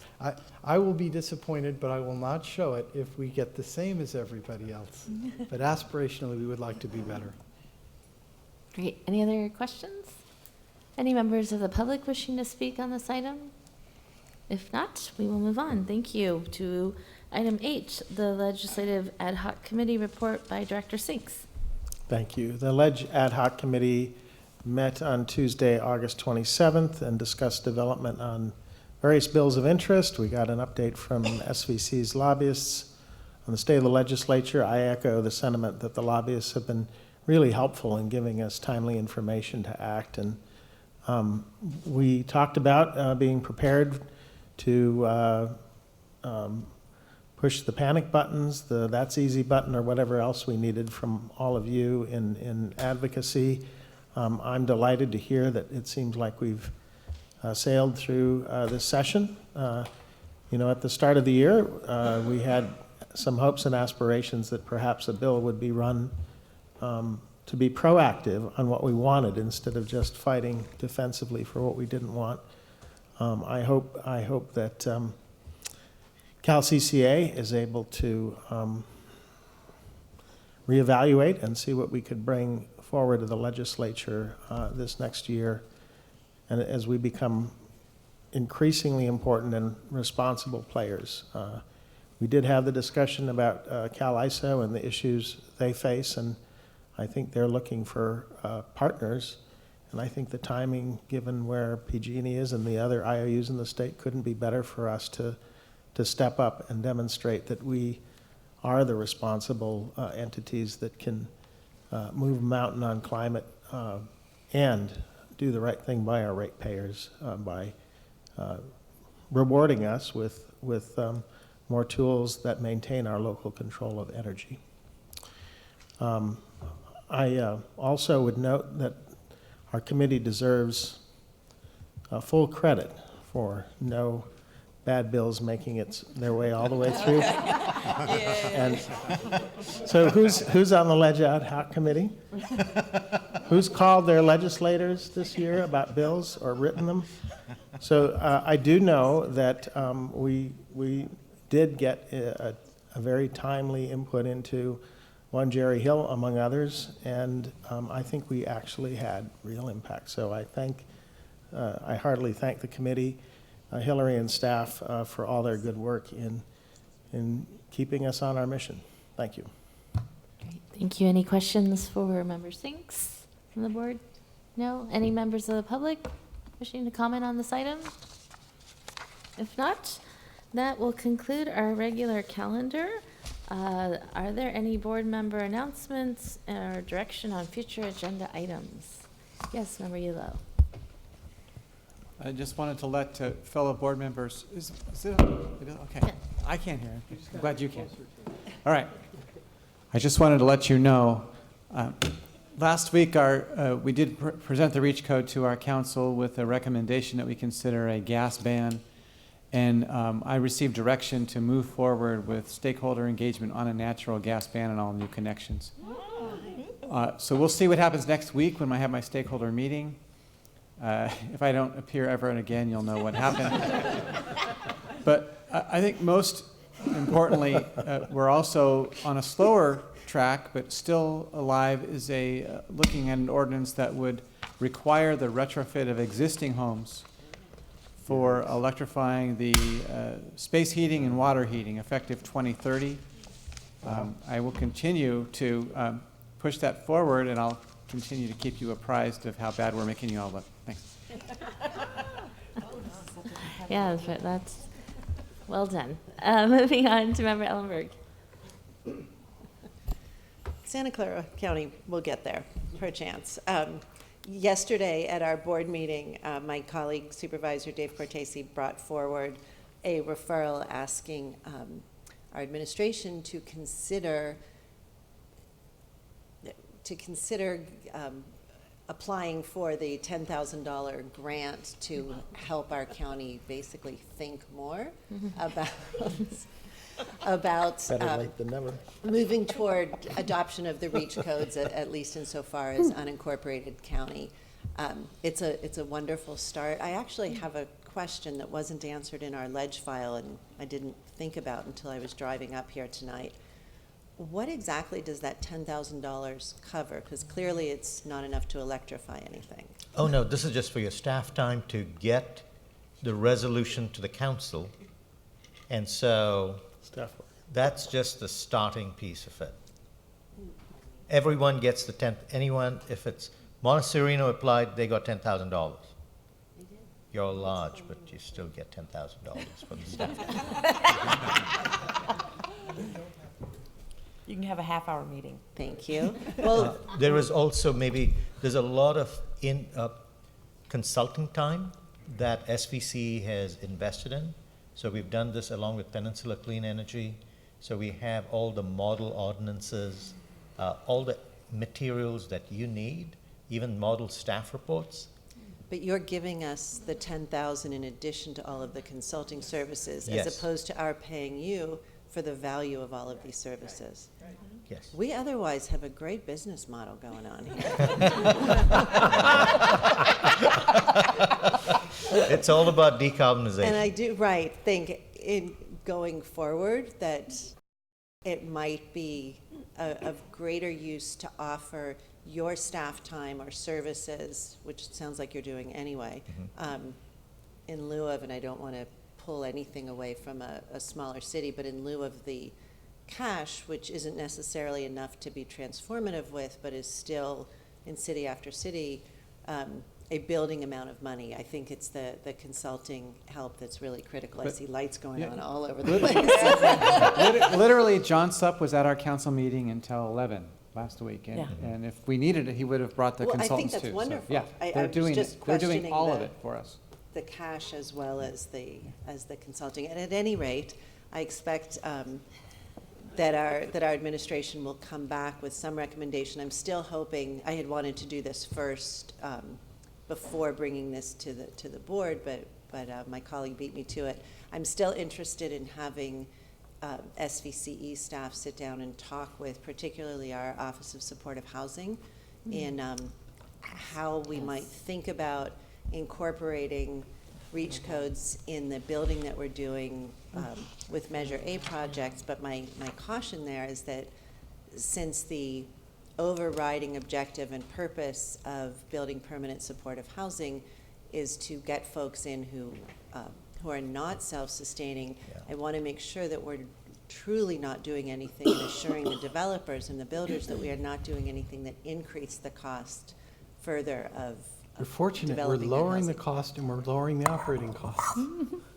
I will be disappointed, but I will not show it if we get the same as everybody else. But aspirationally, we would like to be better. Great. Any other questions? Any members of the public wishing to speak on this item? If not, we will move on. Thank you. To item 8, the Legislative Ad Hoc Committee report by Director Sinks. Thank you. The Leg Ad Hoc Committee met on Tuesday, August 27th, and discussed development on various bills of interest. We got an update from SVC's lobbyists on the state of the legislature. I echo the sentiment that the lobbyists have been really helpful in giving us timely information to act. And we talked about being prepared to push the panic buttons, the that's easy button, or whatever else we needed from all of you in advocacy. I'm delighted to hear that it seems like we've sailed through this session. At the start of the year, we had some hopes and aspirations that perhaps a bill would be run to be proactive on what we wanted instead of just fighting defensively for what we didn't want. I hope that CalCCA is able to reevaluate and see what we could bring forward to the legislature this next year, and as we become increasingly important and responsible players. We did have the discussion about Cal ISO and the issues they face, and I think they're looking for partners. And I think the timing, given where PG&E is and the other IOUs in the state, couldn't be better for us to step up and demonstrate that we are the responsible entities that can move a mountain on climate and do the right thing by our ratepayers by rewarding us with more tools that maintain our local control of energy. I also would note that our committee deserves full credit for no bad bills making their way all the way through. And so who's on the Ledge Out Hot Committee? Who's called their legislators this year about bills or written them? So I do know that we did get a very timely input into one Jerry Hill, among others, and I think we actually had real impact. So I heartily thank the committee, Hillary and staff for all their good work in keeping us on our mission. Thank you. Great. Thank you. Any questions for Member Sinks from the board? No? Any members of the public wishing to comment on this item? If not, that will conclude our regular calendar. Are there any board member announcements or direction on future agenda items? Yes, Member Yulo. I just wanted to let fellow board members, is it okay? Yeah. I can't hear. I'm glad you can. All right. I just wanted to let you know, last week we did present the REACH code to our council with a recommendation that we consider a gas ban. And I received direction to move forward with stakeholder engagement on a natural gas ban and all new connections. So we'll see what happens next week when I have my stakeholder meeting. If I don't appear ever and again, you'll know what happened. But I think most importantly, we're also on a slower track, but still alive, is looking at an ordinance that would require the retrofit of existing homes for electrifying the space heating and water heating effective 2030. I will continue to push that forward, and I'll continue to keep you apprised of how bad we're making you all look. Thanks. Yeah, that's well done. Moving on to Member Ellenberg. Santa Clara County will get there, perchance. Yesterday at our board meeting, my colleague Supervisor Dave Cortese brought forward a referral asking our administration to consider applying for the $10,000 grant to help our county basically think more about Better late than never. moving toward adoption of the REACH codes, at least insofar as unincorporated county. It's a wonderful start. I actually have a question that wasn't answered in our ledge file and I didn't think about until I was driving up here tonight. What exactly does that $10,000 cover? Because clearly it's not enough to electrify anything. Oh, no, this is just for your staff time to get the resolution to the council. And so that's just the starting piece of it. Everyone gets the 10th. Anyone, if it's Montecito applied, they got $10,000. You're large, but you still get $10,000 from the staff. You can have a half-hour meeting. Thank you. Well, there is also there's a lot of consulting time that SVCEA has invested in. So we've done this along with Peninsula Clean Energy So we have all the model ordinances, all the materials that you need, even model staff reports. But you're giving us the 10,000 in addition to all of the consulting services, Yes. as opposed to our paying you for the value of all of these services. Yes. We otherwise have a great business model going on here. It's all about decarbonization. And I do, think in going forward that it might be of greater use to offer your staff time or services, which it sounds like you're doing anyway, in lieu of, and I don't want to pull anything away from a smaller city, but in lieu of the cash, which isn't necessarily enough to be transformative with, but is still in city after city, a building amount of money. I think it's the consulting help that's really critical. I But- see lights going yeah. on all over the place. Literally, John Supp was at our council meeting until 11 last week, and, Yeah. and if we needed it, he would have brought the Well, I think consultants that's too. So, wonderful. yeah, I they're was doing just it. They're doing questioning all of the- it for us. the cash as well as the consulting. And at any rate, I expect that our administration will come back with some recommendation. I'm still hoping, I had wanted to do this first before bringing this to the board, but my colleague beat me to it. I'm still interested in having SVCE staff sit down and talk with particularly our Office of Supportive Housing in how we might think about incorporating reach codes in the building that we're doing with Measure A projects. But my caution there is that since the overriding objective and purpose of building permanent supportive housing is to get folks in who are not self-sustaining, I want to make sure that we're truly not doing anything and assuring the developers and the builders that we are not doing anything that increase the cost further of We're fortunate, we're developing that lowering the housing. cost and we're lowering the operating costs.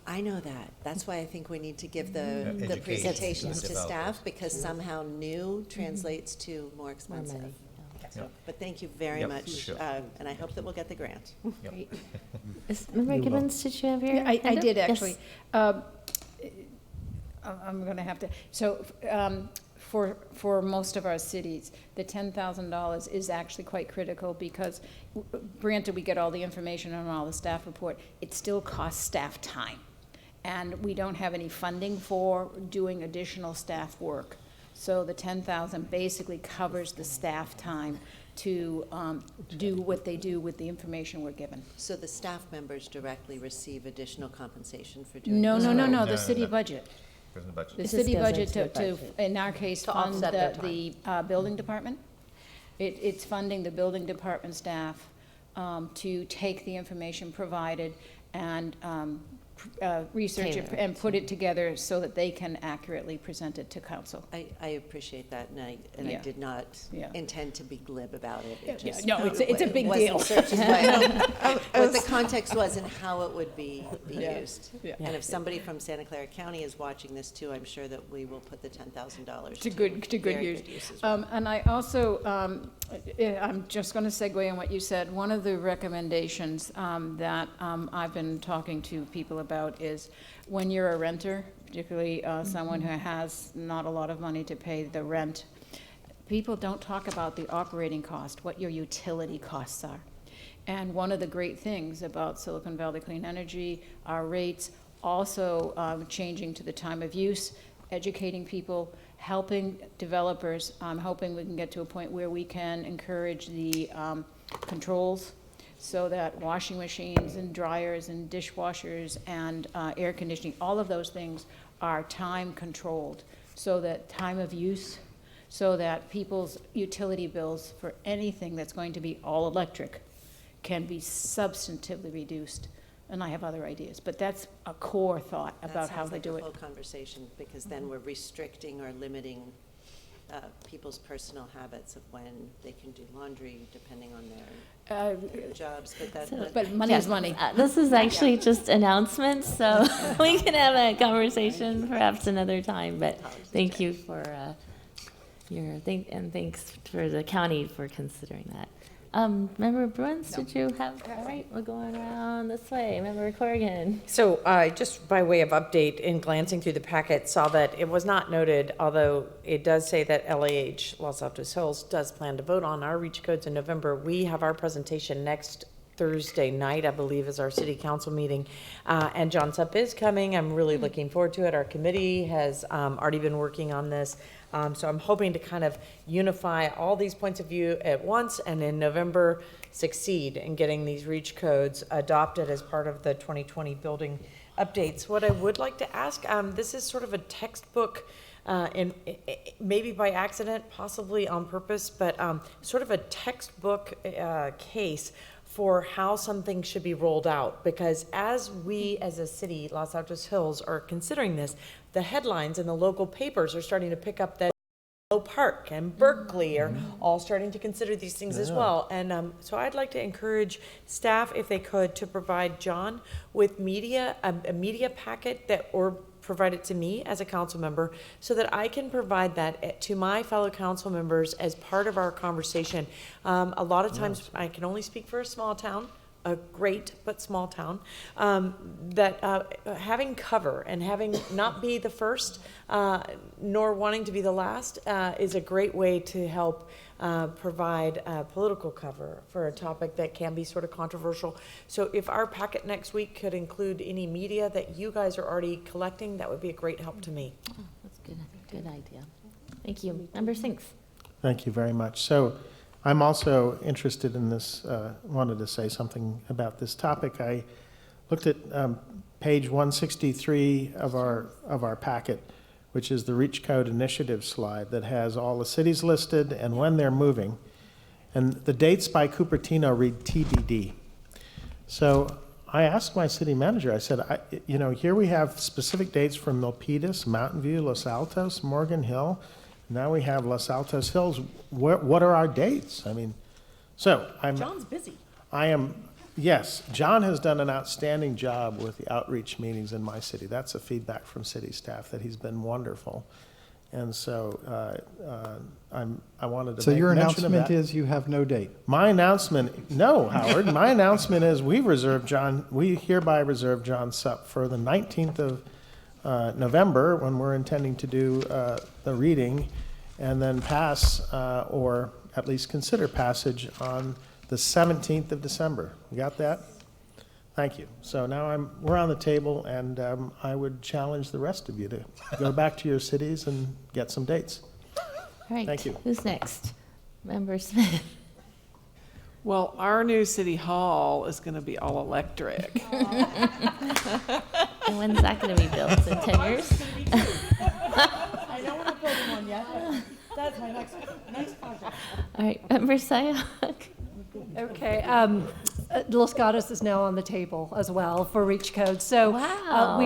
I know that. That's why I think we need to give the Education presentations to to the staff, developers. because somehow new translates to more expensive. money, So, but thank you very Yep, much, sure. and I hope that we'll get the grant. Yep. Member You will. Gibbons, did you have your Yeah, I hand up? did Yes. actually. I'm going to have to, so for most of our cities, the $10,000 is actually quite critical because granted, we get all the information on all the staff report, it still costs staff time. And we don't have any funding for doing additional staff work. So the 10,000 basically covers the staff time to do what they do with the information we're given. So the staff members directly receive additional compensation for doing No, this no, no, work? no, No, the no, city no. budget. Goes in the budget. The This city goes budget into to, the budget. in our case, To fund offset their the building department. It's funding the building department staff to take the information provided and research it Tailor it and put it together so that they can accurately present it to council. I appreciate that, and I Yeah. did not Yeah. intend to be glib about it. It Yeah, just no, it's a big wasn't deal. certain what the context was and how it would be Yeah. used. Yeah. And if somebody from Santa Clara County is watching this too, I'm sure that we will put the $10,000 To good very use. as well. And I also, I'm just going to segue on what you said. One of the recommendations that I've been talking to people about is when you're a renter, particularly someone who has not a lot of money to pay the rent, people don't talk about the operating cost, what your utility costs are. And one of the great things about Silicon Valley Clean Energy, our rates, also changing to the time of use, educating people, helping developers. I'm hoping we can get to a point where we can encourage the controls so that washing machines and dryers and dishwashers and air conditioning, all of those things are time controlled, so that time of use, so that people's utility bills for anything that's going to be all electric can be substantively reduced. And I have other ideas, but that's a core thought about how they do That it. sounds like a full conversation, because then we're restricting or limiting people's personal habits of when they can do laundry, depending on their jobs, But money is money. This is actually just announcements, so we can have a conversation perhaps another time, but thank you for and thanks for the county for considering that. Member Bruins, did you have, all right, we're going around this way. Member Corrigan. So just by way of update, in glancing through the packet, saw that it was not noted, although it does say that LAH, Los Altos Hills, does plan to vote on our REACH codes in November. We have our presentation next Thursday night, I believe, is our city council meeting. And John Supp is coming. I'm really looking forward to it. Our committee has already been working on this. So I'm hoping to kind of unify all these points of view at once, and in November succeed in getting these REACH codes adopted as part of the 2020 building updates. What I would like to ask, this is sort of a textbook, and maybe by accident, possibly on purpose, but sort of a textbook case for how something should be rolled out. Because as we as a city, Los Altos Hills, are considering this, the headlines in the local papers are starting to pick up that Park and Berkeley are all starting to consider these things as well. And so I'd like to encourage staff, if they could, to provide John with media, a media packet that, or provide it to me as a council member, so that I can provide that to my fellow council members as part of our conversation. A lot of times, I can only speak for a small town, a great but small town, that having cover and having not be the first, nor wanting to be the last, is a great way to help provide political cover for a topic that can be sort of controversial. So if our packet next week could include any media that you guys are already collecting, that would be a great help to me. Oh, that's good. Good idea. Thank you. Member Sinks. Thank you very much. So I'm also interested in this, wanted to say something about this topic. I looked at page 163 of our packet, which is the REACH Code Initiative slide that has all the cities listed and when they're moving. And the dates by Cupertino read TBD. So I asked my city manager, I said, here we have specific dates for Milpitas, Mountain View, Los Altos, Morgan Hill. Now we have Los Altos Hills. What are our dates? I mean, so John's busy. Yes, John has done an outstanding job with the outreach meetings in my city. That's a feedback from city staff, that he's been wonderful. And so I wanted to So make your mention of announcement that. is you have no date? My announcement, no, Howard, my announcement is we hereby reserve John Supp for the 19th of November, when we're intending to do the reading, and then pass, or at least consider passage on the 17th of December. You got that? Thank you. So now we're on the table, and I would challenge the rest of you to go back to your cities and get some dates. All right. Thank you. Who's next? Member Smith. Well, our new city hall is going to be all electric. And when's that going to be built? In 10 years? I don't want to build one yet, but that's my next project. All right. Member Sayok. Okay, Los Gatos is now on the table as well for REACH code. So Wow.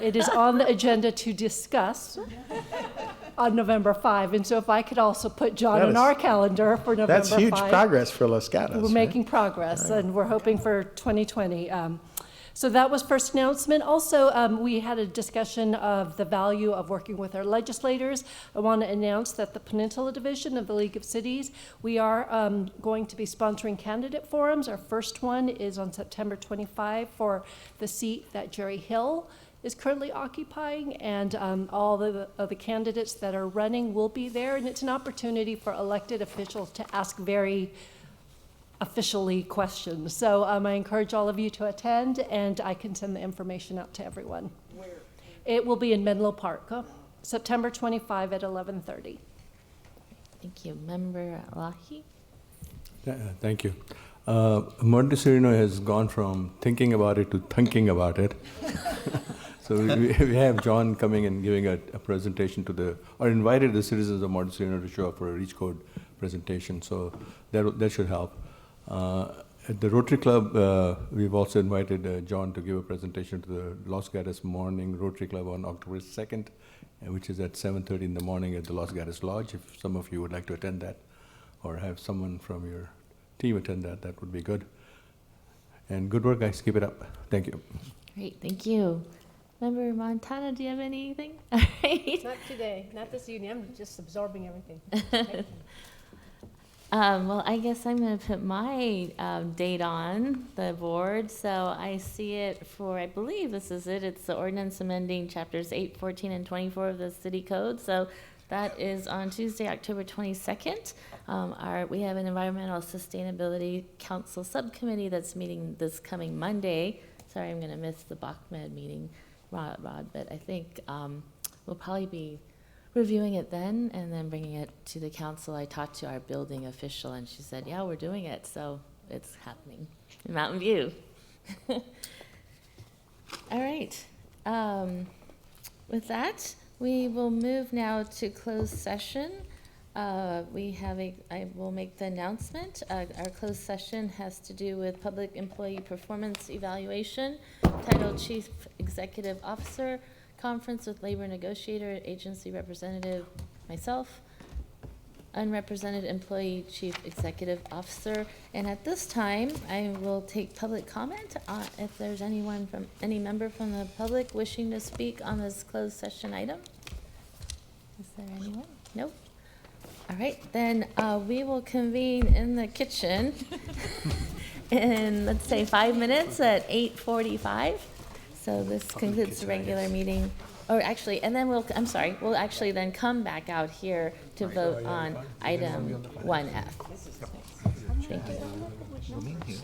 it is on the agenda to discuss on November 5. And so if I could also put John That on is- our calendar for November 5. That's huge progress for Los Gatos. We're right? making progress, and we're hoping for 2020. So that was first announcement. Also, we had a discussion of the value of working with our legislators. I want to announce that the Peninsula Division of the League of Cities, we are going to be sponsoring candidate forums. Our first one is on September 25 for the seat that Jerry Hill is currently occupying, and all of the candidates that are running will be there, and it's an opportunity for elected officials to ask very officially questions. So I encourage all of you to attend, and I can send the information out to everyone. Where? It will be in Menlo Park, September 25 at 11:30. Thank you. Member Lahi. Thank you. Montecito has gone from thinking about it to thinking about it. So we have John coming and giving a presentation or invited the citizens of Montecito to show up for a REACH code presentation. So that should help. At the Rotary Club, we've also invited John to give a presentation to the Los Gatos Morning Rotary Club on October 2nd, which is at 7:30 in the morning at the Los Gatos Lodge. If some of you would like to attend that, or have someone from your team attend that would be good. And good work, guys. Keep it up. Thank you. Great. Thank you. Member Montana, do you have anything? All right. Not today, not this evening. I'm just absorbing everything. Well, I guess I'm going to put my date on the board. So I see it for, I believe this is it. It's the ordinance amending chapters 8, 14, and 24 of the city code. So that is on Tuesday, October 22nd. We have an Environmental Sustainability Council subcommittee that's meeting this coming Monday. Sorry, I'm going to miss the BachMed meeting, Rod, but I think we'll probably be reviewing it then and then bringing it to the council. I talked to our building official and she said, yeah, we're doing it. So it's happening in Mountain View. All right. With that, we will move now to closed session. I will make the announcement. Our closed session has to do with public employee performance evaluation, title Chief Executive Officer, conference with labor negotiator, agency representative, myself, unrepresented employee chief executive officer. And at this time, I will take public comment if there's any member from the public wishing to speak on this closed session item. Is there anyone? Nope. All right, then we will convene in the kitchen in, let's say, 5 minutes at 8:45. So this concludes the regular meeting. Or actually, and then we'll actually then come back out here to vote on item 1F. Thank you.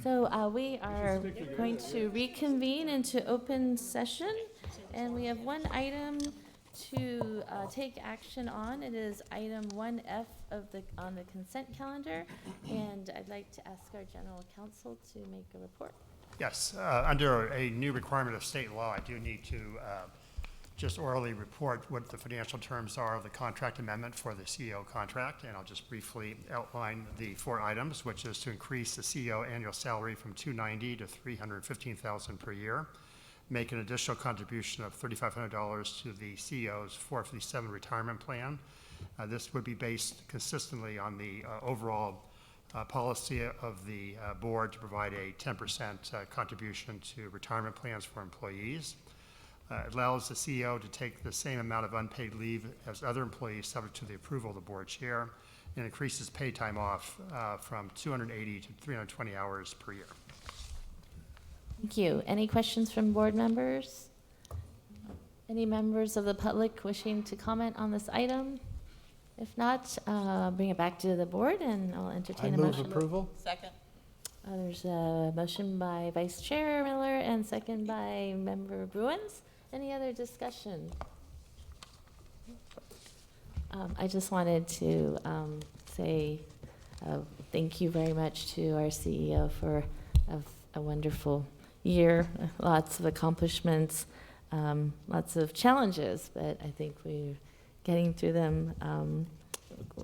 So we are going to reconvene into open session, and we have one item to take action on. It is item 1F on the consent calendar, and I'd like to ask our general counsel to make a report. Yes, under a new requirement of state law, I do need to just orally report what the financial terms are of the contract amendment for the CEO contract, and I'll just briefly outline the 4 items, which is to increase the CEO annual salary from $290,000 to $315,000 per year, make an additional contribution of $3,500 to the CEO's 457 retirement plan. This would be based consistently on the overall policy of the board to provide a 10% contribution to retirement plans for employees. It allows the CEO to take the same amount of unpaid leave as other employees subject to the approval of the board chair, and increases paid time off from 280 to 320 hours per year. Thank you. Any questions from board members? Any members of the public wishing to comment on this item? If not, bring it back to the board and I'll entertain a motion. I move approval. Second. There's a motion by Vice Chair Miller and second by Member Bruins. Any other discussion? I just wanted to say thank you very much to our CEO for a wonderful year, lots of accomplishments, lots of challenges, but I think we're getting through them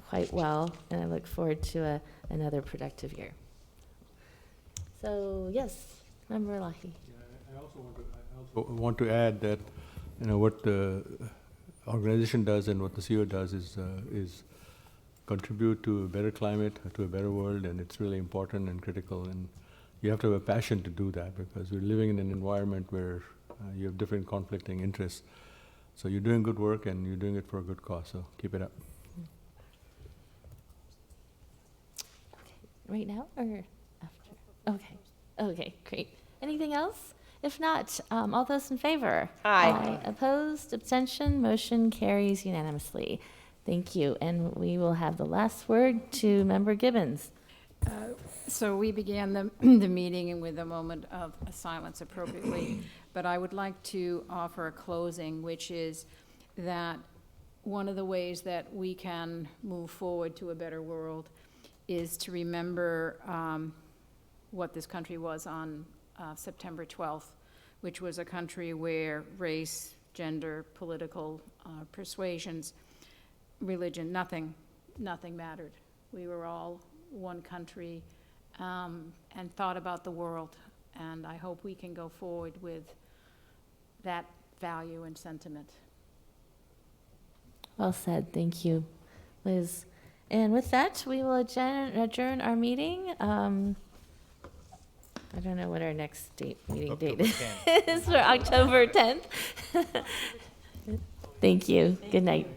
quite well, and I look forward to another productive year. So, yes, Member Lahi. I also want to add that, what the organization does and what the CEO does is contribute to a better climate, to a better world, and it's really important and critical. And you have to have a passion to do that because we're living in an environment where you have different conflicting interests. So you're doing good work and you're doing it for a good cause, so keep it up. Okay, right now or after? Okay, great. Anything else? If not, all those in favor? Aye. Opposed, abstention, motion carries unanimously. Thank you. And we will have the last word to Member Gibbons. So we began the meeting with a moment of silence appropriately, but I would like to offer a closing, which is that one of the ways that we can move forward to a better world is to remember what this country was on September 12th, which was a country where race, gender, political persuasions, religion, nothing mattered. We were all one country and thought about the world, and I hope we can go forward with that value and sentiment. Well said. Thank you, Liz. And with that, we will adjourn our meeting. I don't know what our next meeting date is for October 10th. Thank you. Good night.